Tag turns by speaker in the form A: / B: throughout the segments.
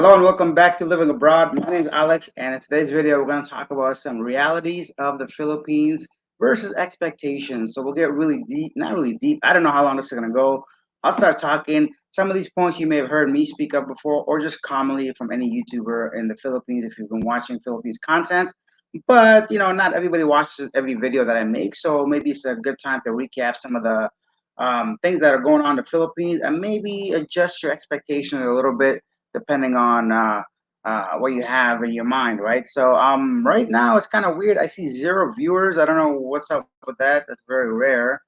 A: Hello and welcome back to Living Abroad. My name is Alex, and in today's video, we're going to talk about some realities of the Philippines versus expectations. So we'll get really deep, not really deep. I don't know how long this is going to go. I'll start talking. Some of these points you may have heard me speak up before, or just commonly from any YouTuber in the Philippines if you've been watching Philippines content. But not everybody watches every video that I make, so maybe it's a good time to recap some of the things that are going on in the Philippines and maybe adjust your expectations a little bit depending on what you have in your mind, right? So right now it's kind of weird. I see 0 viewers. I don't know what's up with that. That's very rare.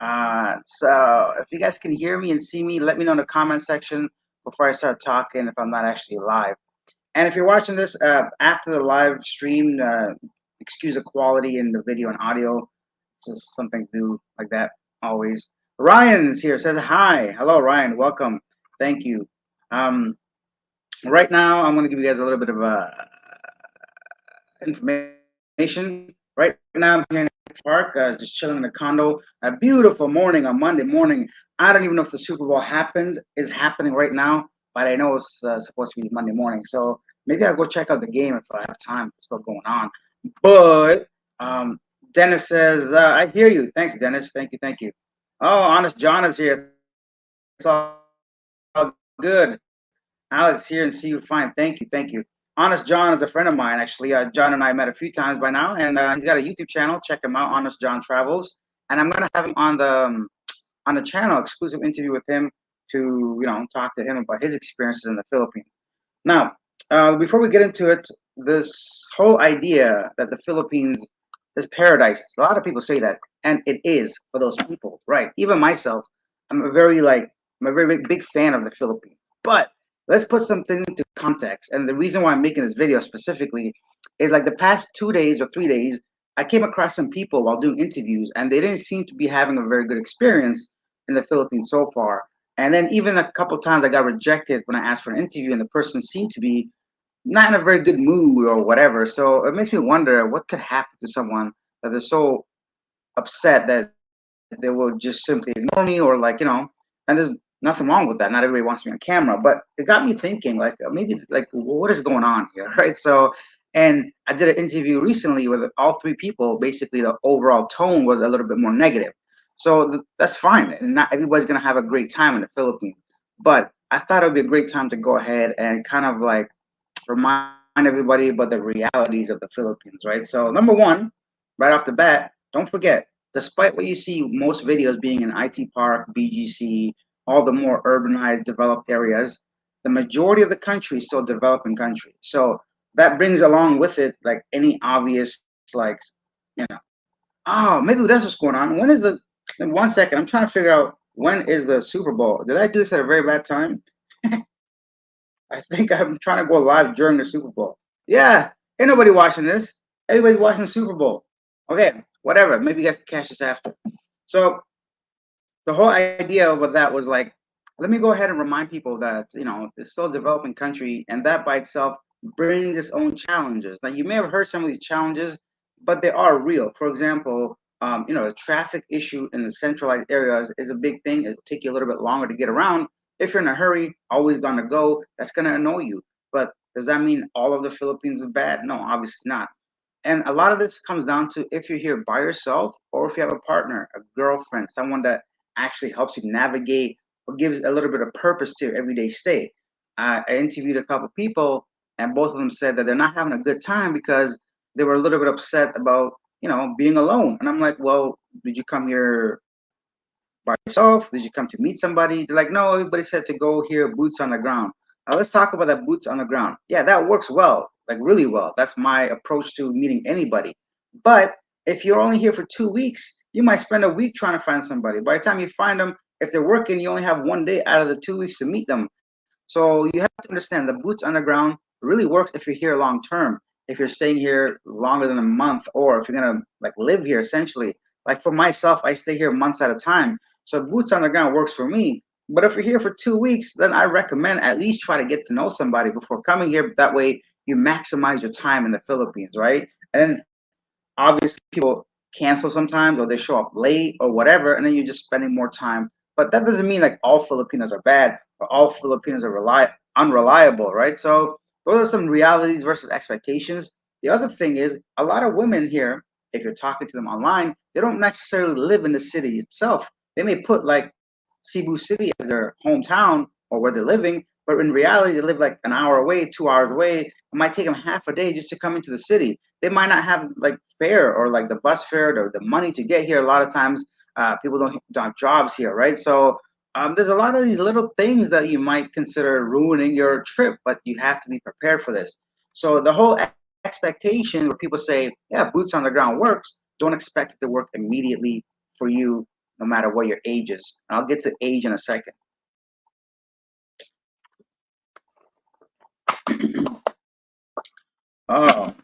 A: So if you guys can hear me and see me, let me know in the comment section before I start talking if I'm not actually live. And if you're watching this after the live stream, excuse the quality in the video and audio. It's just something to do like that always. Ryan's here, says hi. Hello, Ryan. Welcome. Thank you. Um, right now, I'm going to give you guys a little bit of information. Right now, I'm here in Park, just chilling in a condo. A beautiful morning on Monday morning. I don't even know if the Super Bowl is happening right now, but I know it's supposed to be Monday morning. So maybe I'll go check out the game if I have time. It's still going on. But Dennis says, I hear you. Thanks, Dennis. Thank you. Thank you. Oh, Honest John is here. It's all good. Alex here and see you fine. Thank you. Thank you. Honest John is a friend of mine, actually. John and I met a few times by now, and he's got a YouTube channel. Check him out, Honest John Travels. And I'm gonna have him on the channel, exclusive interview with him to talk to him about his experiences in the Philippines. Now, before we get into it, this whole idea that the Philippines is paradise. A lot of people say that, and it is for those people, right? Even myself, I'm a very big fan of the Philippines. But let's put something into context. And the reason why I'm making this video specifically is like the past 2 days or 3 days, I came across some people while doing interviews, and they didn't seem to be having a very good experience in the Philippines so far. And then even a couple times I got rejected when I asked for an interview, and the person seemed to be not in a very good mood or whatever. So it makes me wonder what could happen to someone that they're so upset that they will just simply ignore me or and there's nothing wrong with that. Not everybody wants me on camera, but it got me thinking maybe what is going on here, right? So, and I did an interview recently with all 3 people. Basically, the overall tone was a little bit more negative. So that's fine. And not everybody's gonna have a great time in the Philippines, but I thought it would be a great time to go ahead and kind of like remind everybody about the realities of the Philippines, right? So, number one, right off the bat, don't forget, despite what you see most videos being in IT Park, BGC, all the more urbanized, developed areas, the majority of the country is still a developing country. So that brings along with it like any obvious, you know, oh, maybe that's what's going on. When is the, in 1 second, I'm trying to figure out when is the Super Bowl. Did I do this at a very bad time? I think I'm trying to go live during the Super Bowl. Yeah, ain't nobody watching this. Everybody's watching the Super Bowl. Okay, whatever. Maybe you guys can catch this after. So the whole idea of that was like, let me go ahead and remind people that it's still a developing country, and that by itself brings its own challenges. Now you may have heard some of these challenges, but they are real. For example, the traffic issue in the centralized areas is a big thing. It'll take you a little bit longer to get around. If you're in a hurry, always gonna go, that's gonna annoy you. But does that mean all of the Philippines is bad? No, obviously not. And a lot of this comes down to if you're here by yourself or if you have a partner, a girlfriend, someone that actually helps you navigate or gives a little bit of purpose to your everyday stay. I interviewed a couple people, and both of them said that they're not having a good time because they were a little bit upset about being alone. And I'm like, well, did you come here by yourself? Did you come to meet somebody? They're like, no, everybody said to go here, boots on the ground. Now let's talk about that boots on the ground. Yeah, that works well, like really well. That's my approach to meeting anybody. But if you're only here for 2 weeks, you might spend a week trying to find somebody. By the time you find them, if they're working, you only have 1 day out of the 2 weeks to meet them. So you have to understand the boots on the ground really works if you're here long term. If you're staying here longer than a month, or if you're gonna like live here essentially. Like for myself, I stay here months at a time. So boots on the ground works for me. But if you're here for 2 weeks, then I recommend at least try to get to know somebody before coming here. That way you maximize your time in the Philippines, right? And obviously people cancel sometimes or they show up late or whatever, and then you're just spending more time. But that doesn't mean like all Filipinos are bad or all Filipinos are unreliable, right? So those are some realities versus expectations. The other thing is a lot of women here, if you're talking to them online, they don't necessarily live in the city itself. They may put like Cebu City as their hometown or where they're living, but in reality, they live like an hour away, 2 hours away. It might take them half a day just to come into the city. They might not have like fare or like the bus fare or the money to get here. A lot of times, people don't have jobs here, right? So there's a lot of these little things that you might consider ruining your trip, but you have to be prepared for this. So the whole expectation where people say, yeah, boots on the ground works, don't expect it to work immediately for you, no matter what your age is. And I'll get to age in a second. Oh,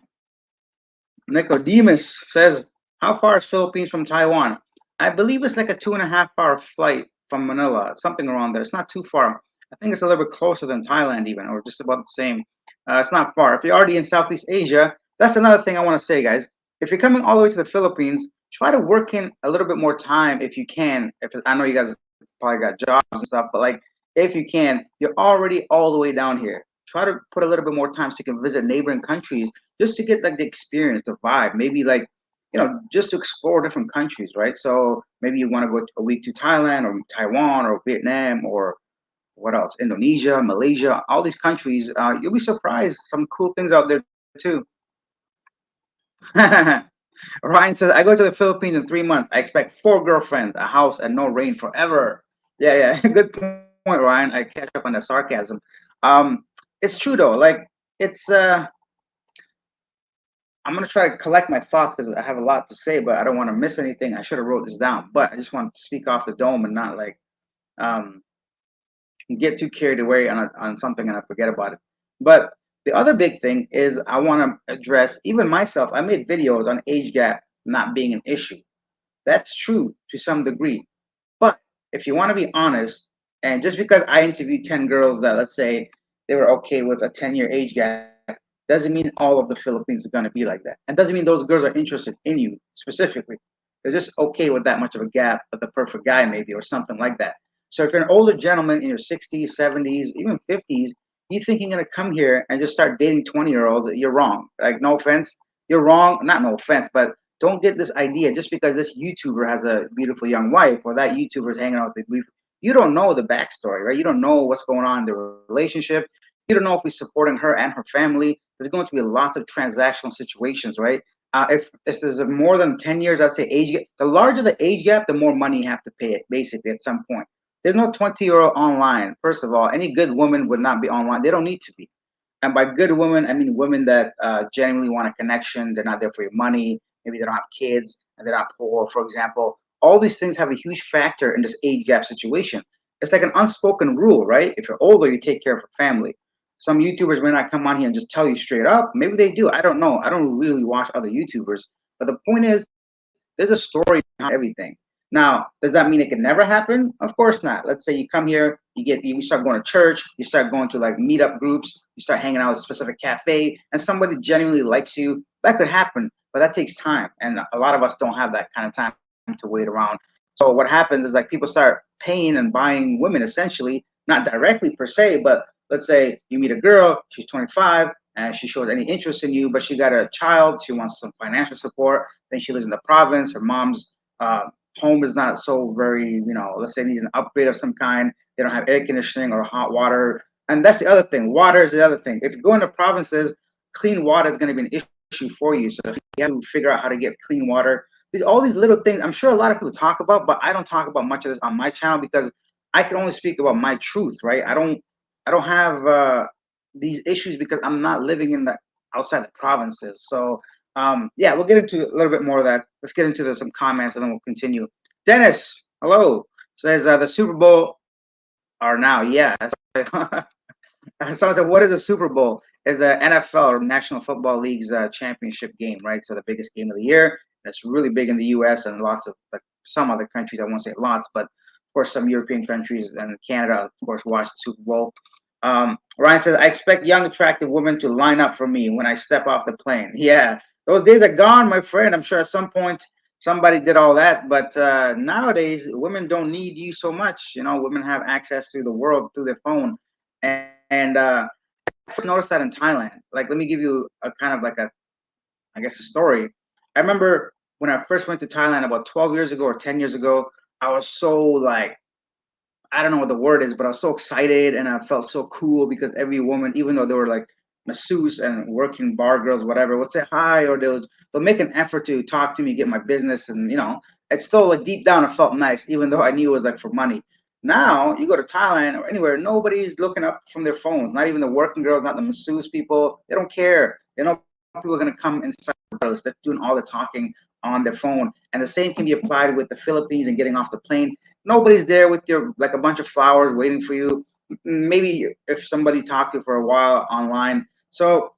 A: Nicodemus says, how far is Philippines from Taiwan? I believe it's like a 2.5 hour flight from Manila, something around there. It's not too far. I think it's a little bit closer than Thailand, even, or just about the same. It's not far. If you're already in Southeast Asia, that's another thing I want to say, guys. If you're coming all the way to the Philippines, try to work in a little bit more time if you can. If I know you guys probably got jobs and stuff, but like if you can, you're already all the way down here. Try to put a little bit more time so you can visit neighboring countries just to get like the experience, the vibe. Maybe like just to explore different countries, right? So maybe you want to go a week to Thailand or Taiwan or Vietnam or what else? Indonesia, Malaysia, all these countries. You'll be surprised. Some cool things out there too. Ryan says, I go to the Philippines in 3 months. I expect 4 girlfriends, a house, and no rain forever. Yeah, yeah. Good point, Ryan. I catch up on the sarcasm. Um, it's true though. Like it's I'm gonna try to collect my thoughts because I have a lot to say, but I don't want to miss anything. I should have wrote this down, but I just want to speak off the dome and not like um, get too carried away on something and I forget about it. But the other big thing is I want to address even myself. I made videos on age gap not being an issue. That's true to some degree. But if you want to be honest, and just because I interviewed 10 girls that, let's say, they were okay with a 10-year age gap, doesn't mean all of the Philippines are going to be like that. And doesn't mean those girls are interested in you specifically. They're just okay with that much of a gap of the perfect guy, maybe, or something like that. So if you're an older gentleman in your 60s, 70s, even 50s, you think you're going to come here and just start dating 20-year-olds, you're wrong. Like, no offense. You're wrong. Not no offense, but don't get this idea just because this YouTuber has a beautiful young wife or that YouTuber is hanging out with the you don't know the backstory, right? You don't know what's going on in the relationship. You don't know if he's supporting her and her family. There's going to be lots of transactional situations, right? If there's a more than 10 years, I'd say age gap. The larger the age gap, the more money you have to pay it, basically, at some point. There's no 20-year-old online. First of all, any good woman would not be online. They don't need to be. And by good women, I mean women that genuinely want a connection. They're not there for your money. Maybe they don't have kids and they're not poor, for example. All these things have a huge factor in this age gap situation. It's like an unspoken rule, right? If you're older, you take care of your family. Some YouTubers may not come on here and just tell you straight up. Maybe they do. I don't know. I don't really watch other YouTubers. But the point is, there's a story behind everything. Now, does that mean it can never happen? Of course not. Let's say you come here, you start going to church, you start going to like meetup groups, you start hanging out at a specific cafe, and somebody genuinely likes you. That could happen, but that takes time, and a lot of us don't have that kind of time to wait around. So what happens is like people start paying and buying women essentially, not directly per se, but let's say you meet a girl, she's 25, and she shows any interest in you, but she got a child, she wants some financial support, then she lives in the province, her mom's home is not so very, let's say needs an upgrade of some kind. They don't have air conditioning or hot water. And that's the other thing. Water is the other thing. If you go into provinces, clean water is going to be an issue for you. So you have to figure out how to get clean water. All these little things I'm sure a lot of people talk about, but I don't talk about much of this on my channel because I can only speak about my truth, right? I don't have these issues because I'm not living in the outside the provinces. So yeah, we'll get into a little bit more of that. Let's get into some comments and then we'll continue. Dennis, hello, says the Super Bowl are now. Yeah, someone said, what is a Super Bowl? Is the NFL or National Football League's championship game, right? So the biggest game of the year. That's really big in the U.S. and lots of like some other countries. I won't say lots, but of course some European countries and Canada, of course, watch the Super Bowl. Ryan says, I expect young, attractive women to line up for me when I step off the plane. Yeah, those days are gone, my friend. I'm sure at some point somebody did all that, but nowadays women don't need you so much. Women have access to the world through their phone, and And I first noticed that in Thailand. Like, let me give you a kind of like a, I guess, a story. I remember when I first went to Thailand about 12 years ago or 10 years ago. I was so like, I don't know what the word is, but I was so excited and I felt so cool because every woman, even though they were like masseuse and working bar girls, whatever, would say hi, or they'll make an effort to talk to me, get my business, and it's still like deep down it felt nice, even though I knew it was like for money. Now you go to Thailand or anywhere, nobody's looking up from their phones, not even the working girls, not the masseuse people. They don't care. They know people are gonna come inside regardless. They're doing all the talking on their phone. And the same can be applied with the Philippines and getting off the plane. Nobody's there with your like a bunch of flowers waiting for you. Maybe if somebody talked to you for a while online. So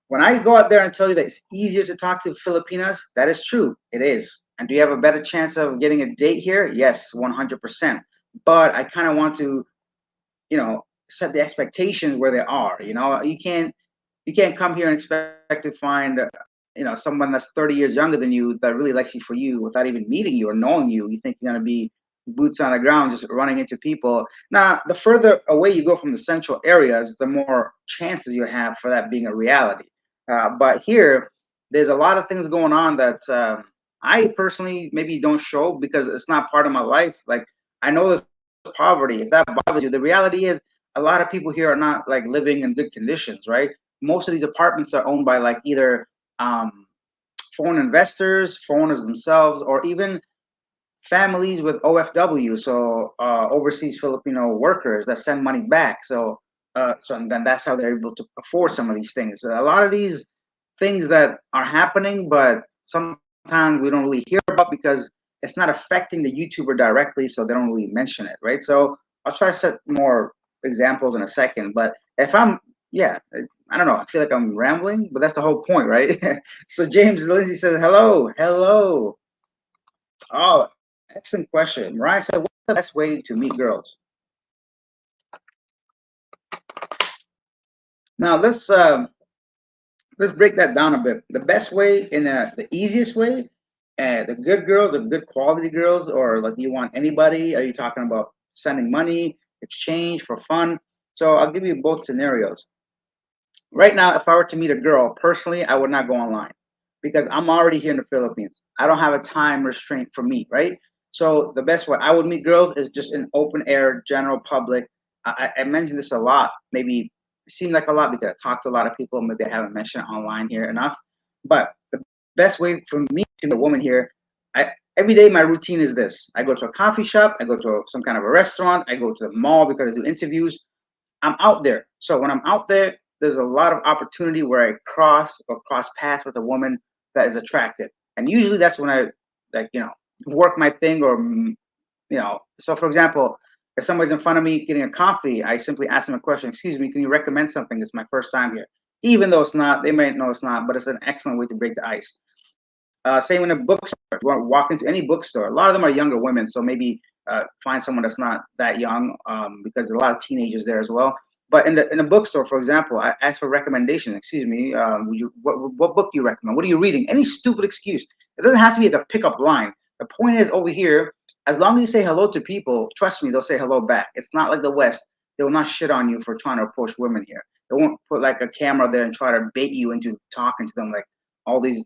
A: when I go out there and tell you that it's easier to talk to Filipinas, that is true. It is. And do you have a better chance of getting a date here? Yes, 100%. But I kind of want to, set the expectations where they are. You can't come here and expect to find someone that's 30 years younger than you that really likes you for you without even meeting you or knowing you. You think you're going to be boots on the ground just running into people. Now the further away you go from the central areas, the more chances you have for that being a reality. But here there's a lot of things going on that I personally maybe don't show because it's not part of my life. Like, I know there's poverty. If that bothers you, the reality is a lot of people here are not like living in good conditions, right? Most of these apartments are owned by like either um, foreign investors, foreigners themselves, or even families with OFW, so overseas Filipino workers that send money back. So and then that's how they're able to afford some of these things. A lot of these things that are happening, but sometimes we don't really hear about because it's not affecting the YouTuber directly, so they don't really mention it, right? So I'll try to set more examples in a second, but yeah, I don't know. I feel like I'm rambling, but that's the whole point, right? So James Lindsay says, hello, hello. Oh, excellent question. Mariah said, what's the best way to meet girls? Now let's break that down a bit. The best way in the easiest way, the good girls, the good quality girls, or like you want anybody? Are you talking about sending money, exchange for fun? So I'll give you both scenarios. Right now, if I were to meet a girl personally, I would not go online because I'm already here in the Philippines. I don't have a time restraint for me, right? So the best way I would meet girls is just in open air, general public. I mentioned this a lot. Maybe it seemed like a lot because I talked to a lot of people. Maybe I haven't mentioned it online here enough. But the best way for me to meet a woman here, every day my routine is this: I go to a coffee shop, I go to some kind of a restaurant, I go to the mall because I do interviews. I'm out there. So when I'm out there, there's a lot of opportunity where I cross paths with a woman that is attractive. And usually that's when I like, work my thing or so for example, if somebody's in front of me getting a coffee, I simply ask them a question, excuse me, can you recommend something? It's my first time here. Even though it's not, they may know it's not, but it's an excellent way to break the ice. Same in a bookstore. If you want to walk into any bookstore, a lot of them are younger women, so maybe find someone that's not that young because there's a lot of teenagers there as well. But in the bookstore, for example, I ask for recommendations. Excuse me, what book do you recommend? What are you reading? Any stupid excuse. It doesn't have to be like a pickup line. The point is over here, as long as you say hello to people, trust me, they'll say hello back. It's not like the West. They will not shit on you for trying to approach women here. They won't put like a camera there and try to bait you into talking to them like all these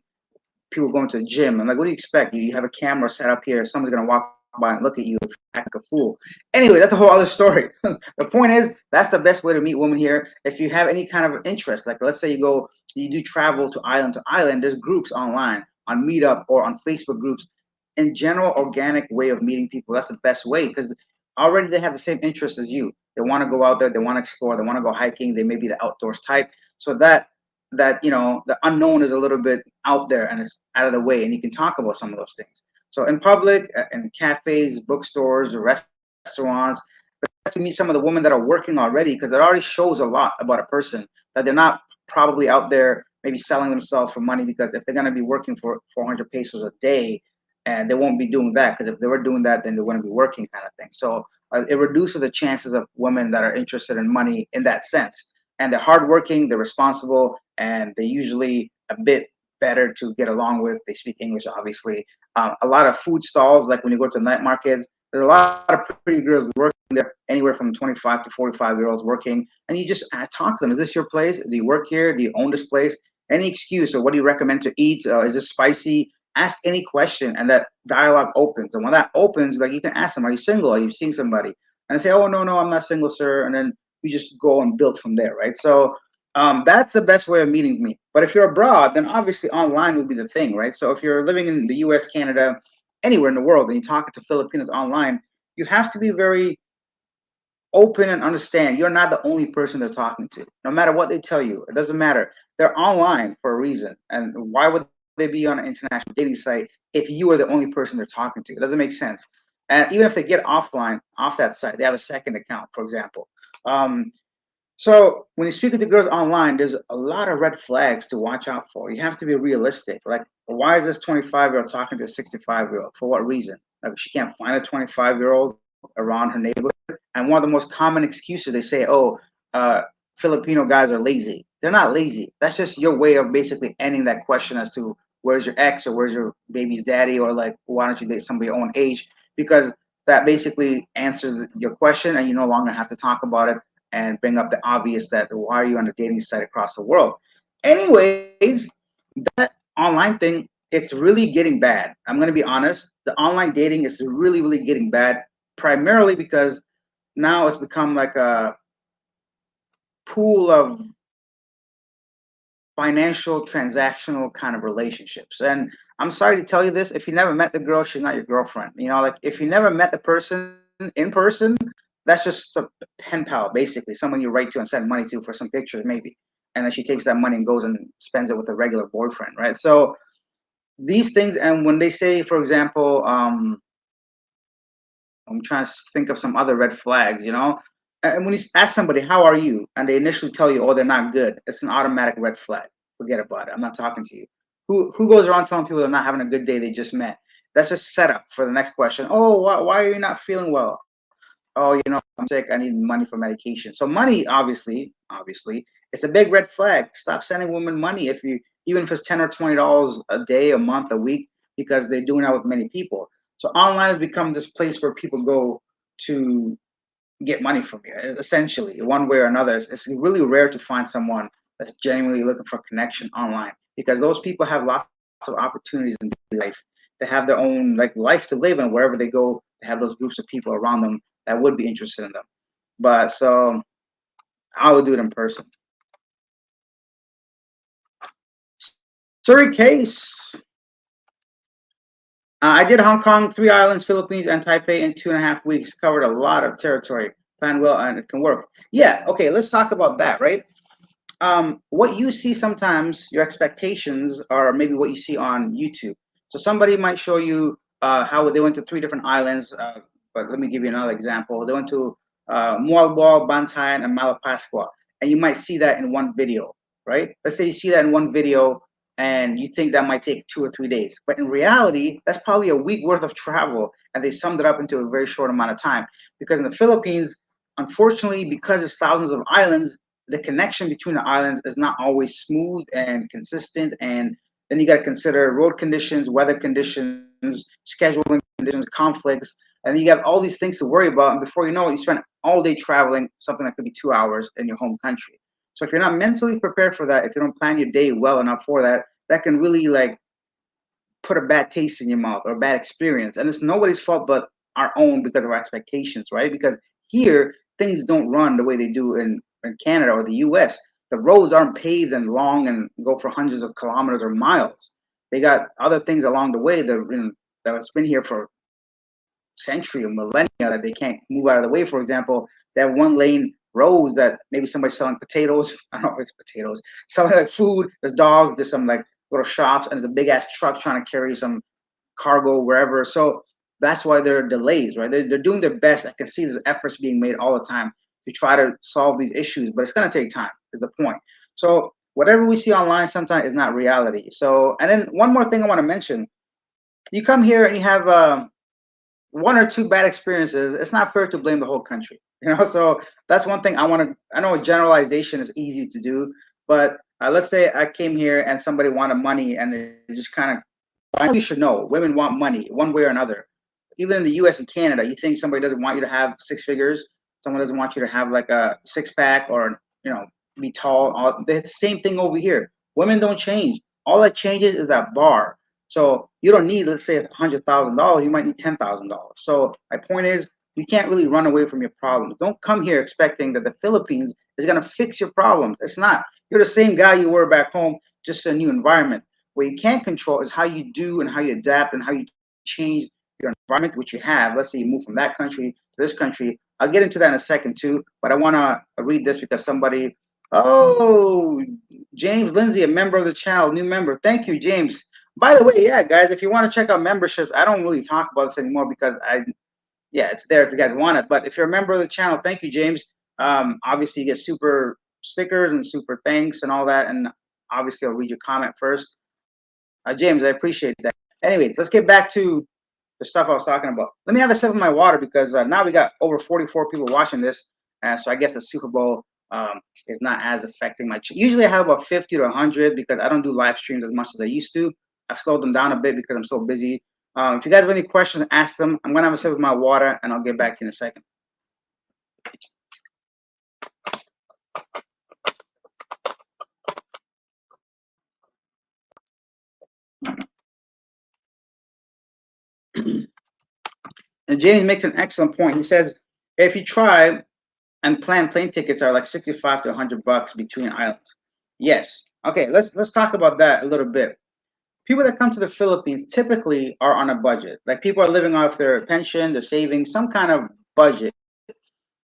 A: people going to the gym. I'm like, what do you expect? You have a camera set up here. Someone's gonna walk by and look at you and act like a fool. Anyway, that's a whole other story. The point is, that's the best way to meet women here. If you have any kind of interest, like let's say you do travel to island, there's groups online on Meetup or on Facebook groups. In general, organic way of meeting people. That's the best way because already they have the same interests as you. They want to go out there. They want to explore. They want to go hiking. They may be the outdoors type. So that the unknown is a little bit out there and it's out of the way and you can talk about some of those things. So in public, in cafes, bookstores, restaurants, to meet some of the women that are working already because it already shows a lot about a person that they're not probably out there maybe selling themselves for money because if they're going to be working for 400 pesos a day and they won't be doing that because if they were doing that then they wouldn't be working kind of thing. So it reduces the chances of women that are interested in money in that sense, and they're hardworking, they're responsible, and they're usually a bit better to get along with. They speak English, obviously. A lot of food stalls, like when you go to night markets, there's a lot of pretty girls working there anywhere from 25 to 45-year-olds working, and you just talk to them. Is this your place? Do you work here? Do you own this place? Any excuse, or what do you recommend to eat? Is this spicy? Ask any question, and that dialogue opens. And when that opens, like, you can ask them, are you single? Are you seeing somebody? And they say, oh, no, no, I'm not single, sir. And then you just go and build from there, right? So that's the best way of meeting me. But if you're abroad, then obviously online would be the thing, right? So if you're living in the US, Canada, anywhere in the world, and you're talking to Filipinos online, you have to be very open and understand you're not the only person they're talking to. No matter what they tell you, it doesn't matter. They're online for a reason. And why would they be on an international dating site if you are the only person they're talking to? It doesn't make sense. And even if they get offline, off that site, they have a second account, for example. Um, so when you're speaking to girls online, there's a lot of red flags to watch out for. You have to be realistic. Like, why is this 25-year-old talking to a 65-year-old? For what reason? Like, she can't find a 25-year-old around her neighborhood. And one of the most common excuses they say, oh, uh, Filipino guys are lazy. They're not lazy. That's just your way of basically ending that question as to where's your ex or where's your baby's daddy, or like, why don't you date somebody your own age? Because that basically answers your question, and you no longer have to talk about it and bring up the obvious that why are you on a dating site across the world? Anyways, that online thing, it's really getting bad. I'm going to be honest. The online dating is really, really getting bad, primarily because now it's become like a pool of financial transactional kind of relationships. And I'm sorry to tell you this, if you never met the girl, she's not your girlfriend. You know, like, if you never met the person in person, that's just a pen pal, basically, someone you write to and send money to for some pictures, maybe. And then she takes that money and goes and spends it with a regular boyfriend, right? So these things, and when they say, for example, I'm trying to think of some other red flags, you know. And when you ask somebody, how are you? And they initially tell you, oh, they're not good, it's an automatic red flag. Forget about it. I'm not talking to you. Who goes around telling people they're not having a good day they just met? That's just setup for the next question. Oh, why are you not feeling well? Oh, you know, I'm sick. I need money for medication. So money, obviously, it's a big red flag. Stop sending women money if you, even if it's $10 or $20 a day, a month, a week, because they're doing that with many people. So online has become this place where people go to get money from you, essentially, one way or another. It's really rare to find someone that's genuinely looking for connection online, because those people have lots of opportunities in daily life. They have their own like life to live, and wherever they go, they have those groups of people around them that would be interested in them. But so I would do it in person. Surrey case. I did Hong Kong, three islands, Philippines, and Taipei in 2.5 weeks. Covered a lot of territory. Planned well, and it can work. Yeah. Okay. Let's talk about that. Right. What you see sometimes, your expectations are maybe what you see on YouTube. So somebody might show you how they went to three different islands. But let me give you another example. They went to Mualboal, Bantayan, and Malapascua, and you might see that in one video, right? Let's say you see that in one video, and you think that might take 2 or 3 days, but in reality, that's probably a week worth of travel, and they summed it up into a very short amount of time. Because in the Philippines, unfortunately, because there's thousands of islands, the connection between the islands is not always smooth and consistent. And then you got to consider road conditions, weather conditions, scheduling conditions, conflicts, and then you have all these things to worry about. And before you know it, you spend all day traveling something that could be 2 hours in your home country. So if you're not mentally prepared for that, if you don't plan your day well enough for that, that can really like put a bad taste in your mouth or a bad experience. And it's nobody's fault but our own, because of our expectations, right? Because here things don't run the way they do in Canada or the US. The roads aren't paved and long and go for hundreds of kilometers or miles. They got other things along the way that, that's been here for century or millennia that they can't move out of the way. For example, they have one lane roads that maybe somebody's selling potatoes. I don't know if it's potatoes, selling like food. There's dogs. There's some like little shops, and there's a big ass truck trying to carry some cargo wherever. So that's why there are delays, right? They're doing their best. I can see there's efforts being made all the time to try to solve these issues, but it's going to take time, is the point. So whatever we see online sometimes is not reality. So, and then one more thing I want to mention: you come here and you have one or two bad experiences. It's not fair to blame the whole country, you know. So that's one thing I want to. I know generalization is easy to do, but let's say I came here and somebody wanted money, and they just kind of, I know you should know women want money one way or another. even in the U.S. and Canada, you think somebody doesn't want you to have six figures, someone doesn't want you to have like a six pack or be tall. The same thing over here. Women don't change. All that changes is that bar. So you don't need, let's say, $100,000. You might need $10,000. So my point is, you can't really run away from your problems. Don't come here expecting that the Philippines is gonna fix your problems. It's not. You're the same guy you were back home, just a new environment. What you can't control is how you do and how you adapt and how you change your environment, which you have. Let's say you move from that country to this country. I'll get into that in a second too, but I want to read this because somebody, oh, James Lindsay, a member of the channel, new member. Thank you, James. By the way, yeah, guys, if you want to check out memberships, I don't really talk about this anymore because yeah, it's there if you guys want it. But if you're a member of the channel, thank you, James. Obviously, you get super stickers and super thanks and all that. And obviously, I'll read your comment first. James, I appreciate that. Anyways, let's get back to the stuff I was talking about. Let me have a sip of my water because now we got over 44 people watching this. So I guess the Super Bowl is not as affecting my. Usually I have about 50 to 100 because I don't do live streams as much as I used to. I've slowed them down a bit because I'm so busy. If you guys have any questions, ask them. I'm going to have a sip of my water and I'll get back to you in a second. And James makes an excellent point. He says, if you try and plane tickets are like 65 to 100 bucks between islands. Yes. Okay, let's talk about that a little bit. People that come to the Philippines typically are on a budget. Like people are living off their pension, their savings, some kind of budget.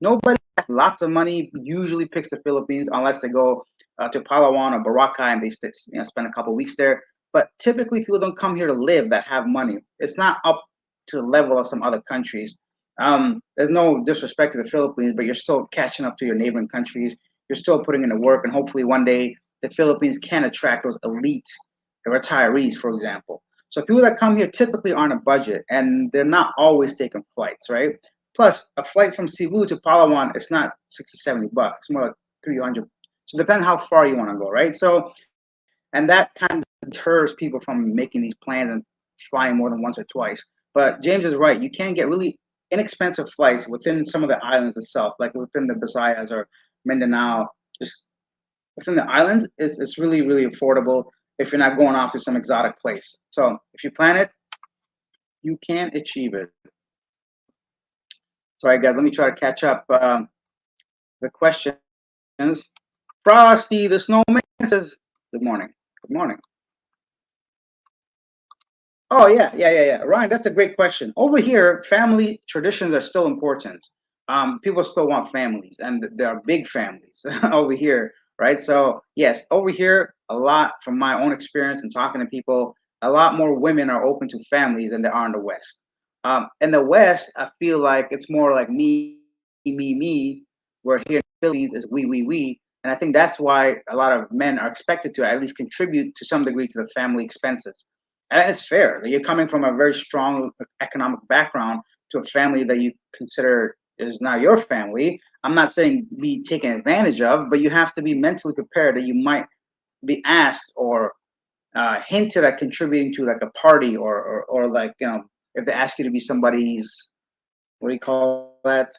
A: Nobody has lots of money usually picks the Philippines unless they go to Palawan or Boracay and they spend a couple of weeks there. But typically, people don't come here to live that have money. It's not up to the level of some other countries. There's no disrespect to the Philippines, but you're still catching up to your neighboring countries. You're still putting in the work, and hopefully one day the Philippines can attract those elite retirees, for example. So people that come here typically are on a budget, and they're not always taking flights, right? Plus, a flight from Cebu to Palawan is not 60, 70 bucks. It's more like 300. So it depends how far you want to go, right? So, and that kind of deters people from making these plans and flying more than once or twice. But James is right. You can get really inexpensive flights within some of the islands itself, like within the Visayas or Mindanao. Just within the islands, it's really, really affordable if you're not going off to some exotic place. So if you plan it, you can achieve it. Sorry, guys, let me try to catch up the questions. Frosty the Snowman says, good morning. Good morning. Oh, yeah. Ryan, that's a great question. Over here, family traditions are still important. People still want families, and there are big families over here, right? So, yes, over here, a lot from my own experience and talking to people, a lot more women are open to families than there are in the West. In the West, I feel like it's more like me, where here in the Philippines is we. And I think that's why a lot of men are expected to at least contribute to some degree to the family expenses. And it's fair. You're coming from a very strong economic background to a family that you consider is now your family. I'm not saying be taken advantage of, but you have to be mentally prepared that you might be asked or hinted at contributing to like a party or like, if they ask you to be somebody's, what do you call that?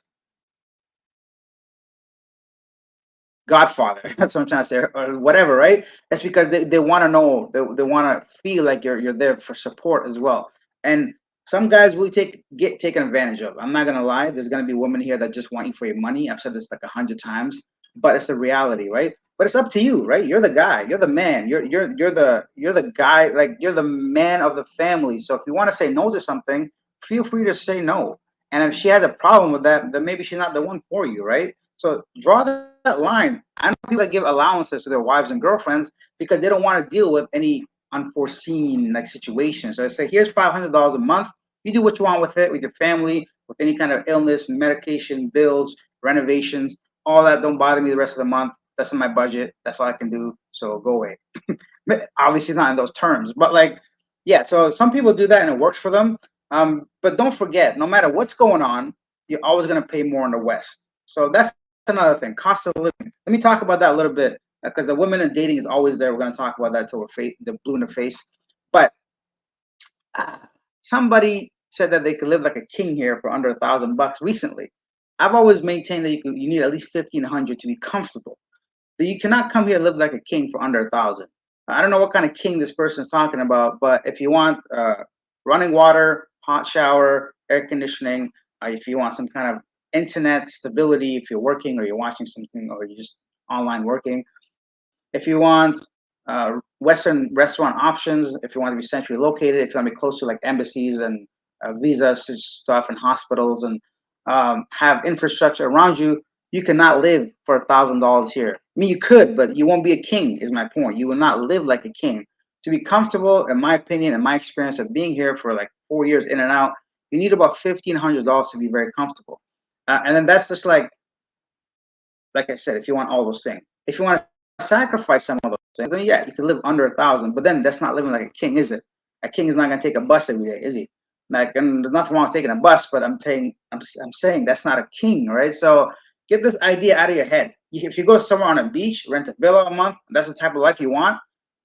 A: Godfather. That's what I'm trying to say, or whatever, right? That's because they want to know, they want to feel like you're there for support as well. And some guys will get taken advantage of. I'm not gonna lie. There's gonna be women here that just want you for your money. I've said this like 100 times, but it's the reality, right? But it's up to you, right? You're the guy. You're the man. You're the guy. Like you're the man of the family. So if you want to say no to something, feel free to say no. And if she has a problem with that, then maybe she's not the one for you, right? So draw that line. I know people that give allowances to their wives and girlfriends because they don't want to deal with any unforeseen like situations. So I say, here's $500 a month. You do what you want with it, with your family, with any kind of illness, medication, bills, renovations, all that. Don't bother me the rest of the month. That's in my budget. That's all I can do. So go away. Obviously not in those terms, but like, yeah. So some people do that and it works for them. But don't forget, no matter what's going on, you're always going to pay more in the West. So that's another thing, cost of living. Let me talk about that a little bit because the women in dating is always there. We're going to talk about that till we're the blue in the face. But somebody said that they could live like a king here for under $1,000 recently. I've always maintained that you need at least 1,500 to be comfortable. That you cannot come here and live like a king for under 1,000. I don't know what kind of king this person's talking about, but if you want running water, hot shower, air conditioning, if you want some kind of internet stability, if you're working or you're watching something or you're just online working, if you want Western restaurant options, if you want to be centrally located, if you want to be close to like embassies and visa stuff and hospitals and have infrastructure around you, you cannot live for $1,000 here. I mean, you could, but you won't be a king, is my point. You will not live like a king. To be comfortable, in my opinion, and my experience of being here for like 4 years in and out, you need about $1,500 to be very comfortable. And then that's just like I said, if you want all those things. If you want to sacrifice some of those things, then yeah, you can live under 1,000. But then that's not living like a king, is it? A king is not going to take a bus every day, is he? Like, and there's nothing wrong with taking a bus, but I'm saying that's not a king, right? So get this idea out of your head. If you go somewhere on a beach, rent a villa a month, that's the type of life you want.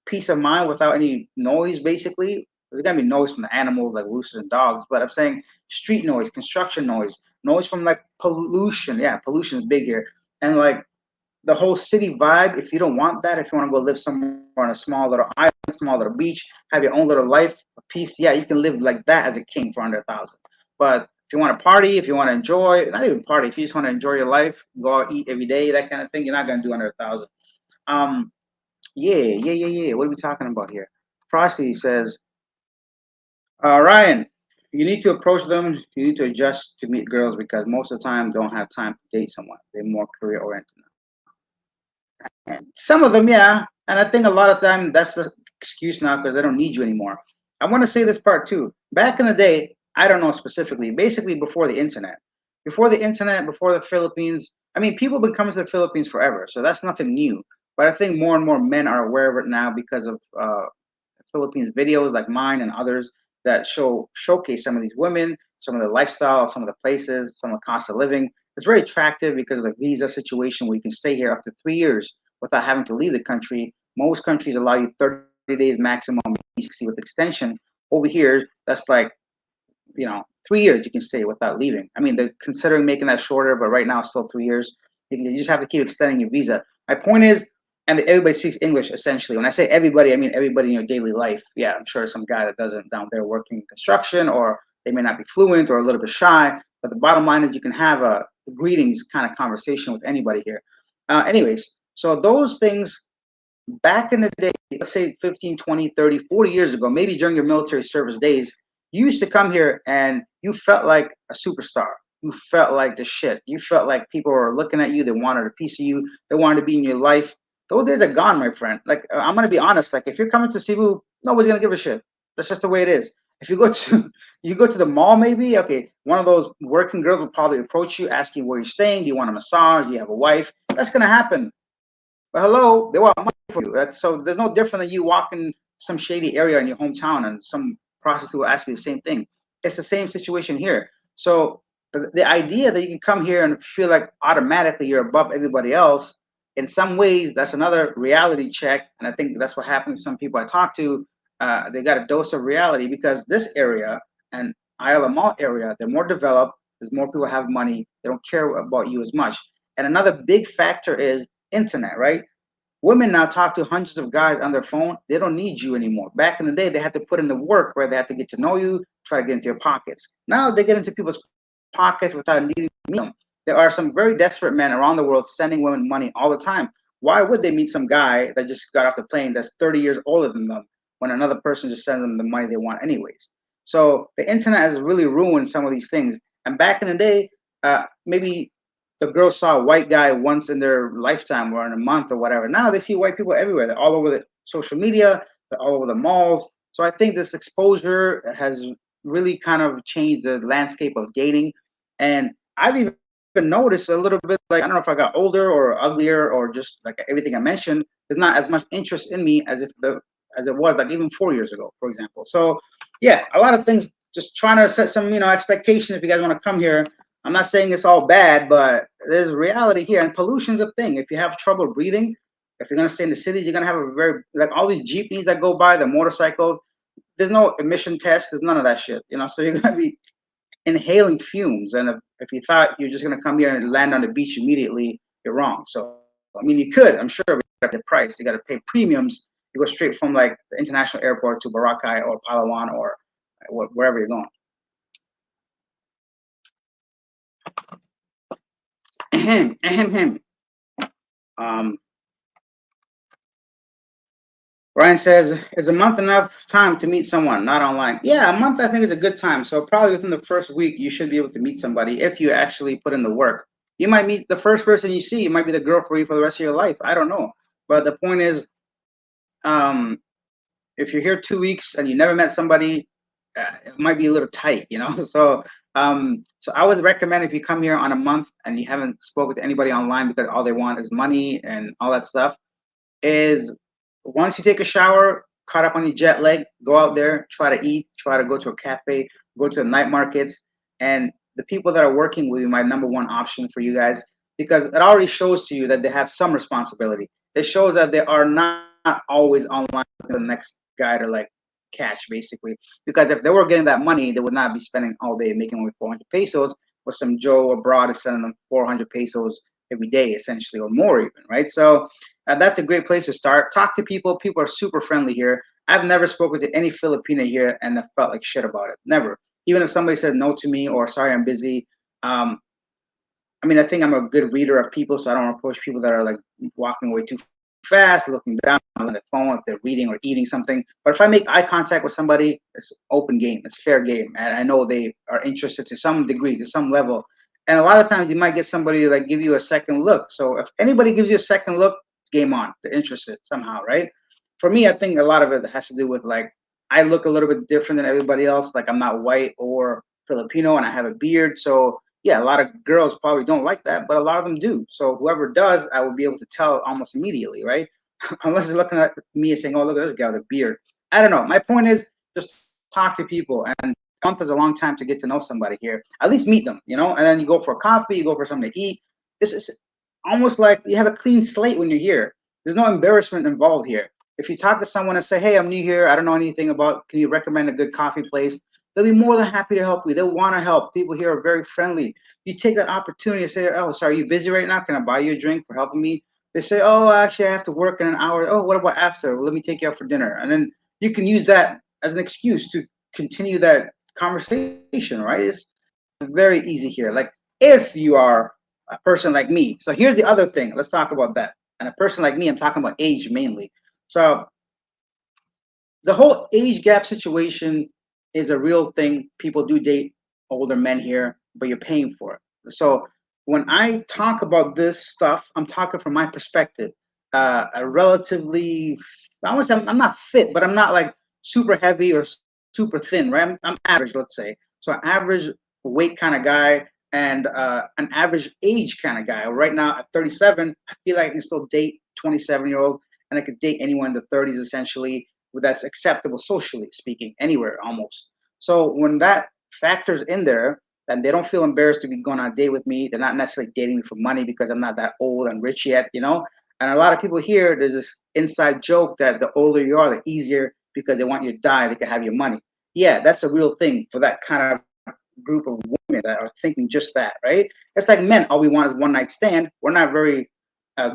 A: Peace of mind without any noise, basically. There's gonna be noise from the animals like roosters and dogs, but I'm saying street noise, construction noise, noise from like pollution. Yeah, pollution is big here, and like the whole city vibe. If you don't want that, if you want to go live somewhere on a small little island, small little beach, have your own little life, peace, yeah, you can live like that as a king for under 1,000. But if you want to party, if you want to enjoy, not even party, if you just want to enjoy your life, go out, eat every day, that kind of thing, you're not gonna do under 1,000. Um, yeah. What are we talking about here? Frosty says, Ryan, you need to approach them. You need to adjust to meet girls because most of the time don't have time to date someone. They're more career oriented. Some of them, yeah. And I think a lot of time that's the excuse now because they don't need you anymore. I want to say this part too. Back in the day, I don't know specifically, basically before the internet. Before the internet, before the Philippines, I mean, people have been coming to the Philippines forever, so that's nothing new. But I think more and more men are aware of it now because of Philippines videos like mine and others that showcase some of these women, some of the lifestyle, some of the places, some of the cost of living. It's very attractive because of the visa situation where you can stay here up to 3 years without having to leave the country. Most countries allow you 30 days maximum, 60 with extension. Over here, that's like 3 years you can stay without leaving. I mean, they're considering making that shorter, but right now it's still 3 years. You just have to keep extending your visa. My point is, and everybody speaks English essentially. When I say everybody, I mean everybody in your daily life. Yeah, I'm sure some guy that doesn't down there working construction, or they may not be fluent or a little bit shy. But the bottom line is you can have a greetings kind of conversation with anybody here. Anyways, so those things back in the day, let's say 15, 20, 30, 40 years ago, maybe during your military service days, you used to come here and you felt like a superstar. You felt like the shit. You felt like people were looking at you. They wanted a piece of you. They wanted to be in your life. Those days are gone, my friend. Like, I'm gonna be honest. Like, if you're coming to Cebu, nobody's gonna give a shit. That's just the way it is. If you go to you go to the mall, maybe okay, one of those working girls will probably approach you, asking where you're staying. Do you want a massage? Do you have a wife? That's gonna happen. But hello, they want money for you. So there's no different than you walking some shady area in your hometown and some prostitute will ask you the same thing. It's the same situation here. So the idea that you can come here and feel like automatically you're above everybody else, in some ways, that's another reality check. And I think that's what happens to some people I talk to. They got a dose of reality because this area and Isle of Mall area, they're more developed. There's more people have money. They don't care about you as much. And another big factor is internet, right? Women now talk to hundreds of guys on their phone. They don't need you anymore. Back in the day, they had to put in the work where they had to get to know you, try to get into your pockets. Now they get into people's pockets without needing to meet them. There are some very desperate men around the world sending women money all the time. Why would they meet some guy that just got off the plane that's 30 years older than them when another person just sends them the money they want anyways? So the internet has really ruined some of these things. And back in the day, maybe the girls saw a white guy once in their lifetime or in a month or whatever. Now they see white people everywhere. They're all over the social media. They're all over the malls. So I think this exposure has really kind of changed the landscape of dating. And I've even noticed a little bit like I don't know if I got older or uglier or just like everything I mentioned. There's not as much interest in me as as it was like even 4 years ago, for example. So yeah, a lot of things. Just trying to set some expectation if you guys want to come here. I'm not saying it's all bad, but there's reality here, and pollution's a thing. If you have trouble breathing, if you're gonna stay in the cities, you're gonna have a very like all these jeepneys that go by, the motorcycles. there's no emission test. There's none of that shit. So you're gonna be inhaling fumes. And if you thought you're just gonna come here and land on the beach immediately, you're wrong. So I mean, you could. I'm sure, but you got the price. You got to pay premiums. You go straight from like the international airport to Boracay or Palawan or wherever you're going. Ahem, ahem, ahem. Um, Ryan says, is a month enough time to meet someone, not online? Yeah, a month I think is a good time. So probably within the first week, you should be able to meet somebody if you actually put in the work. You might meet the first person you see. It might be the girl for you for the rest of your life. I don't know. But the point is, um, if you're here 2 weeks and you never met somebody, it might be a little tight. So I would recommend if you come here on a month and you haven't spoken to anybody online because all they want is money and all that stuff, is once you take a shower, caught up on your jet lag, go out there, try to eat, try to go to a cafe, go to the night markets, and the people that are working with you, my number one option for you guys, because it already shows to you that they have some responsibility. It shows that they are not always online for the next guy to like catch, basically. Because if they were getting that money, they would not be spending all day making only 400 pesos, or some Joe abroad is sending them 400 pesos every day, essentially, or more even, right? So that's a great place to start. Talk to people. People are super friendly here. I've never spoken to any Filipino here and I felt like shit about it. Never. Even if somebody said no to me or sorry, I'm busy. I mean, I think I'm a good reader of people, so I don't approach people that are like walking away too fast, looking down on the phone if they're reading or eating something. But if I make eye contact with somebody, it's open game, it's fair game, and I know they are interested to some degree, to some level. And a lot of times you might get somebody to like give you a second look. So if anybody gives you a second look, it's game on. They're interested somehow, right? For me, I think a lot of it has to do with like I look a little bit different than everybody else. Like I'm not white or Filipino, and I have a beard, so yeah, a lot of girls probably don't like that, but a lot of them do. So whoever does, I will be able to tell almost immediately, right? Unless they're looking at me and saying, "Oh, look at this guy with a beard." I don't know. My point is just talk to people, and a month is a long time to get to know somebody here. At least meet them. And then you go for a coffee, you go for something to eat. This is almost like you have a clean slate when you're here. There's no embarrassment involved here. If you talk to someone and say, "Hey, I'm new here. I don't know anything about. Can you recommend a good coffee place?" They'll be more than happy to help you. They'll want to help. People here are very friendly. You take that opportunity to say, "Oh, sorry, are you busy right now? Can I buy you a drink for helping me?" They say, "Oh, actually, I have to work in an hour." "Oh, what about after? Well, let me take you out for dinner." And then you can use that as an excuse to continue that conversation, right? It's very easy here. Like if you are a person like me. So here's the other thing. Let's talk about that. And a person like me, I'm talking about age mainly. So the whole age gap situation is a real thing. People do date older men here, but you're paying for it. So when I talk about this stuff, I'm talking from my perspective. A relatively, I would say I'm not fit, but I'm not like super heavy or super thin, right? I'm average, let's say. So average weight kind of guy and an average age kind of guy. Right now at 37, I feel like I can still date 27-year-olds and I could date anyone in the 30s essentially that's acceptable socially speaking anywhere almost. So when that factors in there, and they don't feel embarrassed to be going on a date with me. They're not necessarily dating me for money because I'm not that old and rich yet. And a lot of people here, there's this inside joke that the older you are, the easier because they want you to die, they can have your money. Yeah, that's a real thing for that kind of group of women that are thinking just that, right? It's like men, all we want is one night stand. We're not very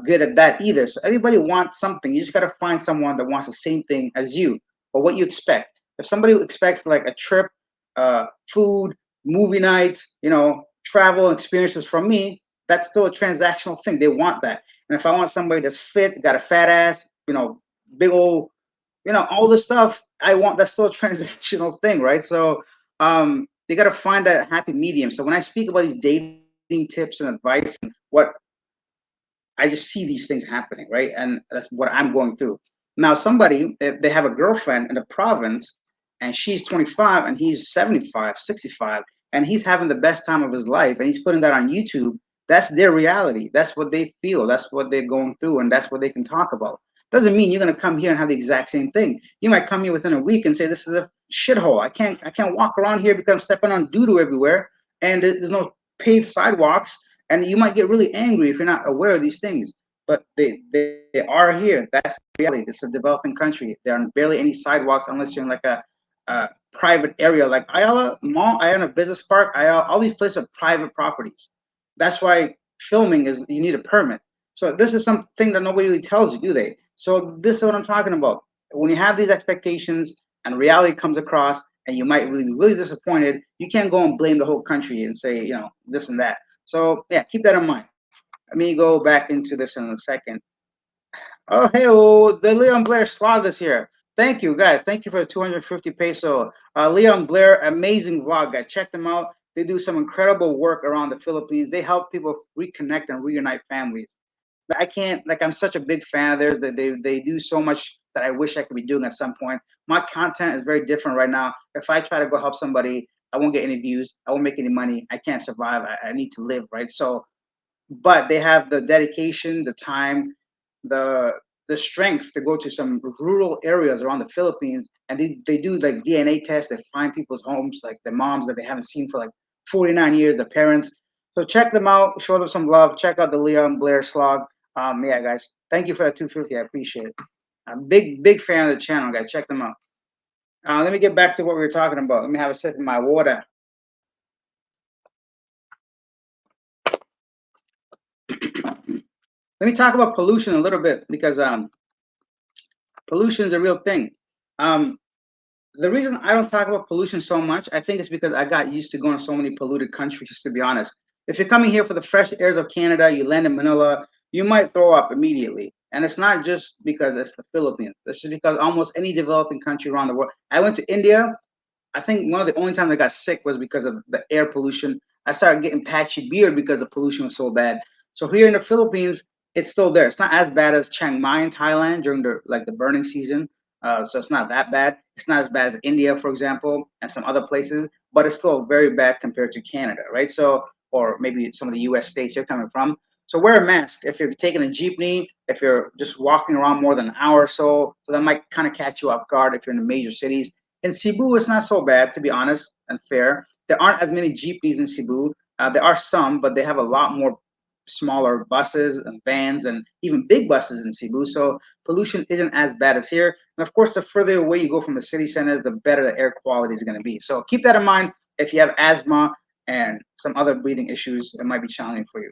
A: good at that either. So everybody wants something. You just got to find someone that wants the same thing as you or what you expect. If somebody expects like a trip, food, movie nights, travel experiences from me, that's still a transactional thing. They want that. And if I want somebody that's fit, got a fat ass, big old, all this stuff, I want that's still a transactional thing, right? So they got to find that happy medium. So when I speak about these dating tips and advice and what I just see these things happening, right? And that's what I'm going through. Now, somebody, if they have a girlfriend in the province and she's 25 and he's 75, 65, and he's having the best time of his life and he's putting that on YouTube, that's their reality. That's what they feel. That's what they're going through and that's what they can talk about. Doesn't mean you're going to come here and have the exact same thing. You might come here within a week and say, this is a shithole. I can't walk around here because I'm stepping on doo-doo everywhere and there's no paved sidewalks, and you might get really angry if you're not aware of these things. But they are here. That's the reality. This is a developing country. There are barely any sidewalks unless you're in like private area like Ayala Mall, Ayala Business Park, Ayala, all these places are private properties. That's why filming is you need a permit. So this is something that nobody really tells you, do they? So this is what I'm talking about. When you have these expectations and reality comes across, and you might really be really disappointed, you can't go and blame the whole country and say, this and that. So yeah, keep that in mind. Let me go back into this in a second. Oh, hey, the Leon Blair slog is here. Thank you, guys. Thank you for the 250 peso. Leon Blair, amazing vlog, guys. Check them out. They do some incredible work around the Philippines. They help people reconnect and reunite families. I can't, like, I'm such a big fan of theirs that they do so much that I wish I could be doing at some point. My content is very different right now. If I try to go help somebody, I won't get any views. I won't make any money. I can't survive. I need to live, right? So but they have the dedication, the time, the the strength to go to some rural areas around the Philippines, and they do like DNA tests. They find people's homes, like the moms that they haven't seen for like 49 years, the parents. So check them out, show them some love. Check out the Leon Blair slog. Yeah, guys, thank you for that 250. I appreciate it. I'm big fan of the channel, guys. Check them out. Let me get back to what we were talking about. Let me have a sip of my water. Let me talk about pollution a little bit because pollution is a real thing. Um, the reason I don't talk about pollution so much, I think it's because I got used to going to so many polluted countries, to be honest. If you're coming here for the fresh airs of Canada, you land in Manila, you might throw up immediately. And it's not just because it's the Philippines. This is because almost any developing country around the world. I went to India. I think one of the only times I got sick was because of the air pollution. I started getting patchy beard because the pollution was so bad. So here in the Philippines, it's still there. It's not as bad as Chiang Mai in Thailand during the burning season. So it's not that bad. It's not as bad as India, for example, and some other places, but it's still very bad compared to Canada, right? So or maybe some of the U.S. states you're coming from. So wear a mask if you're taking a jeepney, if you're just walking around more than an hour or so. So that might kind of catch you off guard if you're in the major cities. In Cebu, it's not so bad, to be honest and fair. There aren't as many jeepneys in Cebu. There are some, but they have a lot more smaller buses and vans and even big buses in Cebu. So pollution isn't as bad as here. And of course, the further away you go from the city centers, the better the air quality is going to be. So keep that in mind. If you have asthma and some other breathing issues, it might be challenging for you.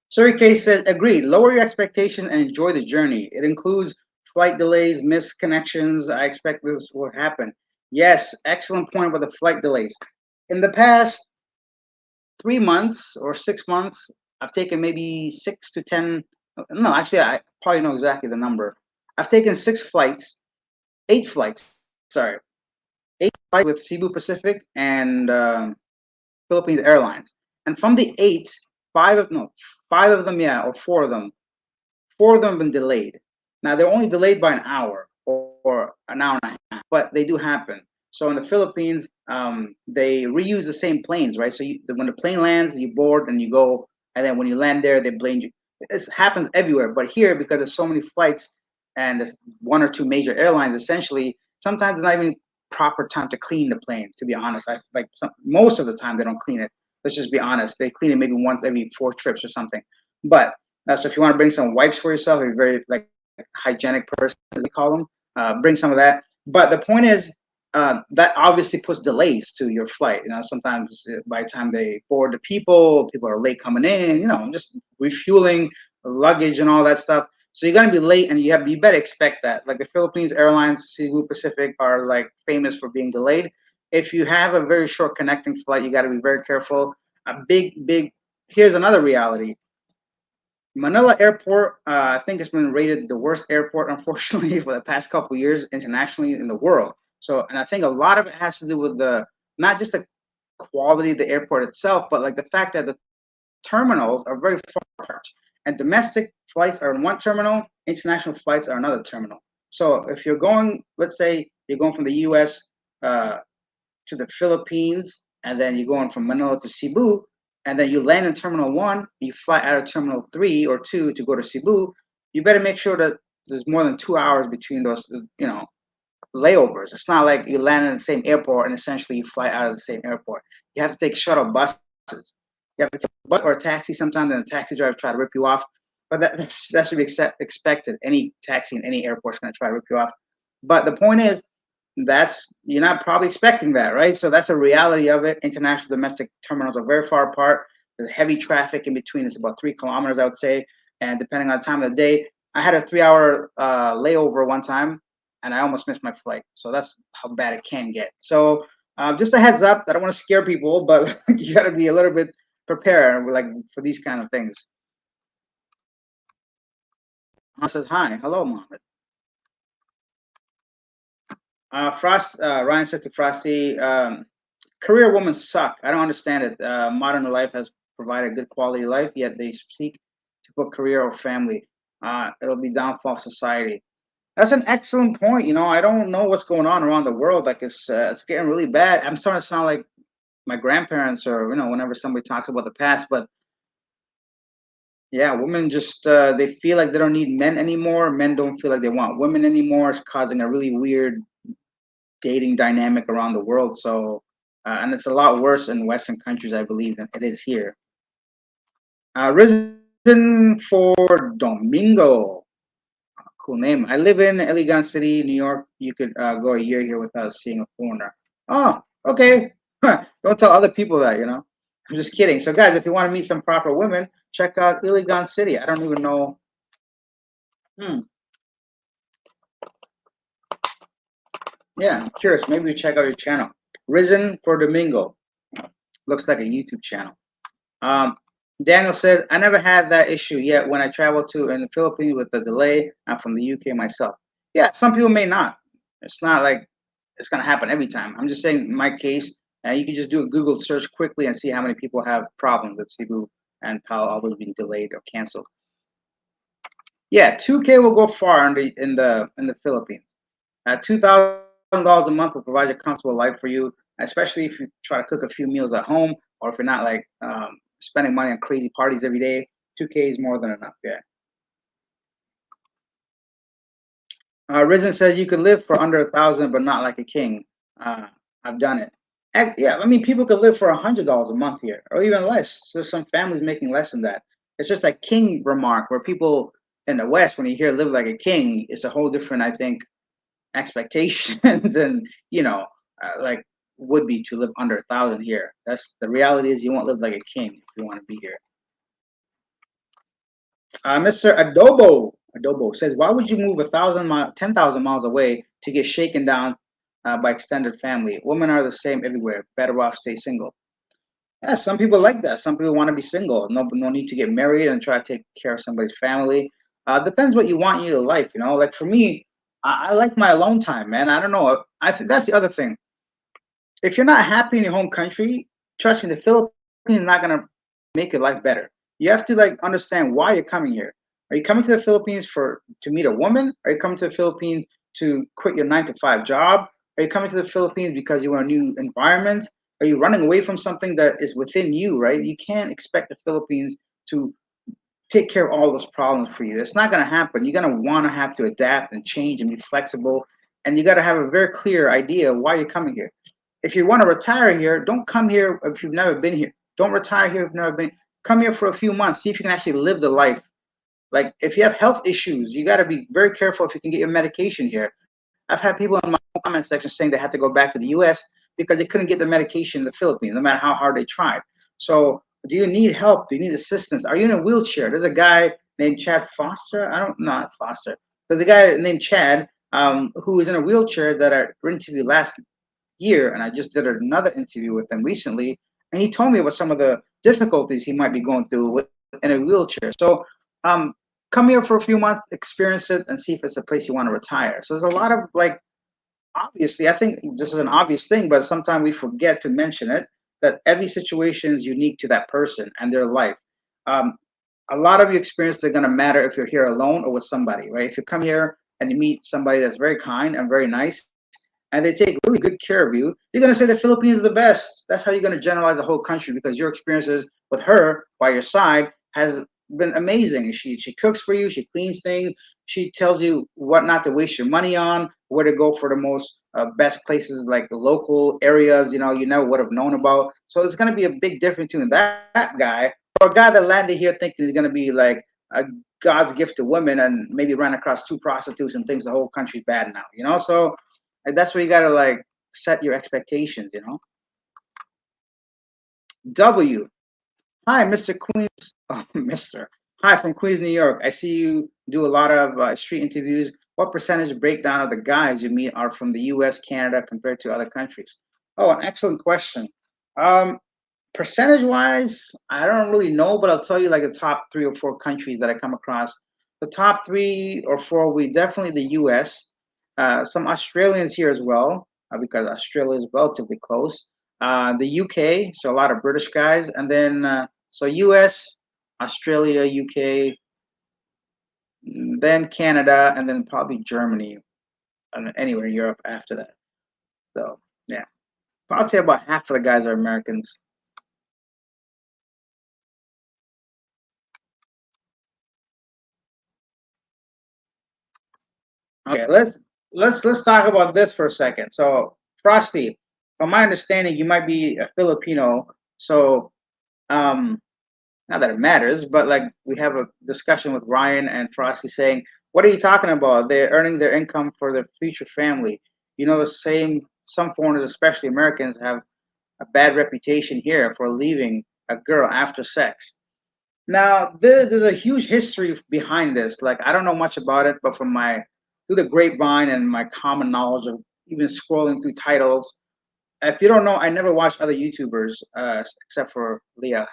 A: Surrey Case says, agreed. Lower your expectations and enjoy the journey. It includes flight delays, missed connections. I expect this will happen. Yes, excellent point about the flight delays. In the past 3 months or 6 months, I've taken maybe 6 to 10. No, actually, I probably know exactly the number. I've taken 6 flights, 8 flights, sorry, 8 flights with Cebu Pacific and Philippines Airlines. And from the eight, five of them, yeah, or four of them have been delayed. Now they're only delayed by an hour or an hour and a half, but they do happen. So in the Philippines, they reuse the same planes, right? So when the plane lands, you board and you go, and then when you land there, they blame you. It happens everywhere, but here because there's so many flights and there's one or two major airlines, essentially, sometimes it's not even proper time to clean the plane. To be honest, most of the time they don't clean it. Let's just be honest. They clean it maybe once every 4 trips or something. But so if you want to bring some wipes for yourself, you're very like hygienic person, as we call them, bring some of that. But the point is, that obviously puts delays to your flight. Sometimes by the time they board the people are late coming in. Just refueling, luggage, and all that stuff. So you're gonna be late, and you better expect that. Like the Philippines Airlines, Cebu Pacific are like famous for being delayed. If you have a very short connecting flight, you got to be very careful. A big. Here's another reality. Manila Airport, I think it's been rated the worst airport, unfortunately, for the past couple of years internationally in the world. So, and I think a lot of it has to do with not just the quality of the airport itself, but like the fact that the terminals are very far apart. And domestic flights are in one terminal, international flights are another terminal. So if you're going, let's say you're going from the US uh, to the Philippines, and then you're going from Manila to Cebu, and then you land in Terminal 1, you fly out of Terminal 3 or 2 to go to Cebu, you better make sure that there's more than 2 hours between those, layovers. It's not like you land in the same airport and essentially you fly out of the same airport. You have to take shuttle buses. You have to take a bus or a taxi sometimes, and the taxi driver try to rip you off. but that should be expected. Any taxi in any airport is going to try to rip you off. But the point is, that's you're not probably expecting that, right? So that's a reality of it. International domestic terminals are very far apart. There's heavy traffic in between. It's about 3 kilometers, I would say, and depending on the time of the day, I had a 3 hour layover one time, and I almost missed my flight. So that's how bad it can get. So just a heads up. I don't want to scare people, but you got to be a little bit prepared, like for these kind of things. Says hi, hello, Mohammed. Ryan says to Frosty, career women suck. I don't understand it. Modern life has provided good quality life, yet they seek to put career or family. It'll be downfall of society. That's an excellent point. I don't know what's going on around the world. Like it's getting really bad. I'm starting to sound like my grandparents, or whenever somebody talks about the past. But yeah, women just they feel like they don't need men anymore. Men don't feel like they want women anymore. It's causing a really weird dating dynamic around the world. So, and it's a lot worse in Western countries, I believe, than it is here. Risen for Domingo. Cool name. I live in Elegant City, New York. You could go a year here without seeing a foreigner. Oh, okay. Don't tell other people that. I'm just kidding. So, guys, if you want to meet some proper women, check out Elegant City. I don't even know. Hmm. Yeah, I'm curious. Maybe we check out your channel. Risen for Domingo. Looks like a YouTube channel. Um, Daniel says, I never had that issue yet when I traveled to in the Philippines with the delay. I'm from the UK myself. Yeah, some people may not. It's not like it's going to happen every time. I'm just saying, in my case, you can just do a Google search quickly and see how many people have problems with Cebu and how always being delayed or canceled. Yeah, 2K will go far in the Philippines. $2,000 a month will provide a comfortable life for you, especially if you try to cook a few meals at home, or if you're not like spending money on crazy parties every day. 2K is more than enough. Yeah. Risen says you could live for under 1,000, but not like a king. I've done it. Yeah, I mean, people could live for $100 a month here, or even less. So some families making less than that. It's just that king remark where people in the West, when you hear live like a king, it's a whole different, I think, expectations and like would be to live under 1,000 here. That's the reality is you won't live like a king if you want to be here. Mr. Adobo says, why would you move 10,000 miles away to get shaken down by extended family? Women are the same everywhere. Better off stay single. Yeah, some people like that. Some people want to be single. No need to get married and try to take care of somebody's family. Depends what you want in your life. Like for me, I like my alone time, man. I don't know. I think that's the other thing. If you're not happy in your home country, trust me, the Philippines is not gonna make your life better. You have to like understand why you're coming here. Are you coming to the Philippines for to meet a woman? Are you coming to the Philippines to quit your 9 to 5 job? Are you coming to the Philippines because you want a new environment? Are you running away from something that is within you, right? You can't expect the Philippines to take care of all those problems for you. It's not going to happen. You're going to want to have to adapt and change and be flexible. And you got to have a very clear idea of why you're coming here. If you want to retire here, don't come here if you've never been here. Don't retire here if you've never been. Come here for a few months. See if you can actually live the life. Like if you have health issues, you got to be very careful if you can get your medication here. I've had people in my comment section saying they had to go back to the U.S. because they couldn't get the medication in the Philippines, no matter how hard they tried. So, do you need help? Do you need assistance? Are you in a wheelchair? There's a guy named Chad Foster. I don't know, not Foster. There's a guy named Chad who is in a wheelchair that I interviewed last year, and I just did another interview with him recently, and he told me about some of the difficulties he might be going through in a wheelchair. So, um, come here for a few months, experience it, and see if it's a place you want to retire. So there's a lot of like, obviously, I think this is an obvious thing, but sometimes we forget to mention it that every situation is unique to that person and their life. Um, a lot of your experiences are going to matter if you're here alone or with somebody, right? If you come here and you meet somebody that's very kind and very nice, and they take really good care of you, you're going to say the Philippines is the best. That's how you're going to generalize the whole country because your experiences with her by your side has been amazing. She cooks for you, she cleans things, she tells you what not to waste your money on, where to go for the most best places like the local areas you never would have known about. So it's going to be a big difference between that guy or a guy that landed here thinking he's going to be like a God's gift to women and maybe ran across two prostitutes and thinks the whole country's bad now, you know? So that's where you gotta like set your expectations, you know? W. Hi, Mr. Queens. Oh, Mr. Hi from Queens, New York. I see you do a lot of street interviews. What percentage breakdown of the guys you meet are from the U.S., Canada, compared to other countries? Oh, an excellent question. Um, Percentage wise, I don't really know, but I'll tell you like the top 3 or 4 countries that I come across. The top 3 or 4, we definitely the U.S. Some Australians here as well, because Australia is relatively close. The UK, so a lot of British guys, and then so US, Australia, UK, then Canada, and then probably Germany, and anywhere in Europe after that. So yeah, I'd say about half of the guys are Americans. Okay, let's talk about this for a second. So Frosty, from my understanding, you might be a Filipino. So um, not that it matters, but like we have a discussion with Ryan and Frosty saying, "What are you talking about? They're earning their income for their future family." You know, the same. Some foreigners, especially Americans, have a bad reputation here for leaving a girl after sex. Now, there's a huge history behind this. Like, I don't know much about it, but from my through the grapevine and my common knowledge of even scrolling through titles, if you don't know, I never watch other YouTubers except for Leah,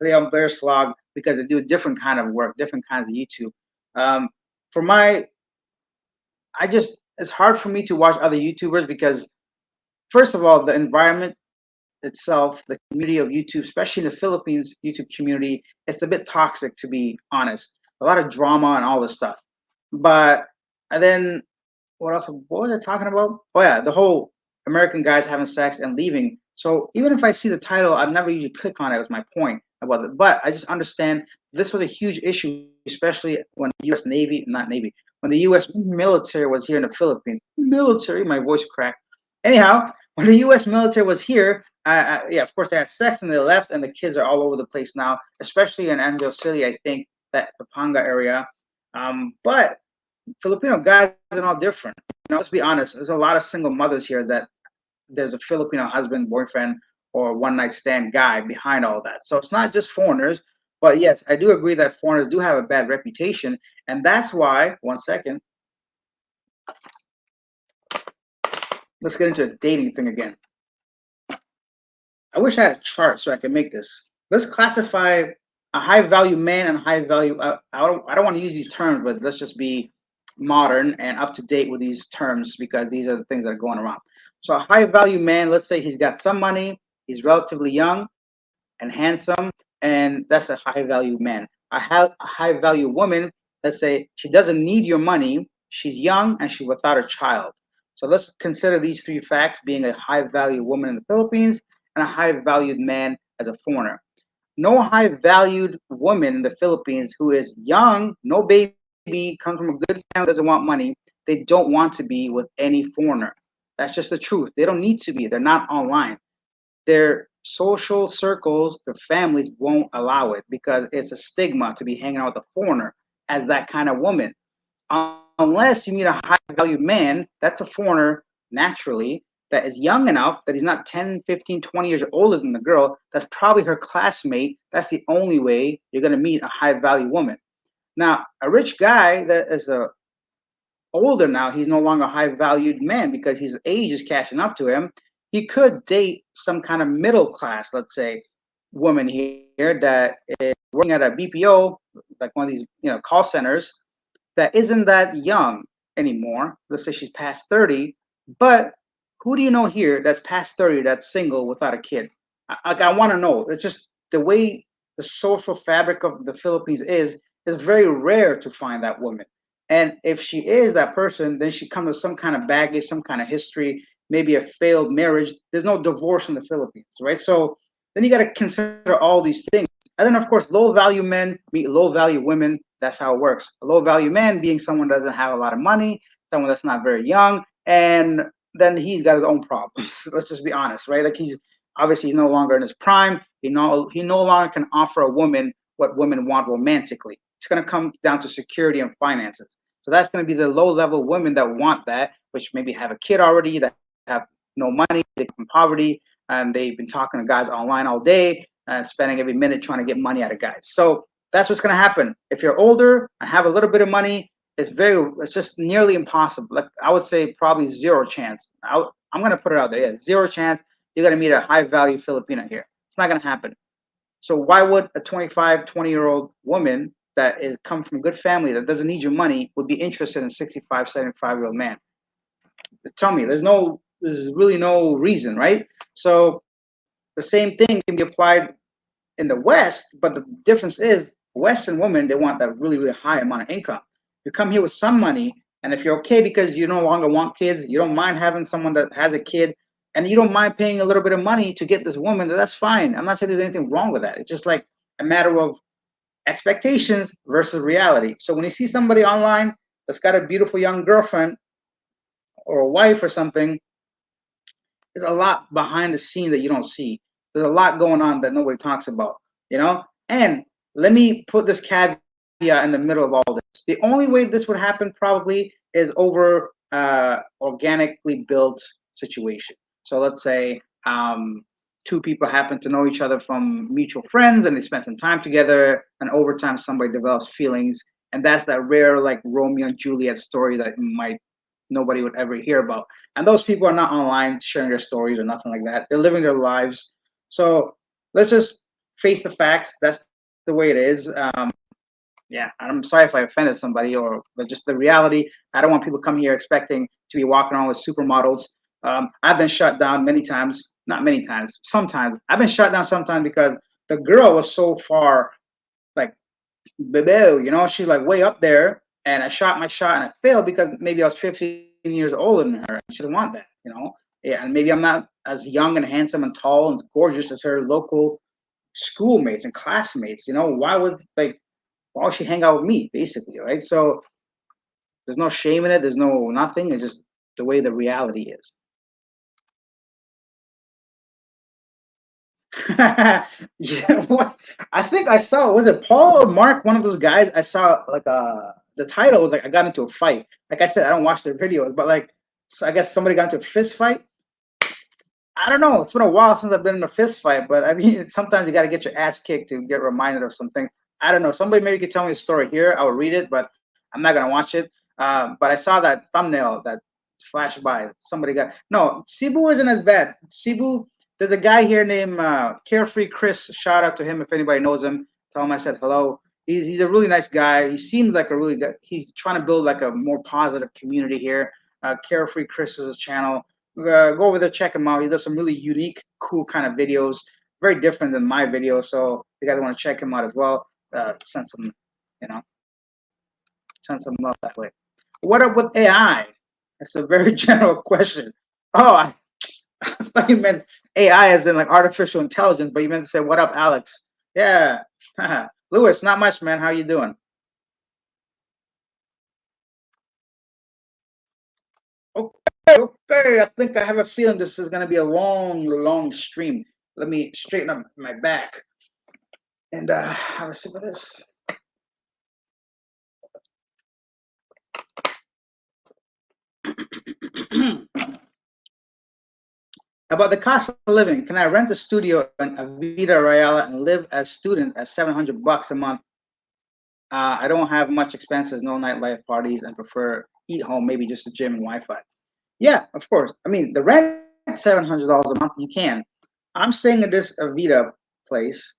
A: Leah Blair Slog, because they do a different kind of work, different kinds of YouTube. Um, for my, I just it's hard for me to watch other YouTubers because first of all, the environment itself, the community of YouTube, especially in the Philippines YouTube community, it's a bit toxic to be honest. A lot of drama and all this stuff. But and then what else? What was I talking about? Oh yeah, the whole American guys having sex and leaving. So even if I see the title, I'd never usually click on it. Was my point about it. But I just understand this was a huge issue, especially when the U.S. Navy, not Navy, when the U.S. military was here in the Philippines. Military, my voice cracked. Anyhow, when the U.S. military was here, yeah, of course they had sex and they left, and the kids are all over the place now, especially in Angel City, I think that Pampanga area. But Filipino guys are all different. You know, let's be honest. There's a lot of single mothers here that there's a Filipino husband, boyfriend, or one night stand guy behind all that. So it's not just foreigners. But yes, I do agree that foreigners do have a bad reputation, and that's why. One second. Let's get into a dating thing again. I wish I had a chart so I could make this. Let's classify a high value man and high value. I don't want to use these terms, but let's just be modern and up to date with these terms because these are the things that are going around. So a high value man, let's say he's got some money, he's relatively young and handsome, and that's a high value man. A high value woman, let's say she doesn't need your money, she's young and she's without a child. So let's consider these 3 facts being a high value woman in the Philippines and a high valued man as a foreigner. No high valued woman in the Philippines who is young, no baby, comes from a good family, doesn't want money. They don't want to be with any foreigner. That's just the truth. They don't need to be. They're not online. Their social circles, their families won't allow it because it's a stigma to be hanging out with a foreigner as that kind of woman. Unless you meet a high valued man, that's a foreigner naturally that is young enough that he's not 10, 15, 20 years older than the girl. That's probably her classmate. That's the only way you're going to meet a high value woman. Now, a rich guy that is older now, he's no longer a high valued man because his age is catching up to him. He could date some kind of middle class, let's say, woman here that is working at a BPO, like one of these, call centers, that isn't that young anymore. Let's say she's past 30, but who do you know here that's past 30 that's single without a kid? I want to know. It's just the way the social fabric of the Philippines is very rare to find that woman. And if she is that person, then she comes with some kind of baggage, some kind of history, maybe a failed marriage. There's no divorce in the Philippines, right? So then you got to consider all these things. And then, of course, low value men meet low value women. That's how it works. A low value man being someone that doesn't have a lot of money, someone that's not very young, and then he's got his own problems. Let's just be honest, right? Like he's no longer in his prime. He no longer can offer a woman what women want romantically. It's going to come down to security and finances. So that's going to be the low level women that want that, which maybe have a kid already, that have no money, they come from poverty, and they've been talking to guys online all day and spending every minute trying to get money out of guys. So that's what's going to happen. If you're older and have a little bit of money, it's just nearly impossible. Like I would say probably zero chance. I'm going to put it out there. Yeah, zero chance you're going to meet a high value Filipina here. It's not going to happen. So why would a 25, 20-year-old woman that is come from a good family that doesn't need your money would be interested in a 65, 75-year-old man? Tell me, there's really no reason, right? So the same thing can be applied in the West, but the difference is Western women, they want that really, really high amount of income. You come here with some money, and if you're okay because you no longer want kids, you don't mind having someone that has a kid, and you don't mind paying a little bit of money to get this woman, that's fine. I'm not saying there's anything wrong with that. It's just like a matter of expectations versus reality. So when you see somebody online that's got a beautiful young girlfriend or a wife or something, there's a lot behind the scene that you don't see. There's a lot going on that nobody talks about, you know? And let me put this caveat in the middle of all this. The only way this would happen probably is over organically built situation. So let's say two people happen to know each other from mutual friends and they spend some time together, and over time somebody develops feelings. And that's that rare like Romeo and Juliet story that nobody would ever hear about. And those people are not online sharing their stories or nothing like that. They're living their lives. So let's just face the facts. That's the way it is. Yeah, I'm sorry if I offended somebody, but just the reality. I don't want people come here expecting to be walking around with supermodels. I've been shut down many times. Not many times. Sometimes I've been shut down sometimes because the girl was so far, like, she's like way up there, and I shot my shot and I failed because maybe I was 15 years older than her. She doesn't want that. Yeah, and maybe I'm not as young and handsome and tall and gorgeous as her local schoolmates and classmates. Why would she hang out with me, basically, right? So there's no shame in it. There's no nothing. It's just the way the reality is. Yeah, what? I think I saw, was it Paul or Mark, one of those guys? I saw like the title was like I got into a fight. Like I said, I don't watch their videos, but like so I guess somebody got into a fist fight. I don't know. It's been a while since I've been in a fist fight, but I mean, sometimes you got to get your ass kicked to get reminded of something. I don't know. Somebody maybe could tell me a story here. I will read it, but I'm not gonna watch it. But I saw that thumbnail that flashed by. Somebody got no. Cebu isn't as bad. Cebu, there's a guy here named Carefree Chris. Shout out to him if anybody knows him. Tell him I said hello. He's a really nice guy. He seems like a really good. He's trying to build like a more positive community here. Carefree Chris is his channel. Go over there, check him out. He does some really unique, cool kind of videos, very different than my videos. So you guys want to check him out as well. Send some, you know, send some love that way. What up with AI? It's a very general question. Oh, I thought you meant AI as in like artificial intelligence, but you meant to say, "What up, Alex?" Yeah, Lewis. Not much, man. How you doing? Okay, okay. I think I have a feeling this is gonna be a long, long stream. Let me straighten up my back and have a sip of this. About the cost of living, can I rent a studio in Avida Rayala and live as student at $700 a month? I don't have much expenses, no nightlife parties, and prefer eat home, maybe just a gym and Wi-Fi. Yeah, of course. I mean, the rent $700 a month. You can. I'm staying at this Avida place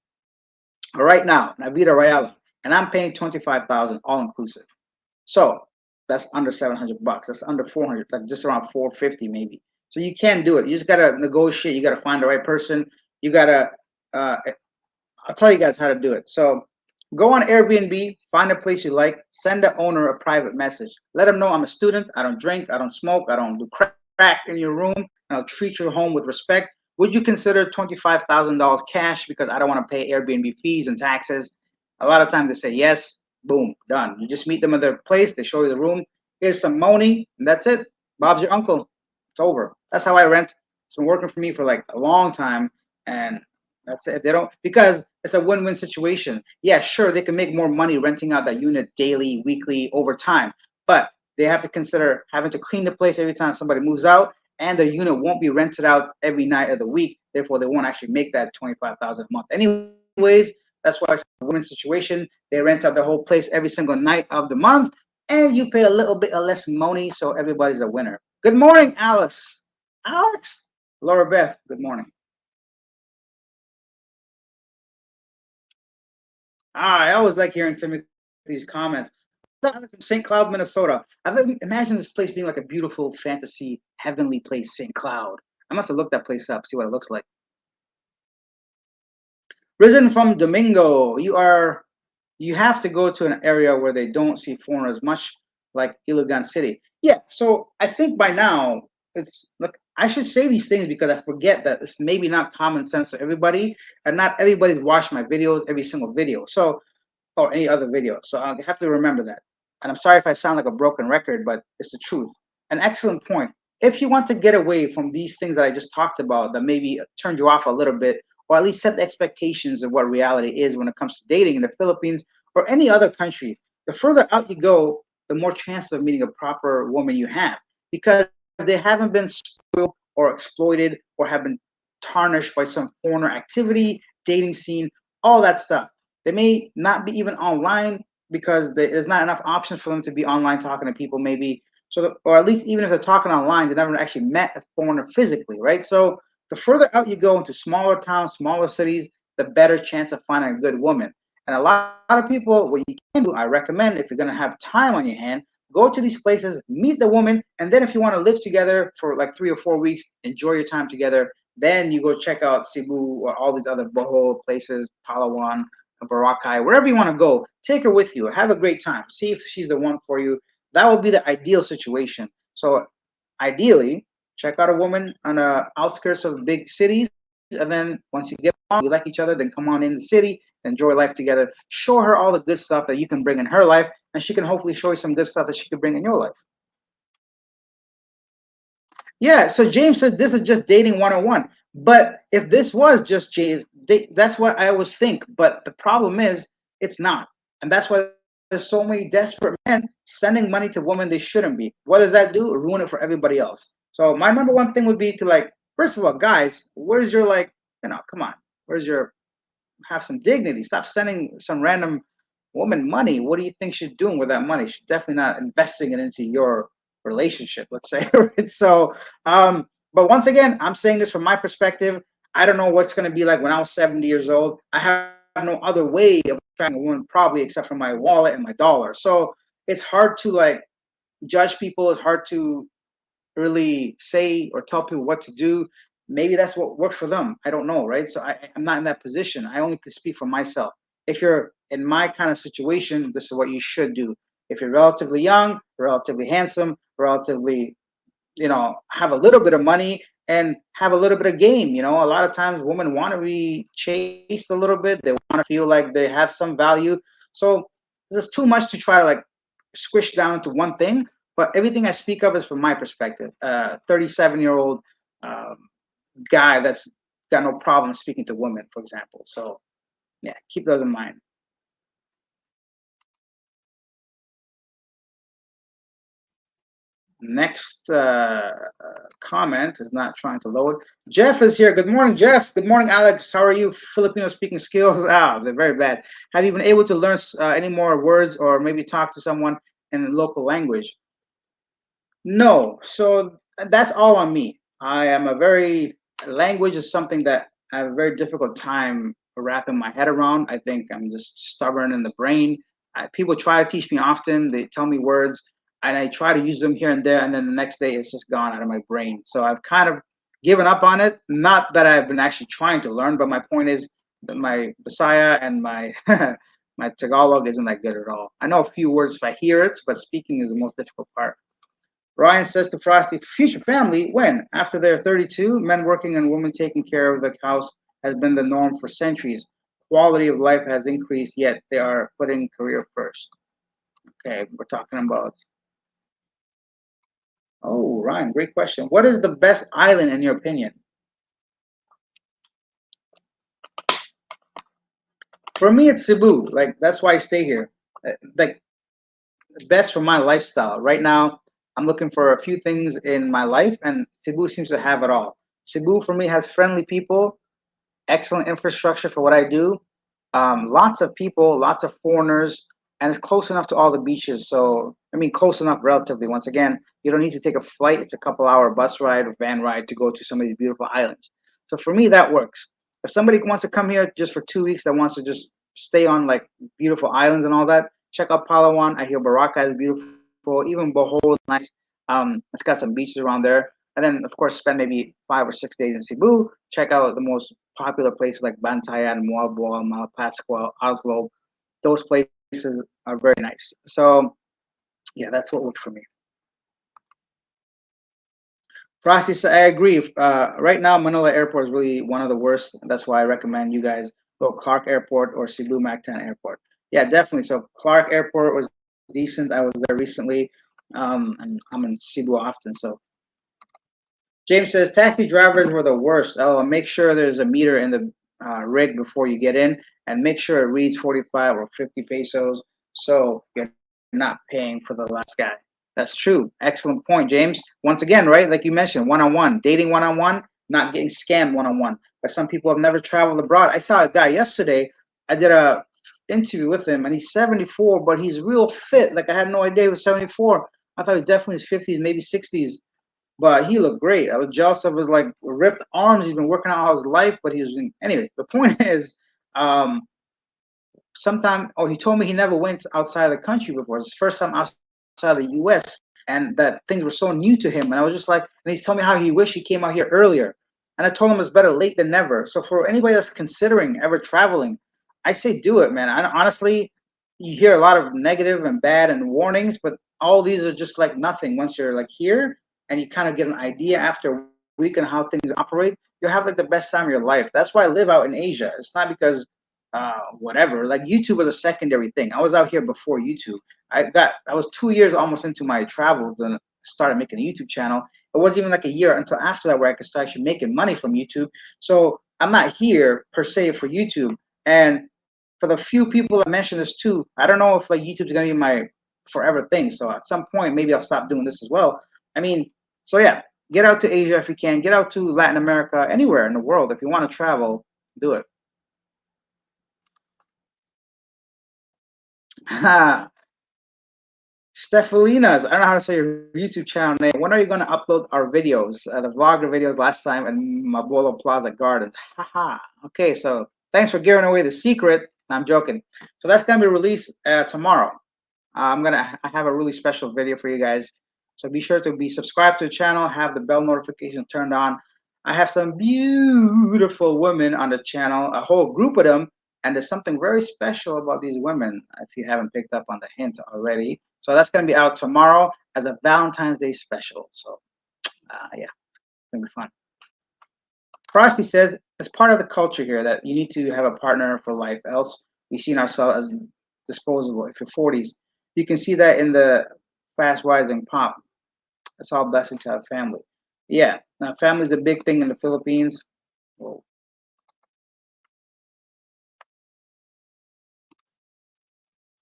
A: right now, in Avida Rayala, and I'm paying 25,000 all inclusive. So that's under $700. That's under 400, like just around 450 maybe. So you can do it. You just gotta negotiate. You gotta find the right person. You gotta. Uh, I'll tell you guys how to do it. So go on Airbnb, find a place you like, send the owner a private message. Let them know I'm a student. I don't drink. I don't smoke. I don't do crack in your room. And I'll treat your home with respect. Would you consider $25,000 cash because I don't want to pay Airbnb fees and taxes? A lot of times they say yes. Boom, done. You just meet them at their place. They show you the room. Here's some money, and that's it. Bob's your uncle. It's over. That's how I rent. It's been working for me for like a long time, and That's it. They don't, because it's a win-win situation. Yeah, sure, they can make more money renting out that unit daily, weekly, over time, but they have to consider having to clean the place every time somebody moves out, and the unit won't be rented out every night of the week. Therefore, they won't actually make that 25,000 a month. Anyways, that's why it's a win situation. They rent out the whole place every single night of the month, and you pay a little bit of less money, so everybody's a winner. Good morning, Alice. Alex, Laura Beth. Good morning. I always like hearing Timothy's comments. From St. Cloud, Minnesota. I've imagined this place being like a beautiful fantasy heavenly place, St. Cloud. I must have looked that place up, see what it looks like. Risen from Domingo, you have to go to an area where they don't see foreigners, much like Iligan City. Yeah, so I think by now it's look. I should say these things because I forget that it's maybe not common sense to everybody, and not everybody's watched my videos, every single video. So or any other video. So I have to remember that. And I'm sorry if I sound like a broken record, but it's the truth. An excellent point. If you want to get away from these things that I just talked about that maybe turned you off a little bit, or at least set the expectations of what reality is when it comes to dating in the Philippines or any other country, the further out you go, the more chance of meeting a proper woman you have because they haven't been spoiled or exploited or have been tarnished by some foreigner activity, dating scene, all that stuff. They may not be even online because there's not enough options for them to be online talking to people, maybe. So, or at least even if they're talking online, they never actually met a foreigner physically, right? So, the further out you go into smaller towns, smaller cities, the better chance of finding a good woman. And a lot of people, what you can do, I recommend if you're going to have time on your hand, go to these places, meet the woman, and then if you want to live together for like 3 or 4 weeks, enjoy your time together, then you go check out Cebu or all these other Bohol places, Palawan, Boracay, wherever you want to go, take her with you. Have a great time. See if she's the one for you. That would be the ideal situation. So, ideally, check out a woman on the outskirts of big cities, and then once you get along, you like each other, then come on in the city, enjoy life together. Show her all the good stuff that you can bring in her life, and she can hopefully show you some good stuff that she can bring in your life. Yeah, so James said this is just dating 101. But if this was just James, that's what I always think. But the problem is, it's not. And that's why there's so many desperate men sending money to women they shouldn't be. What does that do? Ruin it for everybody else. So my number one thing would be to like, first of all, guys, where's your like, come on, where's your have some dignity? Stop sending some random woman money. What do you think she's doing with that money? She's definitely not investing it into your relationship, let's say. Right? So, but once again, I'm saying this from my perspective. I don't know what's going to be like when I was 70 years old. I have no other way of attracting a woman, probably except for my wallet and my dollar. So it's hard to like judge people. It's hard to really say or tell people what to do. Maybe that's what works for them. I don't know, right? So I'm not in that position. I only can speak for myself. If you're in my kind of situation, this is what you should do. If you're relatively young, relatively handsome, relatively, have a little bit of money and have a little bit of game. A lot of times women want to be chased a little bit. They want to feel like they have some value. So there's too much to try to like squish down into one thing. But everything I speak of is from my perspective. 37-year-old um, guy that's got no problem speaking to women, for example. So yeah, keep those in mind. Next comment is not trying to load. Jeff is here. Good morning, Jeff. Good morning, Alex. How are you? Filipino speaking skills? They're very bad. Have you been able to learn any more words or maybe talk to someone in the local language? No. So that's all on me. I am a very, language is something that I have a very difficult time wrapping my head around. I think I'm just stubborn in the brain. People try to teach me often. They tell me words and I try to use them here and there. And then the next day it's just gone out of my brain. So I've kind of given up on it. Not that I've been actually trying to learn, but my point is that my Bisaya and my my Tagalog isn't that good at all. I know a few words if I hear it, but speaking is the most difficult part. Ryan says to Frosty, future family, when? After they're 32, men working and women taking care of the house has been the norm for centuries. Quality of life has increased, yet they are putting career first. Okay, we're talking about. Oh, Ryan, great question. What is the best island in your opinion? For me, it's Cebu. Like that's why I stay here. Like best for my lifestyle. Right now, I'm looking for a few things in my life, and Cebu seems to have it all. Cebu for me has friendly people, excellent infrastructure for what I do, lots of people, lots of foreigners, and it's close enough to all the beaches. So, I mean, close enough relatively. Once again, you don't need to take a flight. It's a couple-hour bus ride or van ride to go to some of these beautiful islands. So for me, that works. If somebody wants to come here just for 2 weeks, that wants to just stay on like beautiful islands and all that, check out Palawan. I hear Baraka is beautiful. Even Bohol is nice. It's got some beaches around there. And then, of course, spend maybe 5 or 6 days in Cebu. Check out the most popular places like Bantayan, Moalboal, Malapascua, Oslo. Those places are very nice. So, yeah, that's what worked for me. Process, I agree. Right now, Manila Airport is really one of the worst. That's why I recommend you guys go Clark Airport or Cebu Mactan Airport. Yeah, definitely. So Clark Airport was decent. I was there recently, and I'm in Cebu often. So James says taxi drivers were the worst. Oh, make sure there's a meter in the rig before you get in, and make sure it reads 45 or 50 pesos, so you're not paying for the last guy. That's true. Excellent point, James. Once again, right, like you mentioned, one-on-one, dating one-on-one, not getting scammed one-on-one. But some people have never traveled abroad. I saw a guy yesterday. I did a interview with him, and he's 74, but he's real fit. Like I had no idea he was 74. I thought he was definitely his 50s, maybe 60s, but he looked great. I was jealous of his like ripped arms. He's been working out all his life, but he was anyway. The point is, um, sometime. Oh, he told me he never went outside the country before. It's his first time outside the U.S. and that things were so new to him. And I was just like, and he's telling me how he wished he came out here earlier. And I told him it's better late than never. So for anybody that's considering ever traveling, I say do it, man. I honestly, you hear a lot of negative and bad and warnings, but all these are just like nothing once you're like here and you kind of get an idea after a week on how things operate. You'll have like the best time of your life. That's why I live out in Asia. It's not because whatever. Like YouTube was a secondary thing. I was out here before YouTube. I was 2 years almost into my travels and started making a YouTube channel. It wasn't even like a year until after that where I could start actually making money from YouTube. So I'm not here per se for YouTube. And for the few people that mentioned this too, I don't know if like YouTube's gonna be my forever thing. So at some point maybe I'll stop doing this as well. I mean, so yeah, get out to Asia if you can, get out to Latin America, anywhere in the world. If you want to travel, do it. Stephalinas, I don't know how to say your YouTube channel name. When are you going to upload our videos? The vlogger videos last time in Mabolo Plaza Gardens. Haha. Okay, so thanks for giving away the secret. I'm joking. So that's going to be released tomorrow. I have a really special video for you guys. So be sure to be subscribed to the channel, have the bell notification turned on. I have some beautiful women on the channel, a whole group of them, and there's something very special about these women if you haven't picked up on the hint already. So that's going to be out tomorrow as a Valentine's Day special. So yeah, it's going to be fun. Frosty says it's part of the culture here that you need to have a partner for life, else we see ourselves as disposable. If you're 40s, you can see that in the fast rising pop. It's all blessing to have family. Yeah, now family is a big thing in the Philippines. Whoa.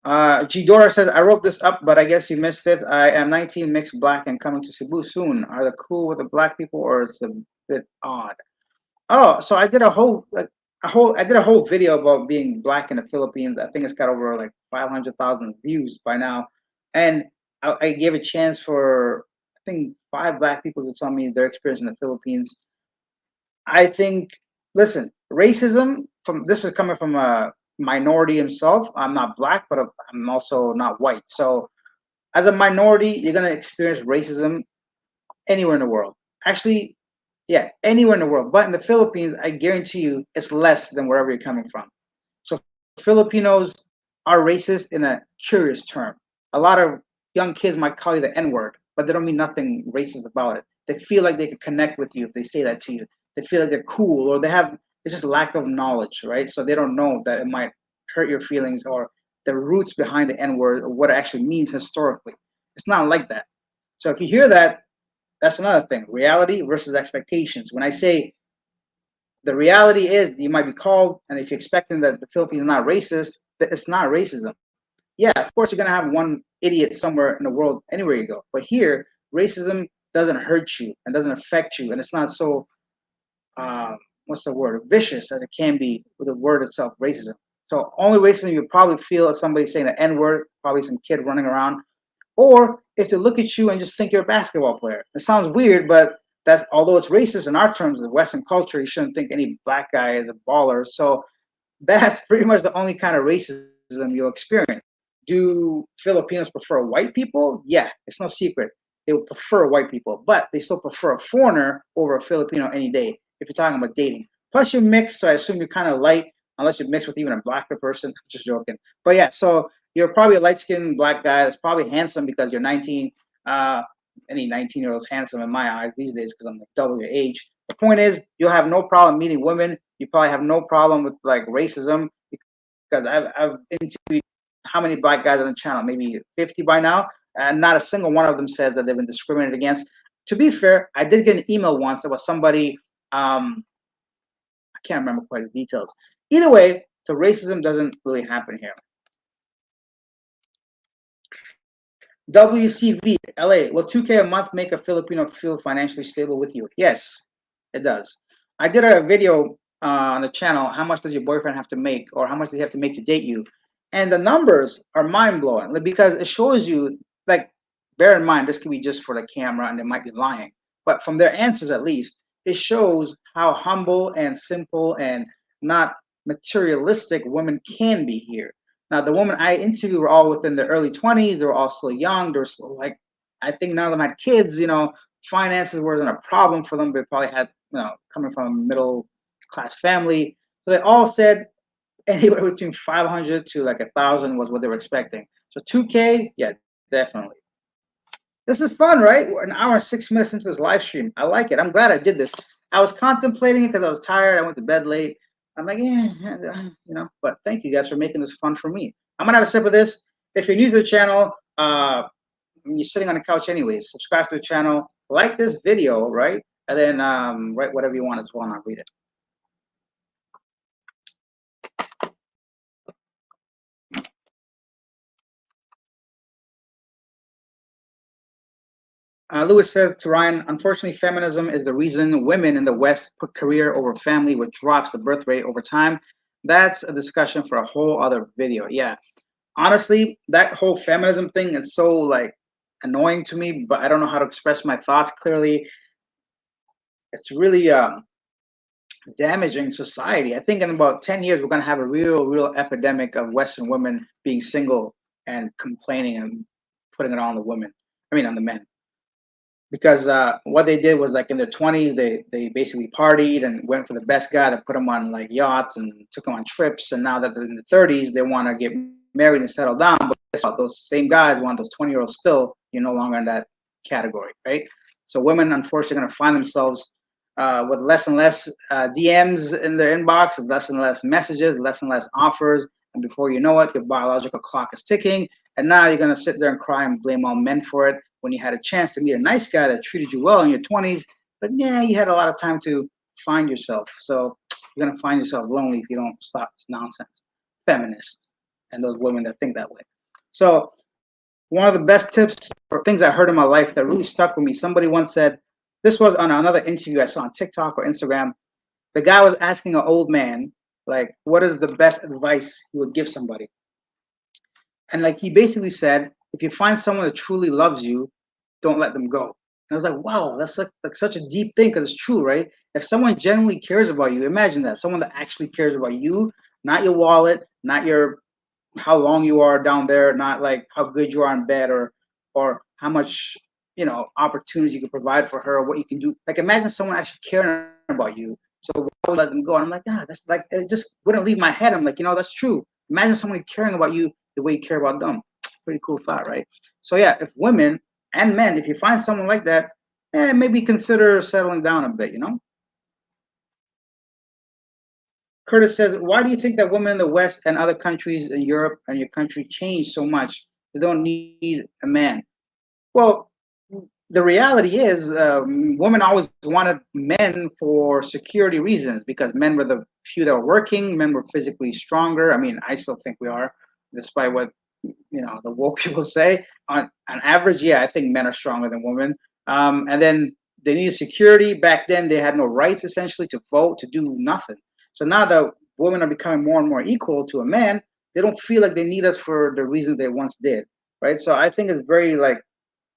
A: Gdora says, I wrote this up, but I guess you missed it. I am 19, mixed black, and coming to Cebu soon. Are they cool with the black people, or it's a bit odd? Oh, so I did a whole video about being black in the Philippines. I think it's got over like 500,000 views by now, and I gave a chance for I think 5 black people to tell me their experience in the Philippines. I think, listen, racism from this is coming from a minority himself. I'm not black, but I'm also not white. So as a minority, you're gonna experience racism anywhere in the world. Actually, yeah, anywhere in the world. But in the Philippines, I guarantee you, it's less than wherever you're coming from. So Filipinos are racist in a curious term. A lot of young kids might call you the N word, but they don't mean nothing racist about it. They feel like they can connect with you if they say that to you. They feel like they're cool, or they have it's just lack of knowledge, right? So they don't know that it might hurt your feelings or the roots behind the N word or what it actually means historically. It's not like that. So if you hear that, that's another thing. Reality versus expectations. When I say The reality is you might be called, and if you're expecting that the Philippines is not racist, that it's not racism. Yeah, of course you're gonna have one idiot somewhere in the world anywhere you go. But here, racism doesn't hurt you and doesn't affect you, and it's not so what's the word, vicious as it can be with the word itself, racism. So only racism you probably feel is somebody saying the N word, probably some kid running around, or if they look at you and just think you're a basketball player. It sounds weird, but that's although it's racist in our terms of Western culture, you shouldn't think any black guy is a baller. So that's pretty much the only kind of racism you'll experience. Do Filipinos prefer white people? Yeah, it's no secret. They would prefer white people, but they still prefer a foreigner over a Filipino any day if you're talking about dating. Plus, you're mixed, so I assume you're kind of light, unless you're mixed with even a blacker person. Just joking. But yeah, so you're probably a light skinned black guy that's probably handsome because you're 19. Uh, any 19-year-old is handsome in my eyes these days because I'm like double your age. The point is, you'll have no problem meeting women. You probably have no problem with like racism because I've interviewed how many black guys on the channel, maybe 50 by now, and not a single one of them says that they've been discriminated against. To be fair, I did get an email once. There was somebody, I can't remember quite the details. Either way, so racism doesn't really happen here. WCV LA, will 2K a month make a Filipino feel financially stable with you? Yes, it does. I did a video on the channel, how much does your boyfriend have to make, or how much does he have to make to date you? And the numbers are mind blowing because it shows you, like, bear in mind, this could be just for the camera and they might be lying. But from their answers, at least, it shows how humble and simple and not materialistic women can be here. Now, the women I interviewed were all within their early 20s. They were all still young. They were still like, I think none of them had kids. Finances wasn't a problem for them. They probably had, coming from a middle class family. So they all said anywhere between 500 to like 1,000 was what they were expecting. So 2K, yeah, definitely. This is fun, right? We're an hour and 6 minutes into this live stream. I like it. I'm glad I did this. I was contemplating it because I was tired. I went to bed late. I'm like, but thank you guys for making this fun for me. I'm gonna have a sip of this. If you're new to the channel, you're sitting on the couch anyways, subscribe to the channel, like this video, right? And then write whatever you want as well, and I'll read it. Lewis says to Ryan, unfortunately, feminism is the reason women in the West put career over family, which drops the birth rate over time. That's a discussion for a whole other video. Yeah. Honestly, that whole feminism thing is so like annoying to me, but I don't know how to express my thoughts clearly. It's really damaging society. I think in about 10 years, we're going to have a real epidemic of Western women being single and complaining and putting it on the women. I mean, on the men. Because what they did was like in their 20s, they basically partied and went for the best guy that put them on like yachts and took them on trips. And now that they're in the 30s, they want to get married and settle down. But guess what? Those same guys want those 20-year-olds still. You're no longer in that category, right? So women, unfortunately, are going to find themselves with less and less DMs in their inbox, less and less messages, less and less offers. And before you know it, your biological clock is ticking. And now you're going to sit there and cry and blame all men for it when you had a chance to meet a nice guy that treated you well in your 20s. But yeah, you had a lot of time to find yourself. So you're going to find yourself lonely if you don't stop this nonsense. Feminists and those women that think that way. So one of the best tips or things I heard in my life that really stuck with me, somebody once said, this was on another interview I saw on TikTok or Instagram. The guy was asking an old man, like, what is the best advice you would give somebody? And like he basically said, if you find someone that truly loves you, don't let them go. And I was like, wow, that's like such a deep thing because it's true, right? If someone genuinely cares about you, imagine that someone that actually cares about you, not your wallet, not your how long you are down there, not like how good you are in bed or how much opportunities you can provide for her or what you can do. Like imagine someone actually caring about you. So why would let them go? And I'm like, that's like it just wouldn't leave my head. I'm like, that's true. Imagine someone caring about you the way you care about them. Pretty cool thought, right? So yeah, if women and men, if you find someone like that, maybe consider settling down a bit, Curtis says, why do you think that women in the West and other countries in Europe and your country change so much? They don't need a man. Well, the reality is, women always wanted men for security reasons because men were the few that were working. Men were physically stronger. I mean, I still think we are, despite what the woke people say. On average, yeah, I think men are stronger than women. And then they needed security. Back then, they had no rights essentially to vote, to do nothing. So now that women are becoming more and more equal to a man, they don't feel like they need us for the reasons they once did, right? So I think it's very like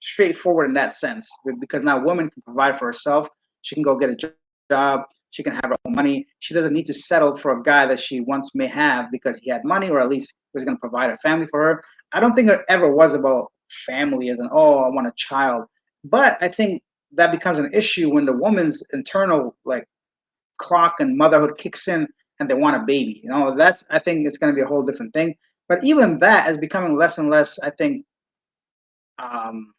A: straightforward in that sense because now woman can provide for herself. She can go get a job. She can have her own money. She doesn't need to settle for a guy that she once may have because he had money or at least was going to provide a family for her. I don't think it ever was about family as an, oh, I want a child. But I think that becomes an issue when the woman's internal like clock and motherhood kicks in and they want a baby. That's, I think it's going to be a whole different thing. But even that is becoming less and less, I think, um,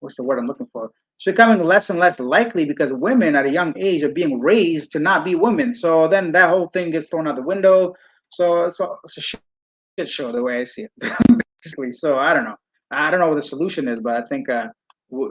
A: what's the word I'm looking for? It's becoming less and less likely because women at a young age are being raised to not be women. So then that whole thing gets thrown out the window. So it's a shit show the way I see it, basically. So I don't know. I don't know what the solution is, but I think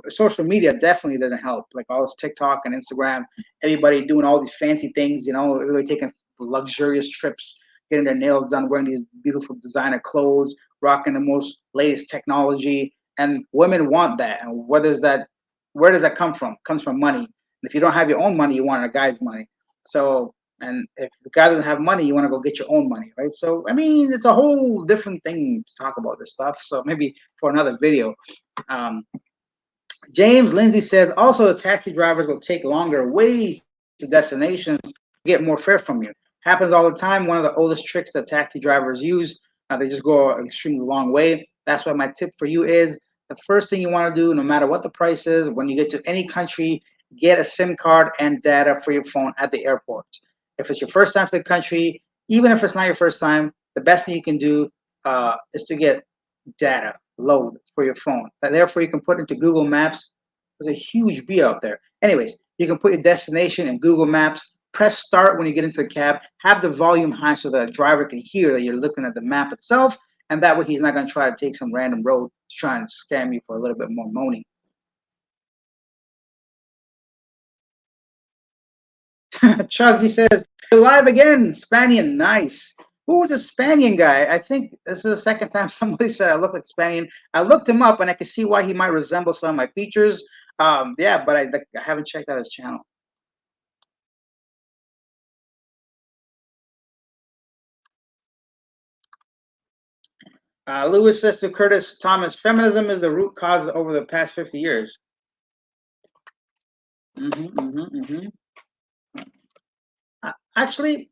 A: social media definitely doesn't help. Like all this TikTok and Instagram, everybody doing all these fancy things. Everybody taking luxurious trips, getting their nails done, wearing these beautiful designer clothes, rocking the most latest technology, and women want that. And what is that? Where does that come from? It comes from money. And if you don't have your own money, you want a guy's money. So, and if the guy doesn't have money, you want to go get your own money, right? So, I mean, it's a whole different thing to talk about this stuff. So maybe for another video. Um, James Lindsay says also the taxi drivers will take longer ways to destinations to get more fare from you. Happens all the time. One of the oldest tricks that taxi drivers use, they just go an extremely long way. That's why my tip for you is the first thing you want to do, no matter what the price is, when you get to any country, get a SIM card and data for your phone at the airport. If it's your first time to the country, even if it's not your first time, the best thing you can do is to get data load for your phone. And therefore, you can put into Google Maps. There's a huge bee out there. Anyways, you can put your destination in Google Maps. Press start when you get into the cab. Have the volume high so the driver can hear that you're looking at the map itself, and that way he's not going to try to take some random road to try and scam you for a little bit more money. Chugsy says, "You're live again, Spanian. Nice. Who was a Spanian guy? I think this is the second time somebody said I look like Spanian. I looked him up and I can see why he might resemble some of my features. Yeah, but I haven't checked out his channel. Lewis says to Curtis Thomas, feminism is the root cause over the past 50 years. Actually,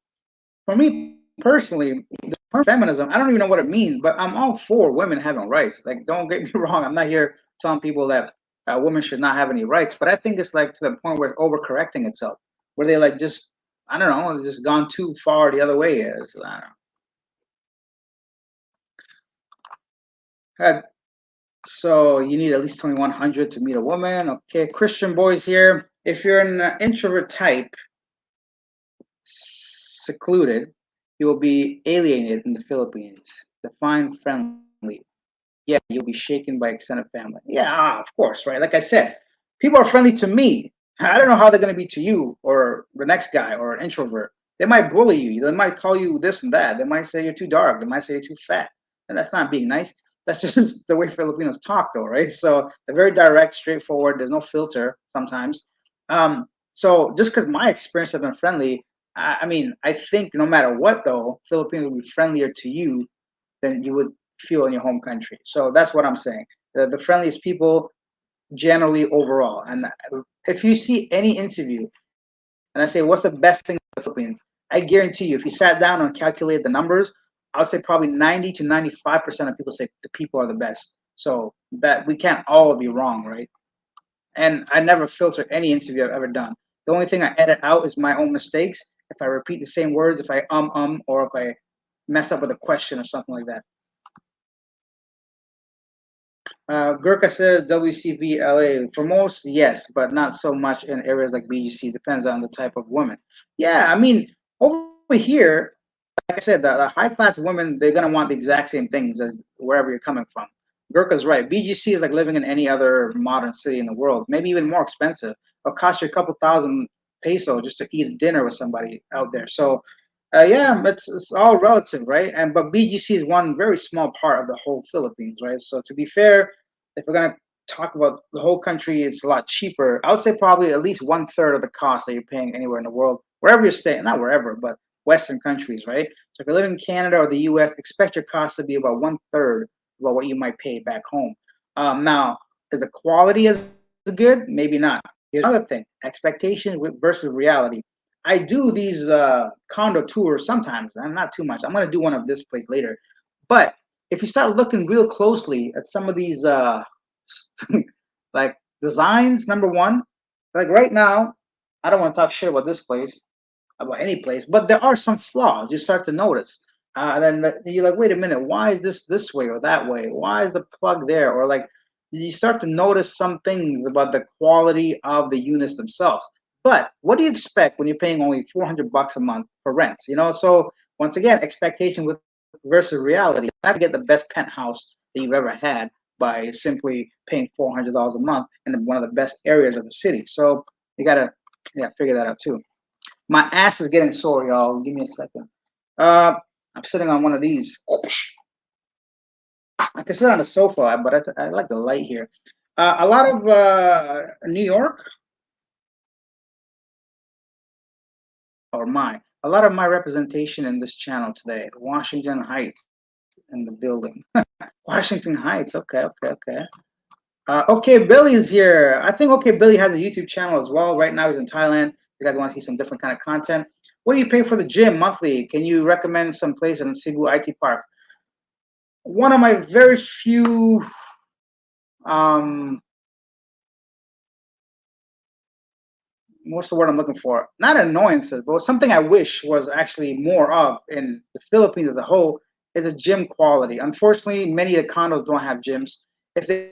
A: for me personally, the term feminism, I don't even know what it means, but I'm all for women having rights. Like, don't get me wrong. I'm not here telling people that women should not have any rights, but I think it's like to the point where it's overcorrecting itself, where they like just, I don't know, just gone too far the other way. It's, I don't know. So you need at least 2100 to meet a woman. Okay, Christian boys here. If you're an introvert type, secluded, you will be alienated in the Philippines. Define friendly. Yeah, you'll be shaken by extended family. Yeah, of course, right? Like I said, people are friendly to me. I don't know how they're going to be to you or the next guy or an introvert. They might bully you. They might call you this and that. They might say you're too dark. They might say you're too fat. And that's not being nice. That's just the way Filipinos talk, though, right? So they're very direct, straightforward. There's no filter sometimes. So just because my experience has been friendly, I mean, I think no matter what, though, Filipinos will be friendlier to you than you would feel in your home country. So that's what I'm saying. The friendliest people generally overall. And if you see any interview and I say, what's the best thing in the Philippines? I guarantee you, if you sat down and calculated the numbers, I would say probably 90 to 95% of people say the people are the best. So that we can't all be wrong, right? And I never filter any interview I've ever done. The only thing I edit out is my own mistakes. If I repeat the same words, if I or if I mess up with a question or something like that. Gurkha says WCB LA. For most, yes, but not so much in areas like BGC. Depends on the type of woman. Yeah, I mean, over here, like I said, the high class women, they're going to want the exact same things as wherever you're coming from. Gurkha's right. BGC is like living in any other modern city in the world, maybe even more expensive. It'll cost you a couple thousand peso just to eat dinner with somebody out there. So, yeah, it's all relative, right? And but BGC is one very small part of the whole Philippines, right? So to be fair, if we're gonna talk about the whole country, it's a lot cheaper. I would say probably at least one third of the cost that you're paying anywhere in the world, wherever you're staying, not wherever, but Western countries, right? So if you live in Canada or the US, expect your cost to be about one third about what you might pay back home. Now, is the quality as good? Maybe not. Here's another thing: expectation versus reality. I do these condo tours sometimes. I'm not too much. I'm gonna do one of this place later. But if you start looking real closely at some of these like designs, number one, like right now, I don't want to talk shit about this place, about any place, but there are some flaws you start to notice. You're like, wait a minute, why is this way or that way? Why is the plug there? Or like, you start to notice some things about the quality of the units themselves. But what do you expect when you're paying only 400 bucks a month for rent? You know, so once again, expectation with versus reality. You're not gonna get the best penthouse that you've ever had by simply paying $400 a month in one of the best areas of the city. So you gotta, yeah, figure that out too. My ass is getting sore, y'all. Give me a second. Uh, I'm sitting on one of these. I can sit on the sofa, but I like the light here. A lot of New York, or a lot of my representation in this channel today. Washington Heights in the building. Washington Heights. Okay, okay, okay. Okay, Billy is here. I think Okay Billy has a YouTube channel as well. Right now he's in Thailand. You guys want to see some different kind of content. What do you pay for the gym monthly? Can you recommend some place in Cebu IT Park? One of my very few um what's the word I'm looking for? Not annoyances, but something I wish was actually more of in the Philippines as a whole is a gym quality. Unfortunately, many of the condos don't have gyms. If they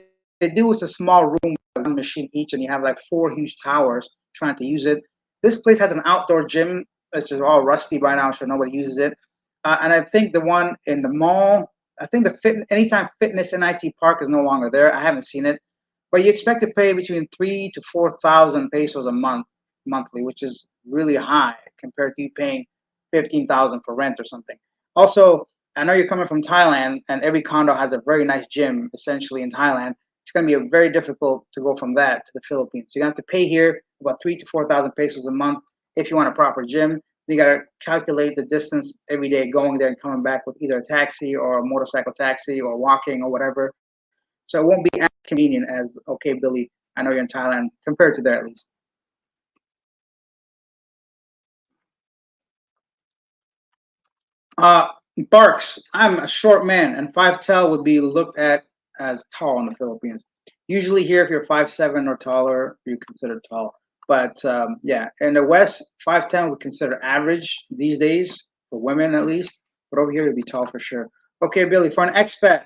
A: do, it's a small room, one machine each, and you have like four huge towers trying to use it. This place has an outdoor gym. It's just all rusty by now, so nobody uses it. And I think the one in the mall, I think the Anytime Fitness in IT Park is no longer there. I haven't seen it, but you expect to pay between 3 to 4 thousand pesos a month monthly, which is really high compared to you paying 15,000 for rent or something. Also, I know you're coming from Thailand, and every condo has a very nice gym essentially in Thailand. It's going to be very difficult to go from that to the Philippines. So you're going to have to pay here about 3 to 4 thousand pesos a month if you want a proper gym. You got to calculate the distance every day going there and coming back with either a taxi or a motorcycle taxi or walking or whatever. So it won't be as convenient as Okay Billy. I know you're in Thailand compared to there at least. Uh, Barks, I'm a short man, and 5'10" would be looked at as tall in the Philippines. Usually, here, if you're 5'7" or taller, you're considered tall. But yeah, in the West, 5'10" would consider average these days for women at least. But over here, you'd be tall for sure. Okay, Billy, for an expat,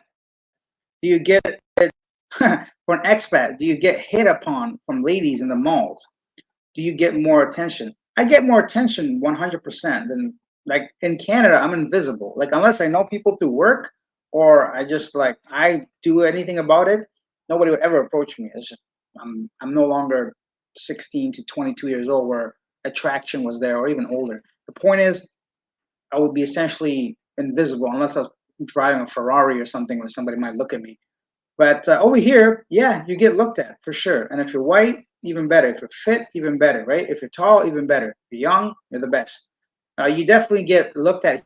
A: do you get for an expat, do you get hit upon from ladies in the malls? Do you get more attention? I get more attention 100% than like in Canada. I'm invisible. Like unless I know people through work or I just like I do anything about it, nobody would ever approach me. It's just I'm no longer 16 to 22 years old where attraction was there or even older. The point is I would be essentially invisible unless I was driving a Ferrari or something where somebody might look at me. But over here, yeah, you get looked at for sure. And if you're white, even better. If you're fit, even better, right? If you're tall, even better. If you're young, you're the best. You definitely get looked at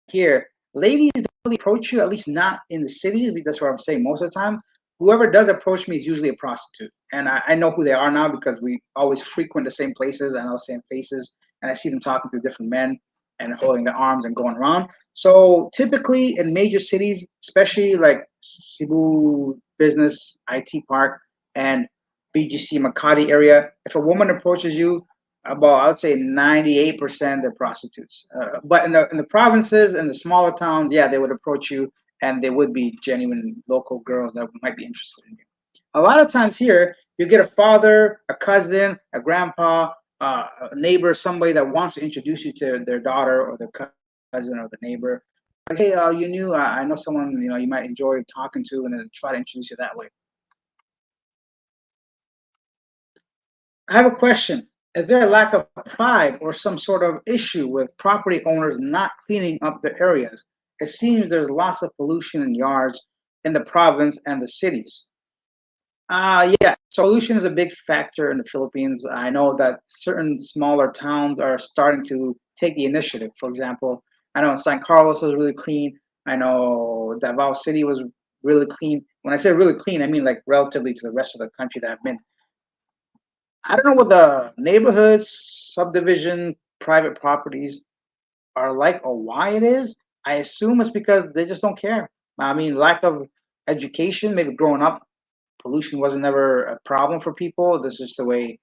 A: here. Ladies don't really approach you, at least not in the cities. That's what I'm saying most of the time. Whoever does approach me is usually a prostitute. And I know who they are now because we always frequent the same places. I know the same faces. And I see them talking to different men and holding their arms and going around. So typically in major cities, especially like Cebu Business, IT Park, and BGC Makati area, if a woman approaches you, about I would say 98% they're prostitutes. But in the provinces and the smaller towns, yeah, they would approach you, and they would be genuine local girls that might be interested in you. A lot of times here, you get a father, a cousin, a grandpa, a neighbor, somebody that wants to introduce you to their daughter or their cousin or the neighbor. Like, hey, you knew, I know someone, you might enjoy talking to, and then try to introduce you that way. I have a question. Is there a lack of pride or some sort of issue with property owners not cleaning up their areas? It seems there's lots of pollution in yards in the province and the cities. Yeah, so pollution is a big factor in the Philippines. I know that certain smaller towns are starting to take the initiative. For example, I know San Carlos was really clean. I know Davao City was really clean. When I say really clean, I mean like relatively to the rest of the country that I've been. I don't know what the neighborhoods, subdivision, private properties are like or why it is. I assume it's because they just don't care. I mean, lack of education, maybe growing up, pollution wasn't never a problem for people. This is the way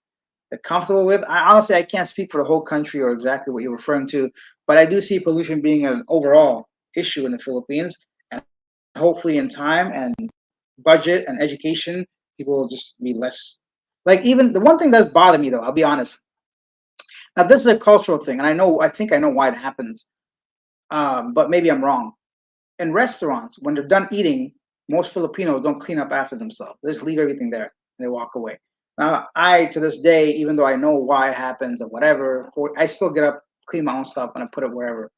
A: they're comfortable with. Honestly, I can't speak for the whole country or exactly what you're referring to, but I do see pollution being an overall issue in the Philippines. And hopefully, in time and budget and education, people will just be less. Like, even the one thing that's bothered me, though, I'll be honest. Now, this is a cultural thing, and I think I know why it happens, but maybe I'm wrong. In restaurants, when they're done eating, most Filipinos don't clean up after themselves. They just leave everything there and they walk away. Now, I to this day, even though I know why it happens or whatever, I still get up, clean my own stuff, and I put it wherever.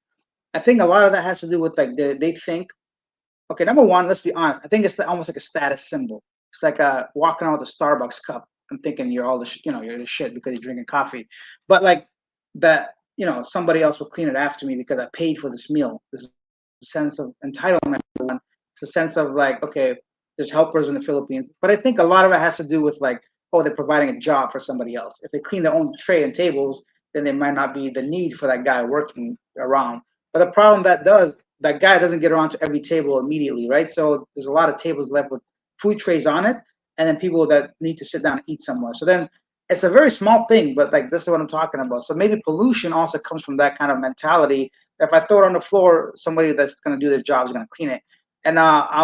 A: I think a lot of that has to do with like they think, okay, number one, let's be honest. I think it's almost like a status symbol. It's like walking out with a Starbucks cup and thinking you're all the you're the shit because you're drinking coffee, but like that somebody else will clean it after me because I paid for this meal. This is a sense of entitlement. It's a sense of like, okay, there's helpers in the Philippines, but I think a lot of it has to do with like, oh, they're providing a job for somebody else. If they clean their own tray and tables, then there might not be the need for that guy working around. But the problem that guy doesn't get around to every table immediately, right? So there's a lot of tables left with food trays on it, and then people that need to sit down and eat somewhere. So then it's a very small thing, but like this is what I'm talking about. So maybe pollution also comes from that kind of mentality. If I throw it on the floor, somebody that's going to do their job is going to clean it. And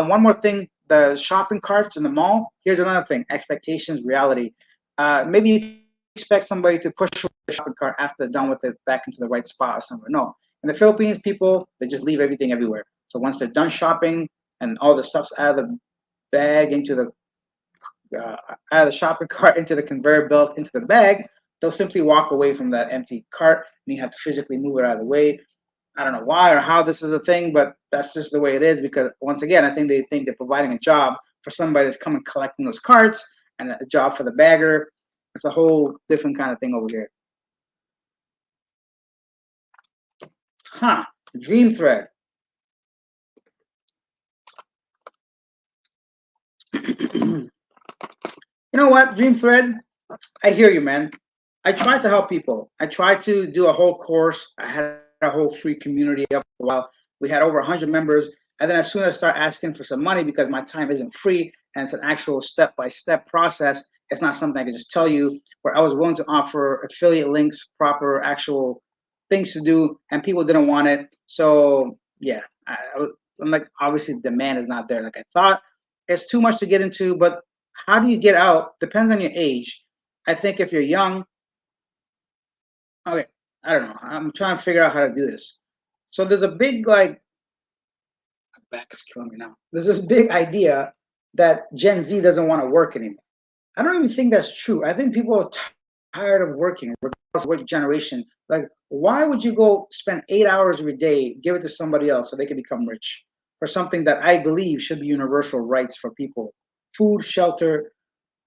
A: one more thing, the shopping carts in the mall. Here's another thing: expectations, reality. Maybe you expect somebody to push the shopping cart after they're done with it back into the right spot or somewhere. No, in the Philippines, people they just leave everything everywhere. So once they're done shopping and all the stuff's out of the bag into the out of the shopping cart into the conveyor belt into the bag, they'll simply walk away from that empty cart, and you have to physically move it out of the way. I don't know why or how this is a thing, but that's just the way it is. Because once again, I think they think they're providing a job for somebody that's coming collecting those carts, and a job for the bagger. It's a whole different kind of thing over here. Huh? Dream thread. You know what? Dream thread. I hear you, man. I try to help people. I tried to do a whole course. I had a whole free community up for a while. We had over 100 members. And then as soon as I start asking for some money because my time isn't free and it's an actual step-by-step process, it's not something I can just tell you, where I was willing to offer affiliate links, proper actual things to do, and people didn't want it. So yeah, I'm like, obviously demand is not there like I thought. It's too much to get into, but how do you get out? Depends on your age. I think if you're young, okay, I don't know. I'm trying to figure out how to do this. So there's a big like my back is killing me now. There's this big idea that Gen Z doesn't want to work anymore. I don't even think that's true. I think people are tired of working, regardless of what generation. Like, why would you go spend 8 hours every day, give it to somebody else so they can become rich for something that I believe should be universal rights for people? Food, shelter,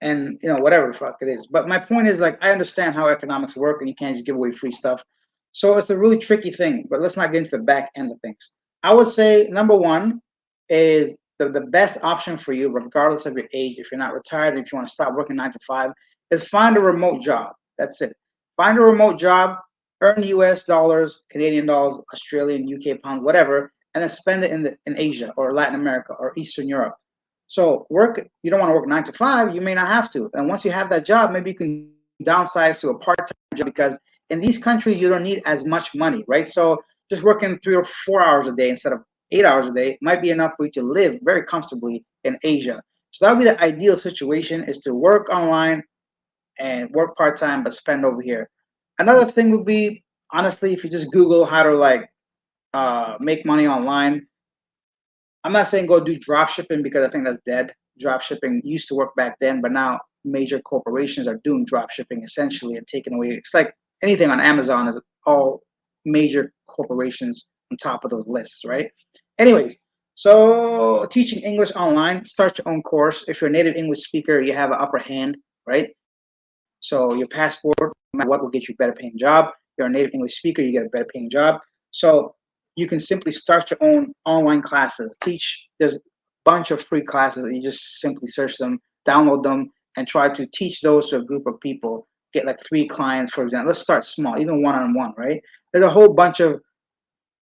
A: and whatever the fuck it is. But my point is, like, I understand how economics work, and you can't just give away free stuff. So it's a really tricky thing. But let's not get into the back end of things. I would say number one is the best option for you, regardless of your age. If you're not retired, if you want to stop working 9 to 5, is find a remote job. That's it. Find a remote job, earn US dollars, Canadian dollars, Australian, UK pounds, whatever, and then spend it in Asia or Latin America or Eastern Europe. So you don't want to work 9 to 5, you may not have to. And once you have that job, maybe you can downsize to a part-time job because in these countries you don't need as much money, right? So just working 3 or 4 hours a day instead of 8 hours a day might be enough for you to live very comfortably in Asia. So that would be the ideal situation, is to work online and work part-time but spend over here. Another thing would be, honestly, if you just Google how to like make money online. I'm not saying go do drop shipping because I think that's dead. Drop shipping used to work back then, but now major corporations are doing drop shipping essentially and taking away. It's like anything on Amazon is all major corporations on top of those lists, right? Anyways, so teaching English online, start your own course. If you're a native English speaker, you have an upper hand, right? So your passport, no matter what, will get you a better paying job. You're a native English speaker, you get a better paying job. So you can simply start your own online classes. Teach. There's a bunch of free classes that you just simply search them, download them, and try to teach those to a group of people. Get like 3 clients, for example. Let's start small, even one-on-one, right? There's a whole bunch of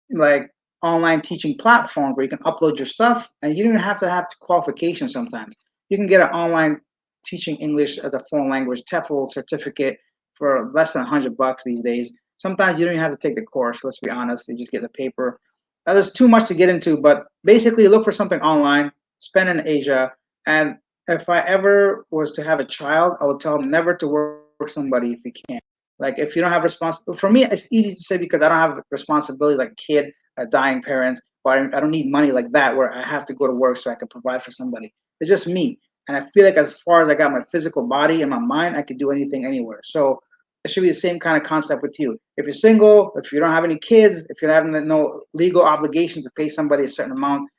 A: like online teaching platforms where you can upload your stuff and you don't even have qualifications sometimes. You can get an online teaching English as a foreign language TEFL certificate for less than $100 these days. Sometimes you don't even have to take the course, let's be honest. You just get the paper. Now, there's too much to get into, but basically look for something online, spend in Asia, and if I ever was to have a child, I would tell them never to work somebody if you can. Like if you don't have responsibility, for me, it's easy to say because I don't have responsibility like a kid, a dying parent, but I don't need money like that where I have to go to work so I can provide for somebody. It's just me. And I feel like as far as I got my physical body and my mind, I could do anything anywhere. So it should be the same kind of concept with you. If you're single, if you don't have any kids, if you're having no legal obligation to pay somebody a certain amount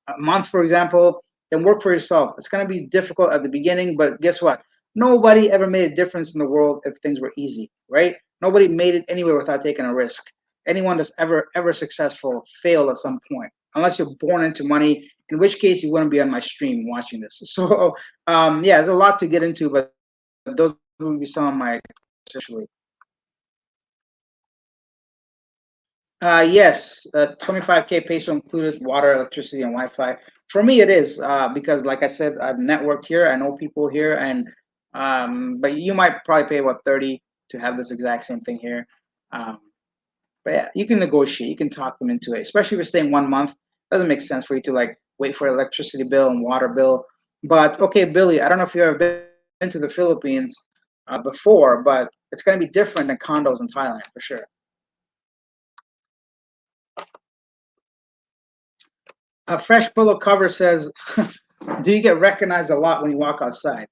A: a month, for example, then work for yourself. It's going to be difficult at the beginning, but guess what? Nobody ever made a difference in the world if things were easy, right? Nobody made it anywhere without taking a risk. Anyone that's ever successful failed at some point, unless you're born into money, in which case you wouldn't be on my stream watching this. So, yeah, there's a lot to get into, but those will be some of my essentially. Yes, 25K peso included water, electricity, and Wi-Fi. For me, it is because, like I said, I've networked here. I know people here, and but you might probably pay about 30 to have this exact same thing here. Um, but yeah, you can negotiate. You can talk them into it, especially if you're staying 1 month. Doesn't make sense for you to like wait for electricity bill and water bill. But okay, Billy, I don't know if you've ever been to the Philippines before, but it's going to be different than condos in Thailand for sure. A fresh pillow cover says, "Do you get recognized a lot when you walk outside?"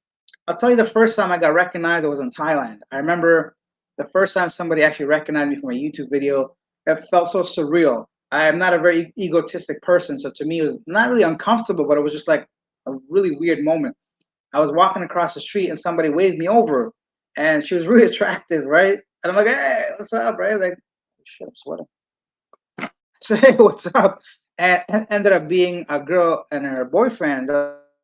A: I'll tell you the first time I got recognized, it was in Thailand. I remember the first time somebody actually recognized me from a YouTube video. It felt so surreal. I am not a very egotistic person, so to me, it was not really uncomfortable, but it was just like a really weird moment. I was walking across the street and somebody waved me over, and she was really attractive, right? And I'm like, "Hey, what's up, right?" Like, shit, I'm sweating. So hey, what's up? And ended up being a girl and her boyfriend.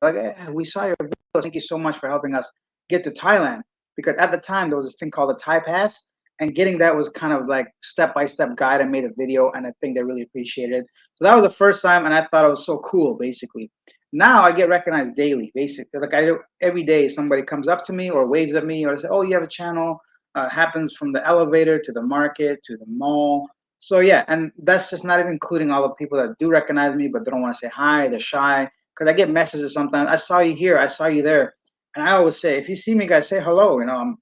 A: Like, hey, we saw your videos. Thank you so much for helping us get to Thailand. Because at the time there was this thing called the Thai Pass, and getting that was kind of like step-by-step guide. I made a video, and I think they really appreciated it. So that was the first time, and I thought it was so cool. Basically, now I get recognized daily. Basically, like I do every day, somebody comes up to me or waves at me or say, "Oh, you have a channel." Happens from the elevator to the market to the mall. So yeah, and that's just not even including all the people that do recognize me, but they don't want to say hi. They're shy because I get messages sometimes. I saw you here. I saw you there, and I always say, if you see me, guys, say hello. I'm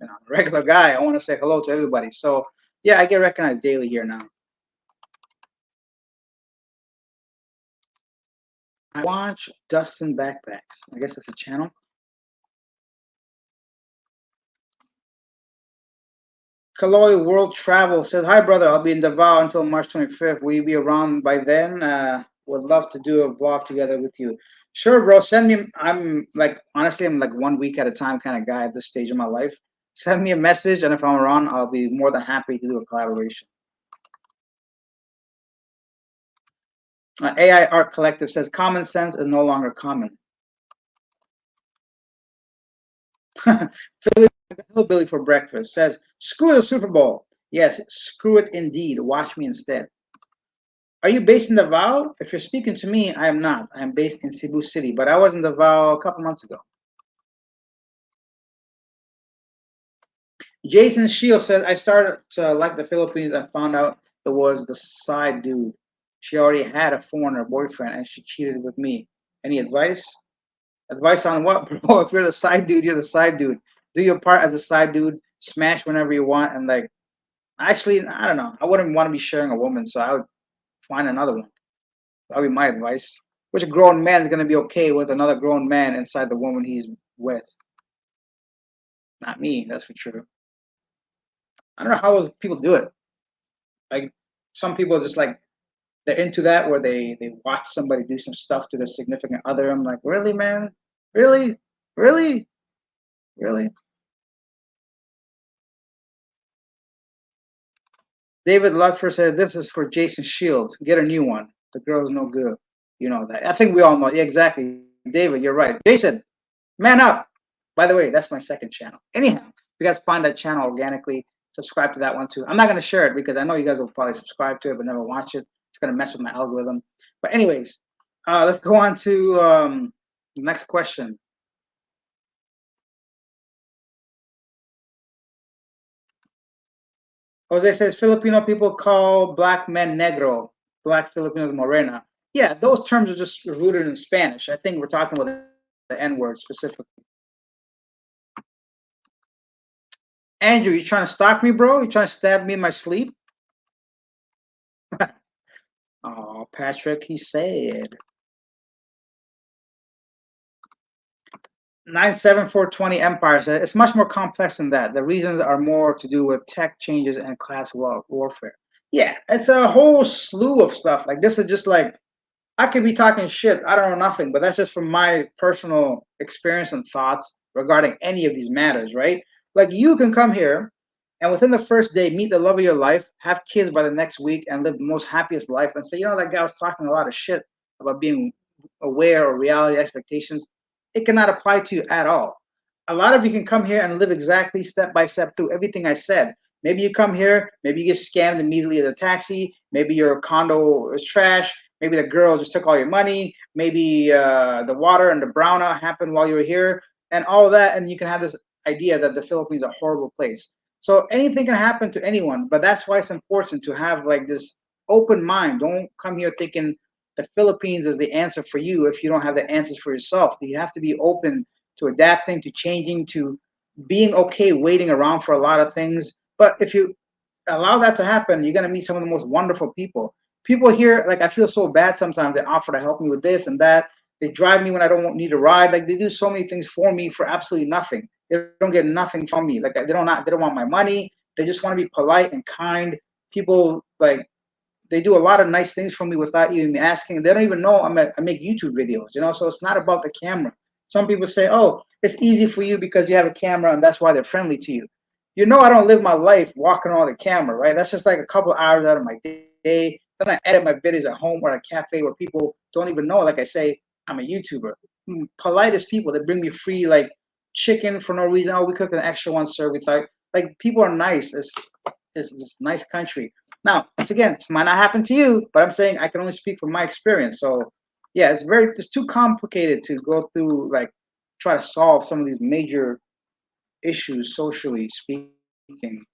A: a regular guy. I want to say hello to everybody. So yeah, I get recognized daily here now. I watch Dustin Backpacks. I guess that's a channel. Kaloi World Travel says, "Hi, brother. I'll be in Davao until March 25th. Will you be around by then? Would love to do a vlog together with you." Sure, bro. Send me. I'm like, honestly, I'm like 1 week at a time kind of guy at this stage of my life. Send me a message, and if I'm around, I'll be more than happy to do a collaboration. AI Art Collective says, "Common sense is no longer common." Philly Hillbilly for breakfast says, "Screw the Super Bowl." Yes, screw it indeed. Watch me instead. Are you based in Davao? If you're speaking to me, I am not. I am based in Cebu City, but I was in Davao a couple months ago. Jason Shield says, "I started to like the Philippines and found out it was the side dude. She already had a foreigner boyfriend and she cheated with me. Any advice?" Advice on what, bro? If you're the side dude, you're the side dude. Do your part as a side dude. Smash whenever you want, and like, actually, I don't know. I wouldn't want to be sharing a woman, so I would. find another one. That'll be my advice. Which grown man is gonna be okay with another grown man inside the woman he's with? Not me, that's for sure. I don't know how those people do it. Like some people just like they're into that where they watch somebody do some stuff to their significant other. I'm like, really, man? Really? Really? Really? David Lutfer said this is for Jason Shields. Get a new one. The girl's no good. You know that. I think we all know. Yeah, exactly. David, you're right. Jason, man up. By the way, that's my second channel. Anyhow, you guys find that channel organically, subscribe to that one too. I'm not gonna share it because I know you guys will probably subscribe to it but never watch it. It's gonna mess with my algorithm. But anyways, let's go on to the next question. Jose says Filipino people call black men negro, black Filipinos morena. Yeah, those terms are just rooted in Spanish. I think we're talking about the N word specifically. Andrew, you trying to stalk me, bro? You trying to stab me in my sleep? Oh, Patrick, he said 97420 Empire said it's much more complex than that. The reasons are more to do with tech changes and class warfare. Yeah, it's a whole slew of stuff. Like this is just like I could be talking shit. I don't know nothing, but that's just from my personal experience and thoughts regarding any of these matters, right? Like you can come here and within the first day meet the love of your life, have kids by the next week, and live the most happiest life and say, you know, that guy was talking a lot of shit about being aware of reality expectations. It cannot apply to you at all. A lot of you can come here and live exactly step by step through everything I said. Maybe you come here, maybe you get scammed immediately at a taxi, maybe your condo is trash, maybe the girl just took all your money, maybe the water and the brownout happened while you were here, and all of that, and you can have this idea that the Philippines is a horrible place. So anything can happen to anyone, but that's why it's important to have like this open mind. Don't come here thinking the Philippines is the answer for you if you don't have the answers for yourself. You have to be open to adapting, to changing, to being okay waiting around for a lot of things. But if you allow that to happen, you're gonna meet some of the most wonderful people. People here, like I feel so bad sometimes. They offer to help me with this and that. They drive me when I don't need a ride. Like they do so many things for me for absolutely nothing. They don't get nothing from me. Like they don't want my money. They just want to be polite and kind. People like they do a lot of nice things for me without even asking. They don't even know I make YouTube videos, you know. So it's not about the camera. Some people say, "Oh, it's easy for you because you have a camera, and that's why they're friendly to you." You know, I don't live my life walking on the camera, right? That's just like a couple of hours out of my day. Then I edit my videos at home or at a cafe where people don't even know. Like I say, I'm a YouTuber. Politest people that bring me free like chicken for no reason. Oh, we cooked an extra one, sir. We thought like people are nice. It's this nice country. Now, once again, this might not happen to you, but I'm saying I can only speak from my experience. So, yeah, it's too complicated to go through like try to solve some of these major issues socially speaking.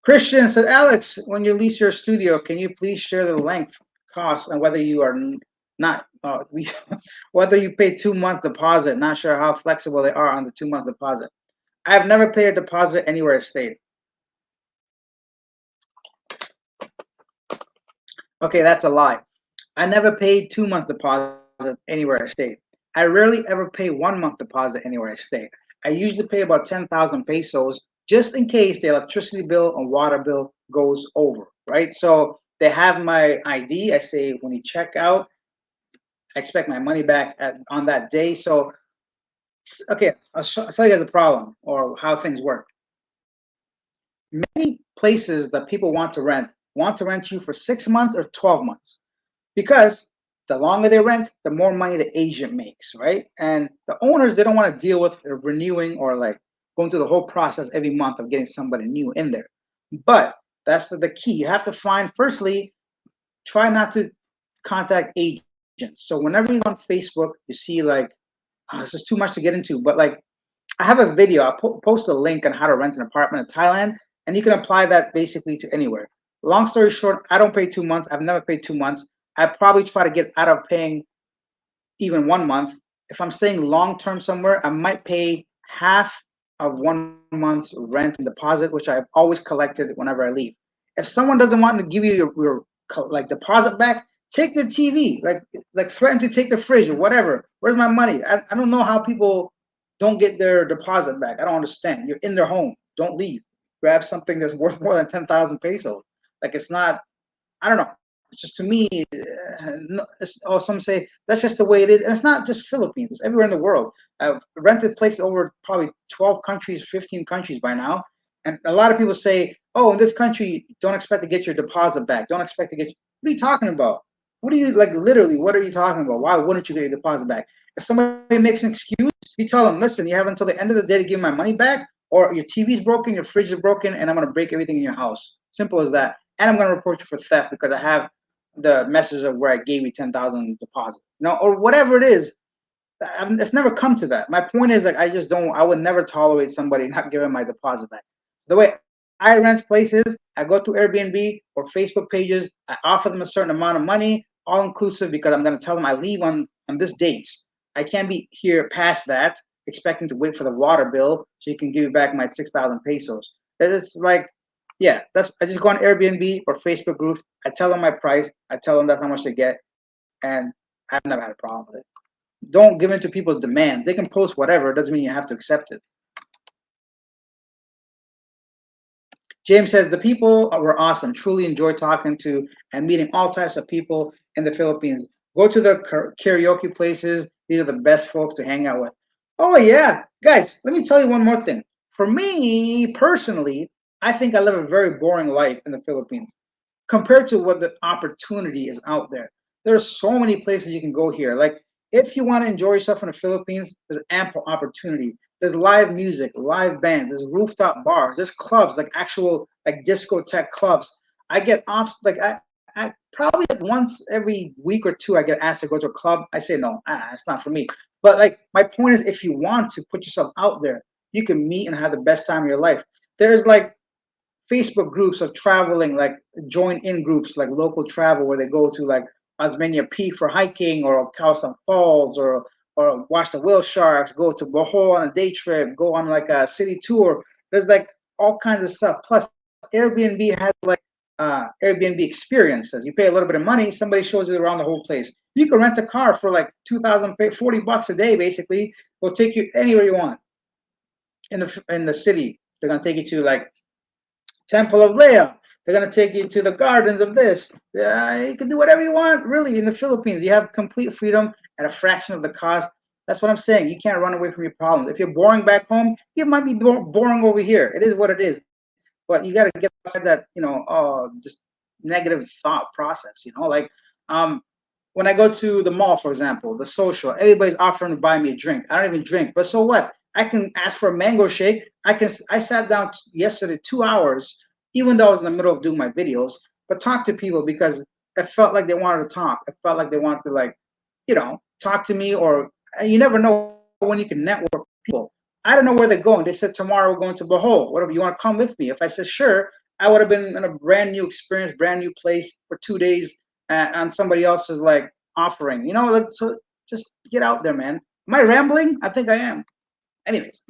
A: Christian said, Alex, when you lease your studio, can you please share the length, cost, and whether you are not whether you pay 2 months deposit? Not sure how flexible they are on the 2 month deposit. I've never paid a deposit anywhere I stayed. Okay, that's a lie. I never paid 2 months deposit anywhere I stayed. I rarely ever pay 1 month deposit anywhere I stay. I usually pay about 10,000 pesos just in case the electricity bill and water bill goes over, right? So they have my ID. I say when you check out, I expect my money back on that day. So, okay, I'll tell you guys the problem or how things work. Many places that people want to rent you for 6 months or 12 months because the longer they rent, the more money the agent makes, right? And the owners, they don't want to deal with renewing or like going through the whole process every month of getting somebody new in there. But that's the key. You have to find, firstly, try not to contact agents. So whenever you go on Facebook, you see like, this is too much to get into, but like I have a video. I'll post a link on how to rent an apartment in Thailand, and you can apply that basically to anywhere. Long story short, I don't pay 2 months. I've never paid 2 months. I probably try to get out of paying even 1 month. If I'm staying long term somewhere, I might pay half of 1 month's rent and deposit, which I've always collected whenever I leave. If someone doesn't want to give you your like deposit back, take their TV, like threaten to take the fridge or whatever. Where's my money? I don't know how people don't get their deposit back. I don't understand. You're in their home. Don't leave. Grab something that's worth more than 10,000 pesos. Like it's not. I don't know. It's just to me. No, or some say that's just the way it is, and it's not just Philippines. It's everywhere in the world. I've rented places over probably 12 countries, 15 countries by now, and a lot of people say, "Oh, in this country, don't expect to get your deposit back. Don't expect to get." What are you talking about? What are you like? Literally, what are you talking about? Why wouldn't you get your deposit back? If somebody makes an excuse, you tell them, "Listen, you have until the end of the day to give my money back, or your TV's broken, your fridge is broken, and I'm gonna break everything in your house." Simple as that. And I'm gonna report you for theft because I have the message of where I gave you 10,000 deposit, or whatever it is. It's never come to that. My point is like I just don't. I would never tolerate somebody not giving my deposit back. The way I rent places, I go to Airbnb or Facebook pages. I offer them a certain amount of money, all inclusive, because I'm going to tell them I leave on this date. I can't be here past that, expecting to wait for the water bill so you can give me back my 6,000 pesos. It's like, yeah, that's I just go on Airbnb or Facebook groups. I tell them my price. I tell them that's how much they get, and I've never had a problem with it. Don't give in to people's demands. They can post whatever. It doesn't mean you have to accept it. James says the people were awesome. Truly enjoyed talking to and meeting all types of people in the Philippines. Go to the karaoke places. These are the best folks to hang out with. Oh yeah, guys. Let me tell you one more thing. For me personally, I think I live a very boring life in the Philippines compared to what the opportunity is out there. There are so many places you can go here. Like if you want to enjoy yourself in the Philippines, there's ample opportunity. There's live music, live bands, there's rooftop bars, there's clubs, like actual like discotheque clubs. I get off like I probably like once every week or two I get asked to go to a club. I say no, it's not for me. But like my point is if you want to put yourself out there, you can meet and have the best time of your life. There's like Facebook groups of traveling, like join in groups like local travel where they go to like Osmeña Peak for hiking or Cowston Falls or watch the whale sharks, go to Bohol on a day trip, go on like a city tour. There's like all kinds of stuff. Plus Airbnb has like Airbnb experiences. You pay a little bit of money, somebody shows you around the whole place. You can rent a car for like 2,000, 40 bucks a day, basically. Will take you anywhere you want in the city. They're gonna take you to like Temple of Leah. They're gonna take you to the gardens of this. You can do whatever you want, really. In the Philippines, you have complete freedom at a fraction of the cost. That's what I'm saying. You can't run away from your problems. If you're boring back home, it might be boring over here. It is what it is. But you got to get outside that, just negative thought process. Like when I go to the mall, for example, the social, everybody's offering to buy me a drink. I don't even drink, but so what? I can ask for a mango shake. I sat down yesterday 2 hours, even though I was in the middle of doing my videos, but talk to people because it felt like they wanted to talk. It felt like they wanted to talk to me, or you never know when you can network with people. I don't know where they're going. They said tomorrow we're going to Bohol. Whatever, you want to come with me? If I said sure, I would have been in a brand new experience, brand new place for 2 days, on somebody else's like offering. Like so. Just get out there, man. Am I rambling? I think I am. Anyways,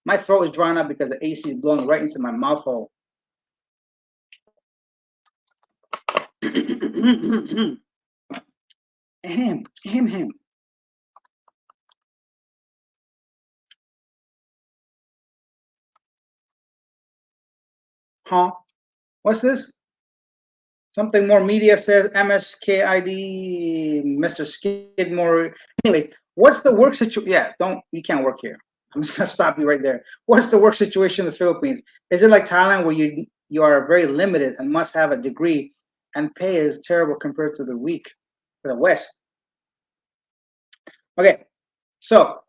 A: my throat is drying up because the AC is blowing right into my mouth hole. Ahem, ahem. Huh? What's this? Something more media says MSKID, Mr. Skidmore. Anyway, what's the work situation? Yeah, you can't work here. I'm just gonna stop you right there. What's the work situation in the Philippines? Is it like Thailand where you are very limited and must have a degree, and pay is terrible compared to the West? Okay, so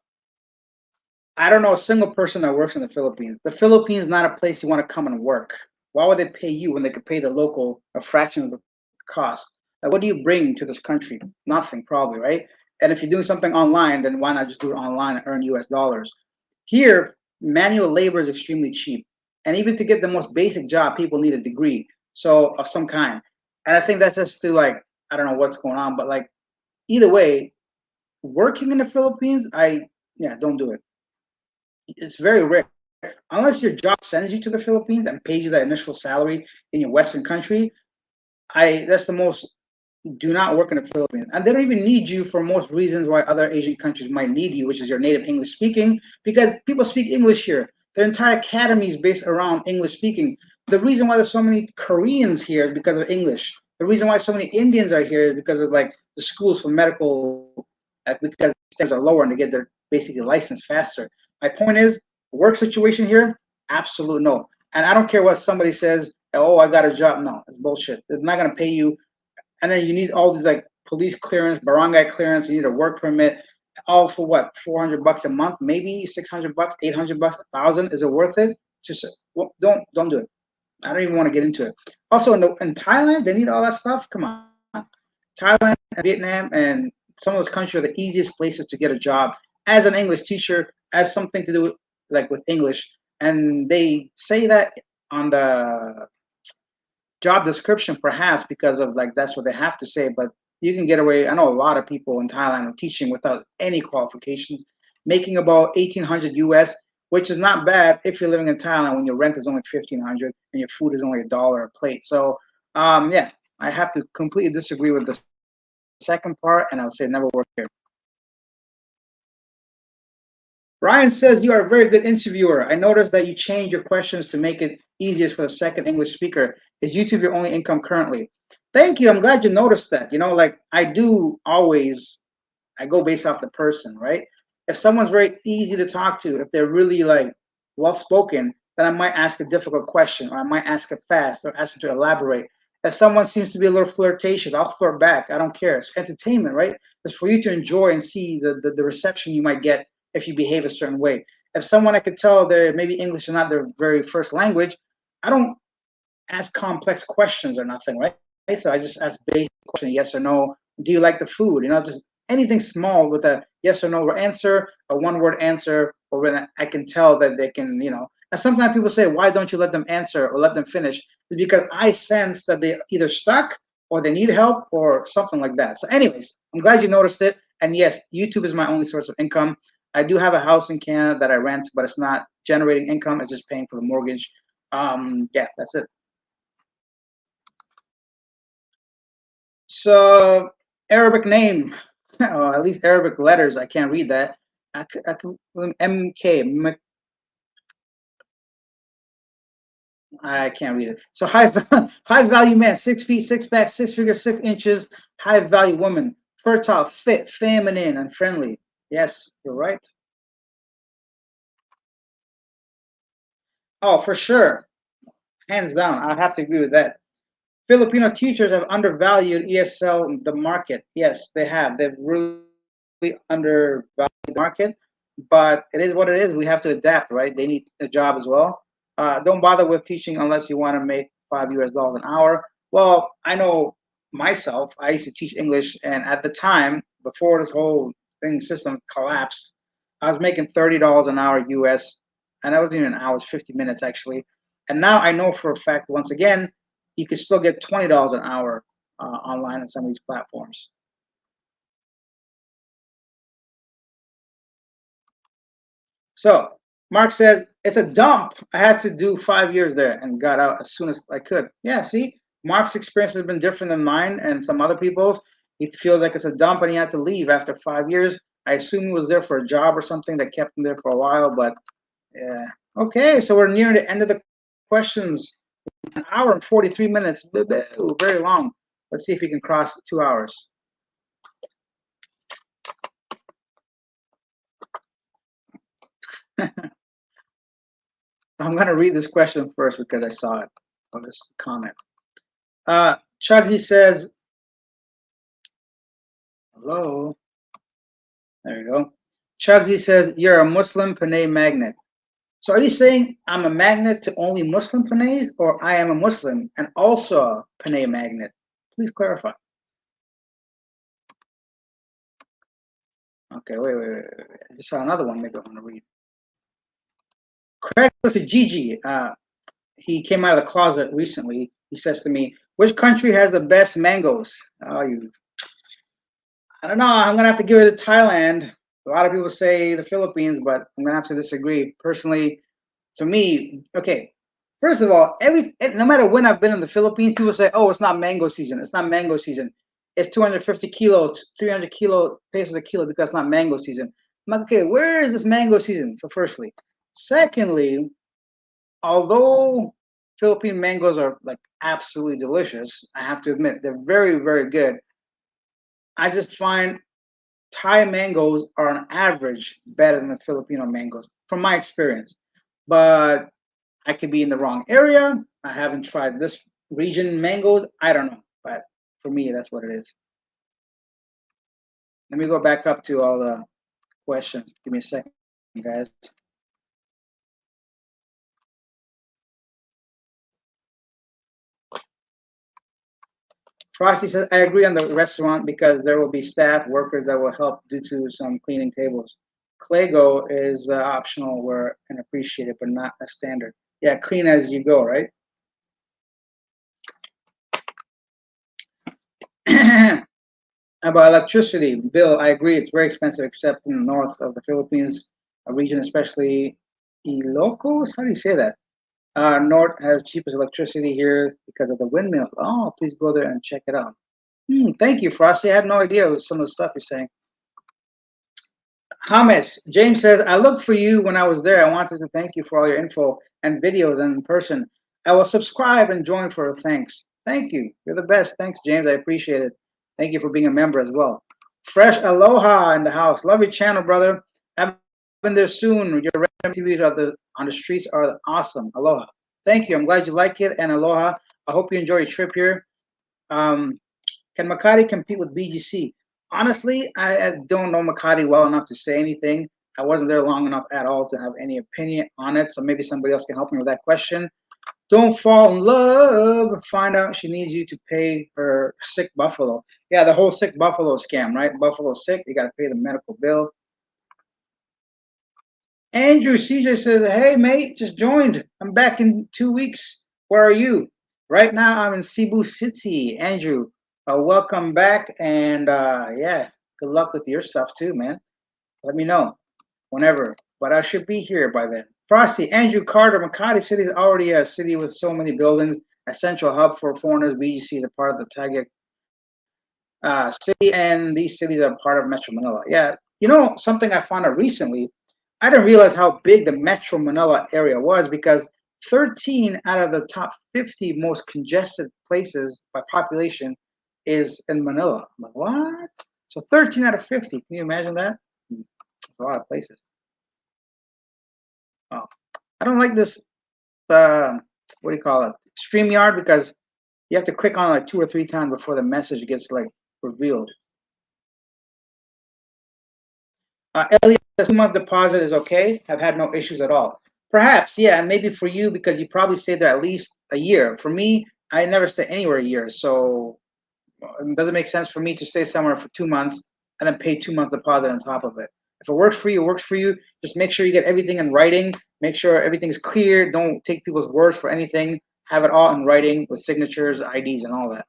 A: I don't know a single person that works in the Philippines. The Philippines is not a place you want to come and work. Why would they pay you when they could pay the local a fraction of the cost? Like, what do you bring to this country? Nothing, probably, right? And if you're doing something online, then why not just do it online and earn US dollars? Here, manual labor is extremely cheap. And even to get the most basic job, people need a degree, so of some kind. And I think that's just to like, I don't know what's going on, but like either way, working in the Philippines, yeah, don't do it. It's very rare. Unless your job sends you to the Philippines and pays you that initial salary in your Western country, That's the most. Do not work in the Philippines, and they don't even need you for most reasons why other Asian countries might need you, which is your native English speaking, because people speak English here. Their entire academy is based around English speaking. The reason why there's so many Koreans here is because of English. The reason why so many Indians are here is because of like the schools for medical, because standards are lower and they get their basically license faster. My point is, work situation here, absolute no. And I don't care what somebody says. Oh, I got a job. No, it's bullshit. They're not gonna pay you, and then you need all these like police clearance, barangay clearance. You need a work permit, all for what? $400 a month, maybe $600, $800, 1,000. Is it worth it? Just well, don't do it. I don't even want to get into it. Also, in Thailand, they need all that stuff. Come on, Thailand, and Vietnam, and some of those countries are the easiest places to get a job as an English teacher, as something to do with, like with English. And they say that on the job description, perhaps because of like that's what they have to say, but you can get away. I know a lot of people in Thailand are teaching without any qualifications, making about 1,800 US, which is not bad if you're living in Thailand when your rent is only 1,500 and your food is only $1 a plate. So yeah, I have to completely disagree with the second part, and I would say never work here. Ryan says you are a very good interviewer. I noticed that you changed your questions to make it easiest for the second English speaker. Is YouTube your only income currently? Thank you. I'm glad you noticed that. You know, like I do always, I go based off the person, right? If someone's very easy to talk to, if they're really like well spoken, then I might ask a difficult question, or I might ask it fast, or ask them to elaborate. If someone seems to be a little flirtatious, I'll flirt back. I don't care. It's entertainment, right? It's for you to enjoy and see the reception you might get if you behave a certain way. If someone I could tell they're maybe English is not their very first language, I don't ask complex questions or nothing, right? So I just ask basic question, yes or no. Do you like the food? You know, just anything small with a yes or no answer, a one-word answer, or when I can tell that they can, you know. And sometimes people say, why don't you let them answer or let them finish? It's because I sense that they either stuck or they need help or something like that. So, anyways, I'm glad you noticed it. And yes, YouTube is my only source of income. I do have a house in Canada that I rent, but it's not generating income. It's just paying for the mortgage. Yeah, that's it. So Arabic name, or at least Arabic letters. I can't read that. I can MK. I can't read it. So high value man, 6 feet, 6 pack, 6 figure, 6 inches. High value woman, fertile, fit, feminine, and friendly. Yes, you're right. Oh, for sure, hands down. I have to agree with that. Filipino teachers have undervalued ESL the market. Yes, they have. They've really undervalued the market, but it is what it is. We have to adapt, right? They need a job as well. Don't bother with teaching unless you want to make $5 an hour. Well, I know myself. I used to teach English, and at the time, before this whole thing system collapsed, I was making $30 an hour US, and that wasn't even an hour; it was 50 minutes actually. And now I know for a fact, once again, you could still get $20 an hour online on some of these platforms. So Mark says it's a dump. I had to do 5 years there and got out as soon as I could. Yeah, see, Mark's experience has been different than mine and some other people's. He feels like it's a dump and he had to leave after 5 years. I assume he was there for a job or something that kept him there for a while, but yeah. Okay, so we're near the end of the questions. An hour and 43 minutes. Very long. Let's see if we can cross 2 hours. I'm gonna read this question first because I saw it on this comment. Chugsy says, hello. There you go. Chugsy says, you're a Muslim Panay magnet. So are you saying I'm a magnet to only Muslim Panays, or I am a Muslim and also a Panay magnet? Please clarify. Okay, wait. I just saw another one. Maybe I want to read. Craig to Gigi. He came out of the closet recently. He says to me, which country has the best mangoes? Oh, you. I don't know. I'm gonna have to give it to Thailand. A lot of people say the Philippines, but I'm gonna have to disagree. Personally, to me, okay. First of all, no matter when I've been in the Philippines, people say, "Oh, it's not mango season. It's not mango season. It's 250 kilos, 300 pesos a kilo because it's not mango season." I'm like, okay, where is this mango season? So, firstly, secondly, although Philippine mangoes are like absolutely delicious, I have to admit they're very, very good. I just find Thai mangoes are on average better than the Filipino mangoes, from my experience. But I could be in the wrong area. I haven't tried this region mangoes. I don't know, but for me, that's what it is. Let me go back up to all the questions. Give me a second, guys. Frosty says, I agree on the restaurant because there will be staff workers that will help due to some cleaning tables. Clego is optional where and appreciated, but not a standard. Yeah, clean as you go, right? About electricity bill, I agree. It's very expensive, except in the north of the Philippines, a region, especially Ilocos. How do you say that? North has cheapest electricity here because of the windmills. Oh, please go there and check it out. Thank you, Frosty. I had no idea it was some of the stuff you're saying. Hamas, James says, I looked for you when I was there. I wanted to thank you for all your info and videos and in person. I will subscribe and join for thanks. Thank you. You're the best. Thanks, James. I appreciate it. Thank you for being a member as well. Fresh Aloha in the house. Love your channel, brother. I've been there soon. Your random TVs on the streets are awesome. Aloha. Thank you. I'm glad you like it. And aloha. I hope you enjoy your trip here. Um, can Makati compete with BGC? Honestly, I don't know Makati well enough to say anything. I wasn't there long enough at all to have any opinion on it, so maybe somebody else can help me with that question. Don't fall in love. Find out she needs you to pay her sick buffalo. Yeah, the whole sick buffalo scam, right? Buffalo sick, you got to pay the medical bill. Andrew CJ says, "Hey mate, just joined. I'm back in 2 weeks. Where are you?" Right now, I'm in Cebu City. Andrew, welcome back, and yeah, good luck with your stuff too, man. Let me know whenever. But I should be here by then. Frosty, Andrew Carter, Makati City is already a city with so many buildings, a central hub for foreigners. BGC is a part of the Tagak city, and these cities are part of Metro Manila. Yeah, you know something I found out recently. I didn't realize how big the Metro Manila area was because 13 out of the top 50 most congested places by population is in Manila. I'm like, what? So 13 out of 50. Can you imagine that? It's a lot of places. Oh, I don't like this. What do you call it? StreamYard because you have to click on it like 2 or 3 times before the message gets like revealed. Elliot, the 2 month deposit is okay. Have had no issues at all. Perhaps, yeah, and maybe for you because you probably stayed there at least a year. For me, I never stay anywhere a year, so it doesn't make sense for me to stay somewhere for 2 months and then pay 2 months deposit on top of it. If it works for you, it works for you. Just make sure you get everything in writing. Make sure everything's clear. Don't take people's words for anything. Have it all in writing with signatures, IDs, and all that.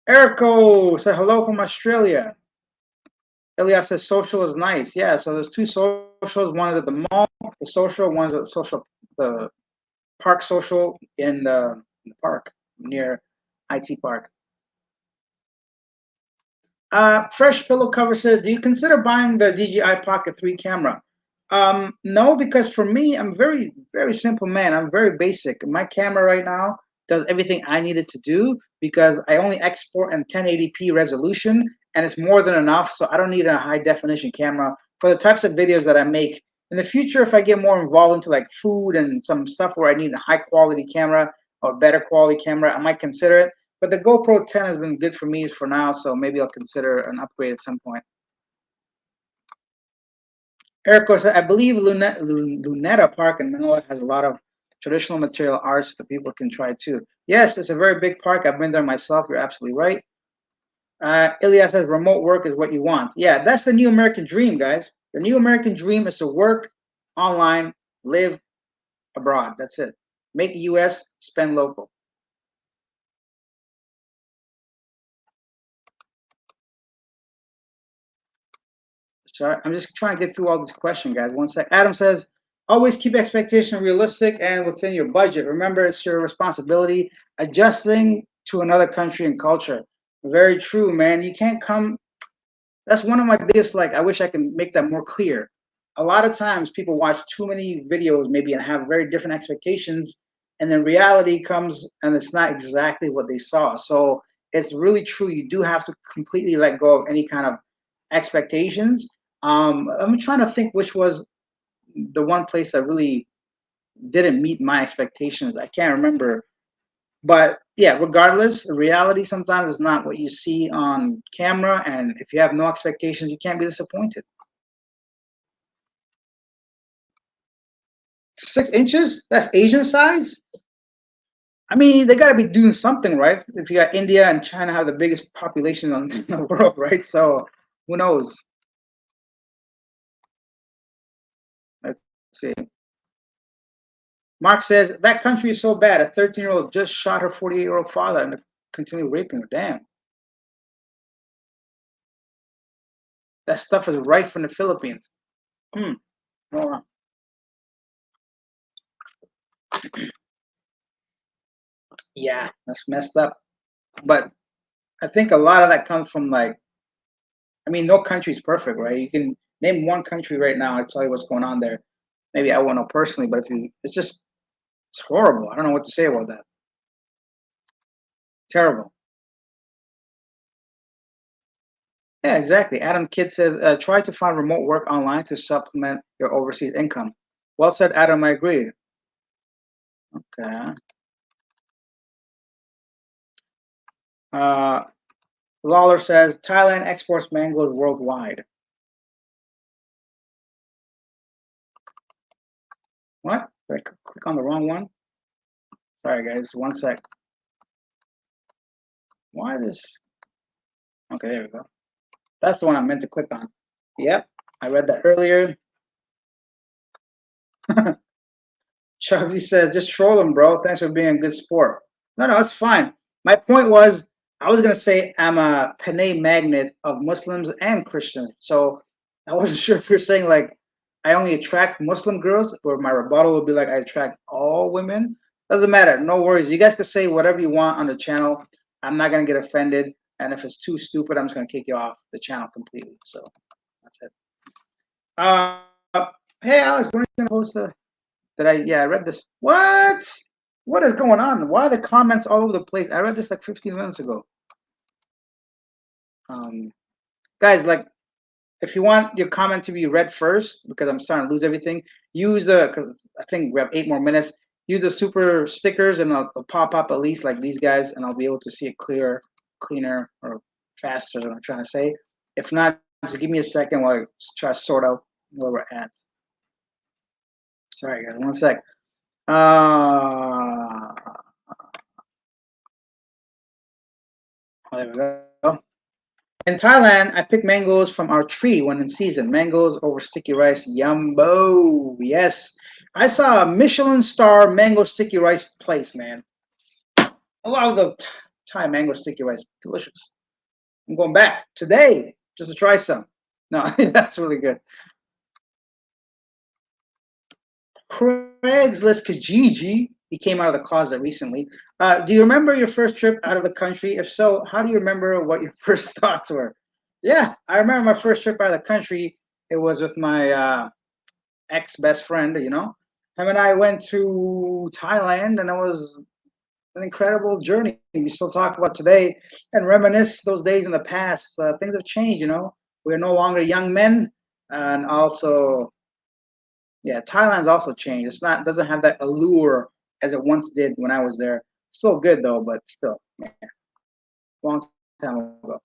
A: Erico said hello from Australia. Elias says social is nice. Yeah, so there's two socials. One is at the mall, the social. One is at the park social in the park near IT Park. Fresh Pillow Cover says, do you consider buying the DJI Pocket 3 camera? No, because for me, I'm very, very simple man. I'm very basic. My camera right now does everything I need it to do because I only export in 1080p resolution and it's more than enough. So I don't need a high definition camera for the types of videos that I make. In the future, if I get more involved into like food and some stuff where I need a high quality camera or better quality camera, I might consider it. But the GoPro 10 has been good for me for now, so maybe I'll consider an upgrade at some point. Eric said, I believe Luneta Park in Manila has a lot of traditional material arts that people can try too. Yes, it's a very big park. I've been there myself. You're absolutely right. Ilya says, remote work is what you want. Yeah, that's the new American dream, guys. The new American dream is to work online, live abroad. That's it. Make US, spend local. So I'm just trying to get through all these questions, guys. One sec. Adam says, Always keep expectation realistic and within your budget. Remember, it's your responsibility. Adjusting to another country and culture. Very true, man. You can't come. That's one of my biggest, like, I wish I can make that more clear. A lot of times people watch too many videos maybe and have very different expectations, and then reality comes and it's not exactly what they saw. So it's really true. You do have to completely let go of any kind of expectations. I'm trying to think which was the one place that really didn't meet my expectations. I can't remember, but yeah, regardless, the reality sometimes is not what you see on camera, and if you have no expectations, you can't be disappointed. 6 inches? That's Asian size? I mean, they got to be doing something, right? If you got India and China have the biggest population in the world, right? So who knows? Let's see. Mark says that country is so bad. A 13-year-old just shot her 48-year-old father and continued raping her. Damn, that stuff is right from the Philippines. Hmm. Oh, yeah, that's messed up. But I think a lot of that comes from, like, I mean, no country's perfect, right? You can name one country right now. I tell you what's going on there. Maybe I won't know personally, but if you, it's just it's horrible. I don't know what to say about that. Terrible. Yeah, exactly. Adam Kidd says, try to find remote work online to supplement your overseas income. Well said, Adam. I agree. Okay. Uh, Lawler says Thailand exports mangoes worldwide. What? Did I click on the wrong one? Sorry, guys. One sec. Why this? Okay, there we go. That's the one I meant to click on. Yep, I read that earlier. Chugsy says, just troll him, bro. Thanks for being a good sport. No, no, it's fine. My point was, I was gonna say I'm a Panay magnet of Muslims and Christians. So I wasn't sure if you're saying like I only attract Muslim girls, or my rebuttal would be like I attract all women. Doesn't matter. No worries. You guys can say whatever you want on the channel. I'm not gonna get offended. And if it's too stupid, I'm just gonna kick you off the channel completely. So that's it. Uh, hey Alex, when are you gonna post the? Did I? Yeah, I read this. What? What is going on? Why are the comments all over the place? I read this like 15 minutes ago. Um, guys, like, if you want your comment to be read first, because I'm starting to lose everything, use the, because I think we have 8 more minutes. Use the super stickers, and it'll pop up at least like these guys, and I'll be able to see it cleaner, or faster. Is what I'm trying to say. If not, just give me a second while I try to sort out where we're at. Sorry, guys. One sec. Uh, there we go. In Thailand, I pick mangoes from our tree when in season. Mangoes over sticky rice. Yumbo. Yes. I saw a Michelin star mango sticky rice place, man. I love the Thai mango sticky rice. Delicious. I'm going back today just to try some. No, that's really good. Craigslist Kijiji. He came out of the closet recently. Do you remember your first trip out of the country? If so, how do you remember what your first thoughts were? Yeah, I remember my first trip out of the country. It was with my ex best friend. Him and I went to Thailand, and it was an incredible journey. We still talk about today and reminisce those days in the past. Things have changed. We're no longer young men, and also, yeah, Thailand's also changed. It's not doesn't have that allure as it once did when I was there. Still good though, but still, yeah, long time ago.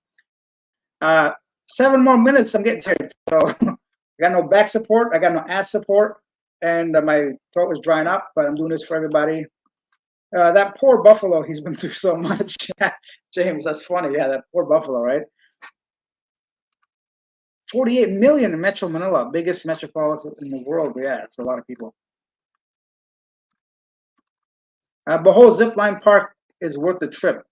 A: Uh, 7 more minutes. I'm getting tired. So I got no back support. I got no ass support, and my throat was drying up. But I'm doing this for everybody. That poor buffalo. He's been through so much. James, that's funny. Yeah, that poor buffalo, right? 48 million in Metro Manila, biggest metropolis in the world. Yeah, it's a lot of people. Bohol Zipline Park is worth the trip.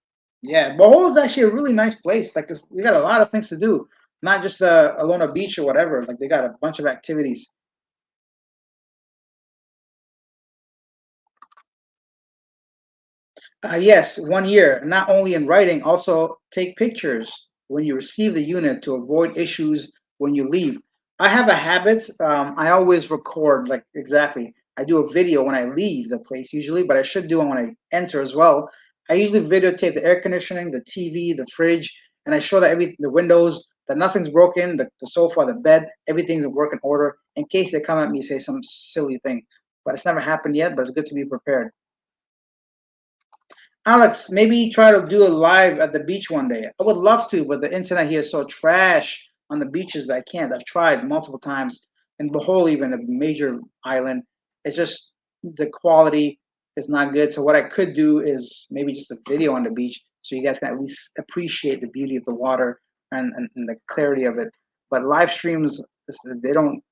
A: Yeah, Bohol is actually a really nice place. Like, they got a lot of things to do, not just Alona Beach or whatever. Like, they got a bunch of activities. Yes, 1 year, not only in writing, also take pictures when you receive the unit to avoid issues when you leave. I have a habit. I always record, like, exactly. I do a video when I leave the place usually, but I should do it when I enter as well. I usually videotape the air conditioning, the TV, the fridge, and I show that the windows, that nothing's broken, the sofa, the bed, everything's in working order in case they come at me and say some silly thing. But it's never happened yet, but it's good to be prepared. Alex, maybe try to do a live at the beach one day. I would love to, but the internet here is so trash on the beaches that I can't. I've tried multiple times in Bohol, even a major island. It's just the quality is not good. So what I could do is maybe just a video on the beach so you guys can at least appreciate the beauty of the water and the clarity of it. But live streams, they don't,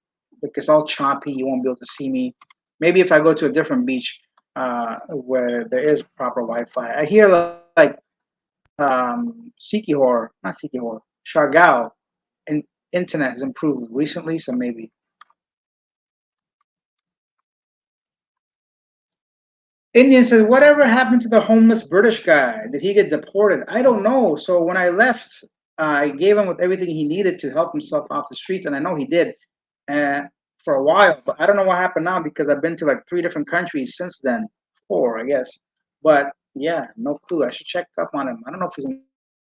A: like, it's all choppy. You won't be able to see me. Maybe if I go to a different beach where there is proper Wi-Fi. I hear like Sikihor, not Sikihor, Siargao, and internet has improved recently, so maybe. Indian says, whatever happened to the homeless British guy? Did he get deported? I don't know. So when I left, I gave him with everything he needed to help himself off the streets, and I know he did uh, for a while. But I don't know what happened now because I've been to like 3 different countries since then, 4, I guess. But yeah, no clue. I should check up on him. I don't know if he's in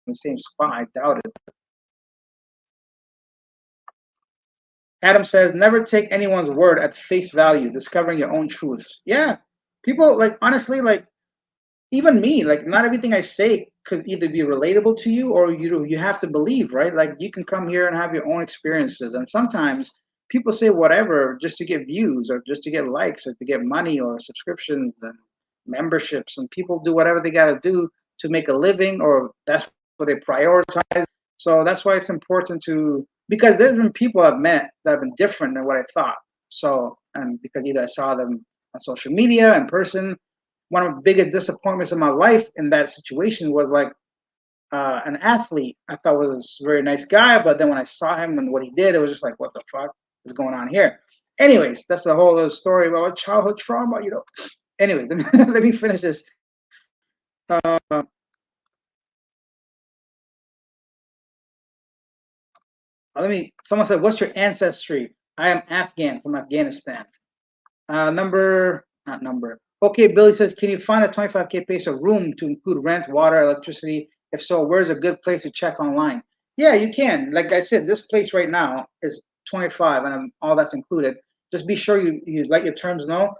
A: the same spot. I doubt it. Adam says, never take anyone's word at face value, discovering your own truths. Yeah. People, like, honestly, like, even me, like, not everything I say could either be relatable to you or you have to believe, right? Like, you can come here and have your own experiences, and sometimes people say whatever just to get views or just to get likes or to get money or subscriptions and memberships, and people do whatever they got to do to make a living, or that's what they prioritize. So that's why it's important to, because there's been people I've met that have been different than what I thought. So, and because either I saw them on social media, in person, one of the biggest disappointments in my life in that situation was like an athlete I thought was a very nice guy, but then when I saw him and what he did, it was just like, what the fuck is going on here? Anyways, that's a whole other story about childhood trauma, you know. Anyway, let me finish this. Let me. Someone said, "What's your ancestry?" I am Afghan from Afghanistan. Number, not number. Okay, Billy says, can you find a 25K peso room to include rent, water, electricity? If so, where's a good place to check online? Yeah, you can. Like I said, this place right now is 25 and all that's included. Just be sure you let your terms know.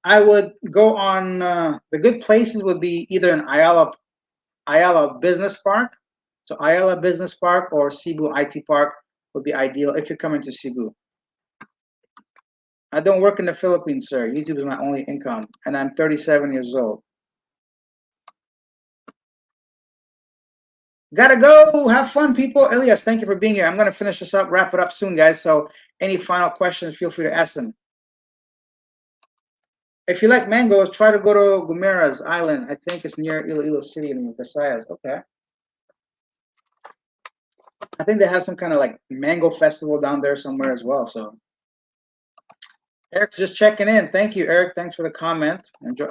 A: I would go on, the good places would be either in Ayala Business Park. So Ayala Business Park or Cebu IT Park would be ideal if you're coming to Cebu. I don't work in the Philippines, sir. YouTube is my only income, and I'm 37 years old. Gotta go. Have fun, people. Elias, thank you for being here. I'm gonna finish this up, wrap it up soon, guys. So, any final questions, feel free to ask them. If you like mangoes, try to go to Gumera's Island. I think it's near Iloilo City in Visayas. Okay. I think they have some kind of like mango festival down there somewhere as well. So, Eric, just checking in. Thank you, Eric. Thanks for the comment.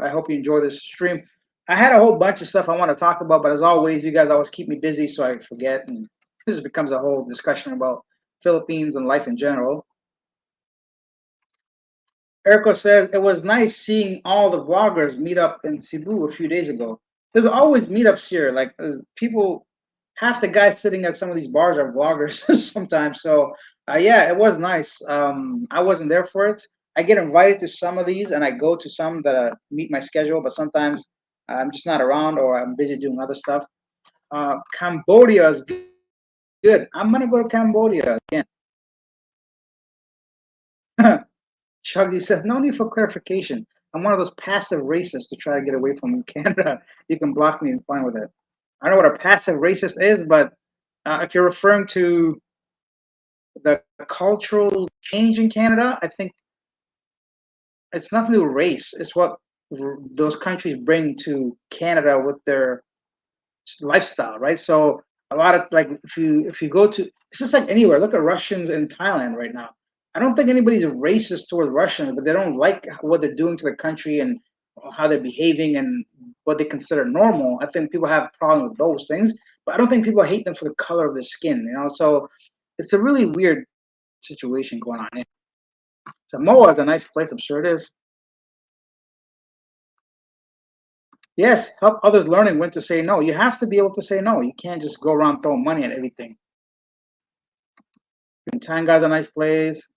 A: I hope you enjoy this stream. I had a whole bunch of stuff I want to talk about, but as always, you guys always keep me busy, so I forget, and this becomes a whole discussion about Philippines and life in general. Erico says it was nice seeing all the vloggers meet up in Cebu a few days ago. There's always meetups here. Like people, half the guys sitting at some of these bars are vloggers sometimes. So yeah, it was nice. I wasn't there for it. I get invited to some of these, and I go to some that meet my schedule. But sometimes I'm just not around, or I'm busy doing other stuff. Cambodia is good. I'm gonna go to Cambodia again. Chuggy says, no need for clarification. I'm one of those passive racists to try to get away from Canada. You can block me and fine with it. I don't know what a passive racist is, but if you're referring to the cultural change in Canada, I think it's nothing to do with race. It's what those countries bring to Canada with their lifestyle, right? So a lot of like if you go to, it's just like anywhere. Look at Russians in Thailand right now. I don't think anybody's racist towards Russians, but they don't like what they're doing to the country and how they're behaving and what they consider normal. I think people have problems with those things, but I don't think people hate them for the color of their skin. So it's a really weird situation going on here. Samoa is a nice place. I'm sure it is. Yes, help others learning when to say no. You have to be able to say no. You can't just go around throwing money at everything. Tanga's a nice place.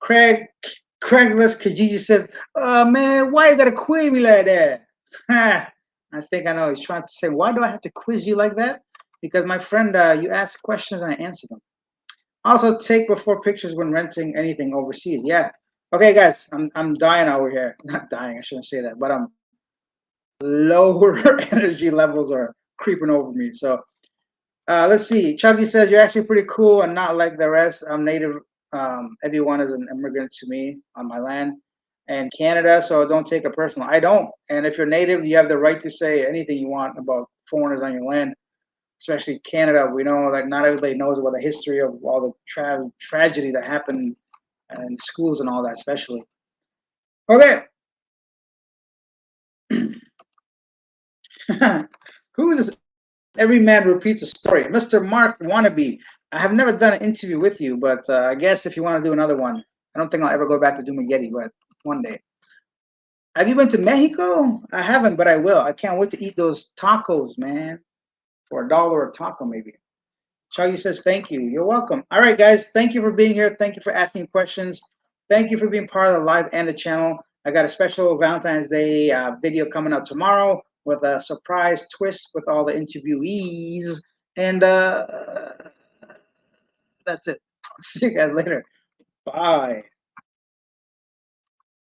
A: Craigslist Kijiji says, man, why you gotta quiz me like that? I think I know. He's trying to say, why do I have to quiz you like that? Because my friend, you ask questions and I answer them. Also, take before pictures when renting anything overseas. Yeah. Okay, guys, I'm dying over here. Not dying. I shouldn't say that, but I'm lower energy levels are creeping over me. So let's see. Chuggy says you're actually pretty cool and not like the rest. I'm native. Everyone is an immigrant to me on my land and Canada, so don't take it personal. I don't. And if you're native, you have the right to say anything you want about foreigners on your land, especially Canada. We know like not everybody knows about the history of all the tragedy that happened in schools and all that, especially. Okay. Who is this? Every man repeats a story. Mr. Mark Wannabe. I have never done an interview with you, but I guess if you want to do another one, I don't think I'll ever go back to Dumagetti, but one day. Have you been to Mexico? I haven't, but I will. I can't wait to eat those tacos, man. For $1 a taco, maybe. Charlie says, thank you. You're welcome. All right, guys. Thank you for being here. Thank you for asking questions. Thank you for being part of the live and the channel. I got a special Valentine's Day video coming out tomorrow with a surprise twist with all the interviewees. And that's it. See you guys later. Bye.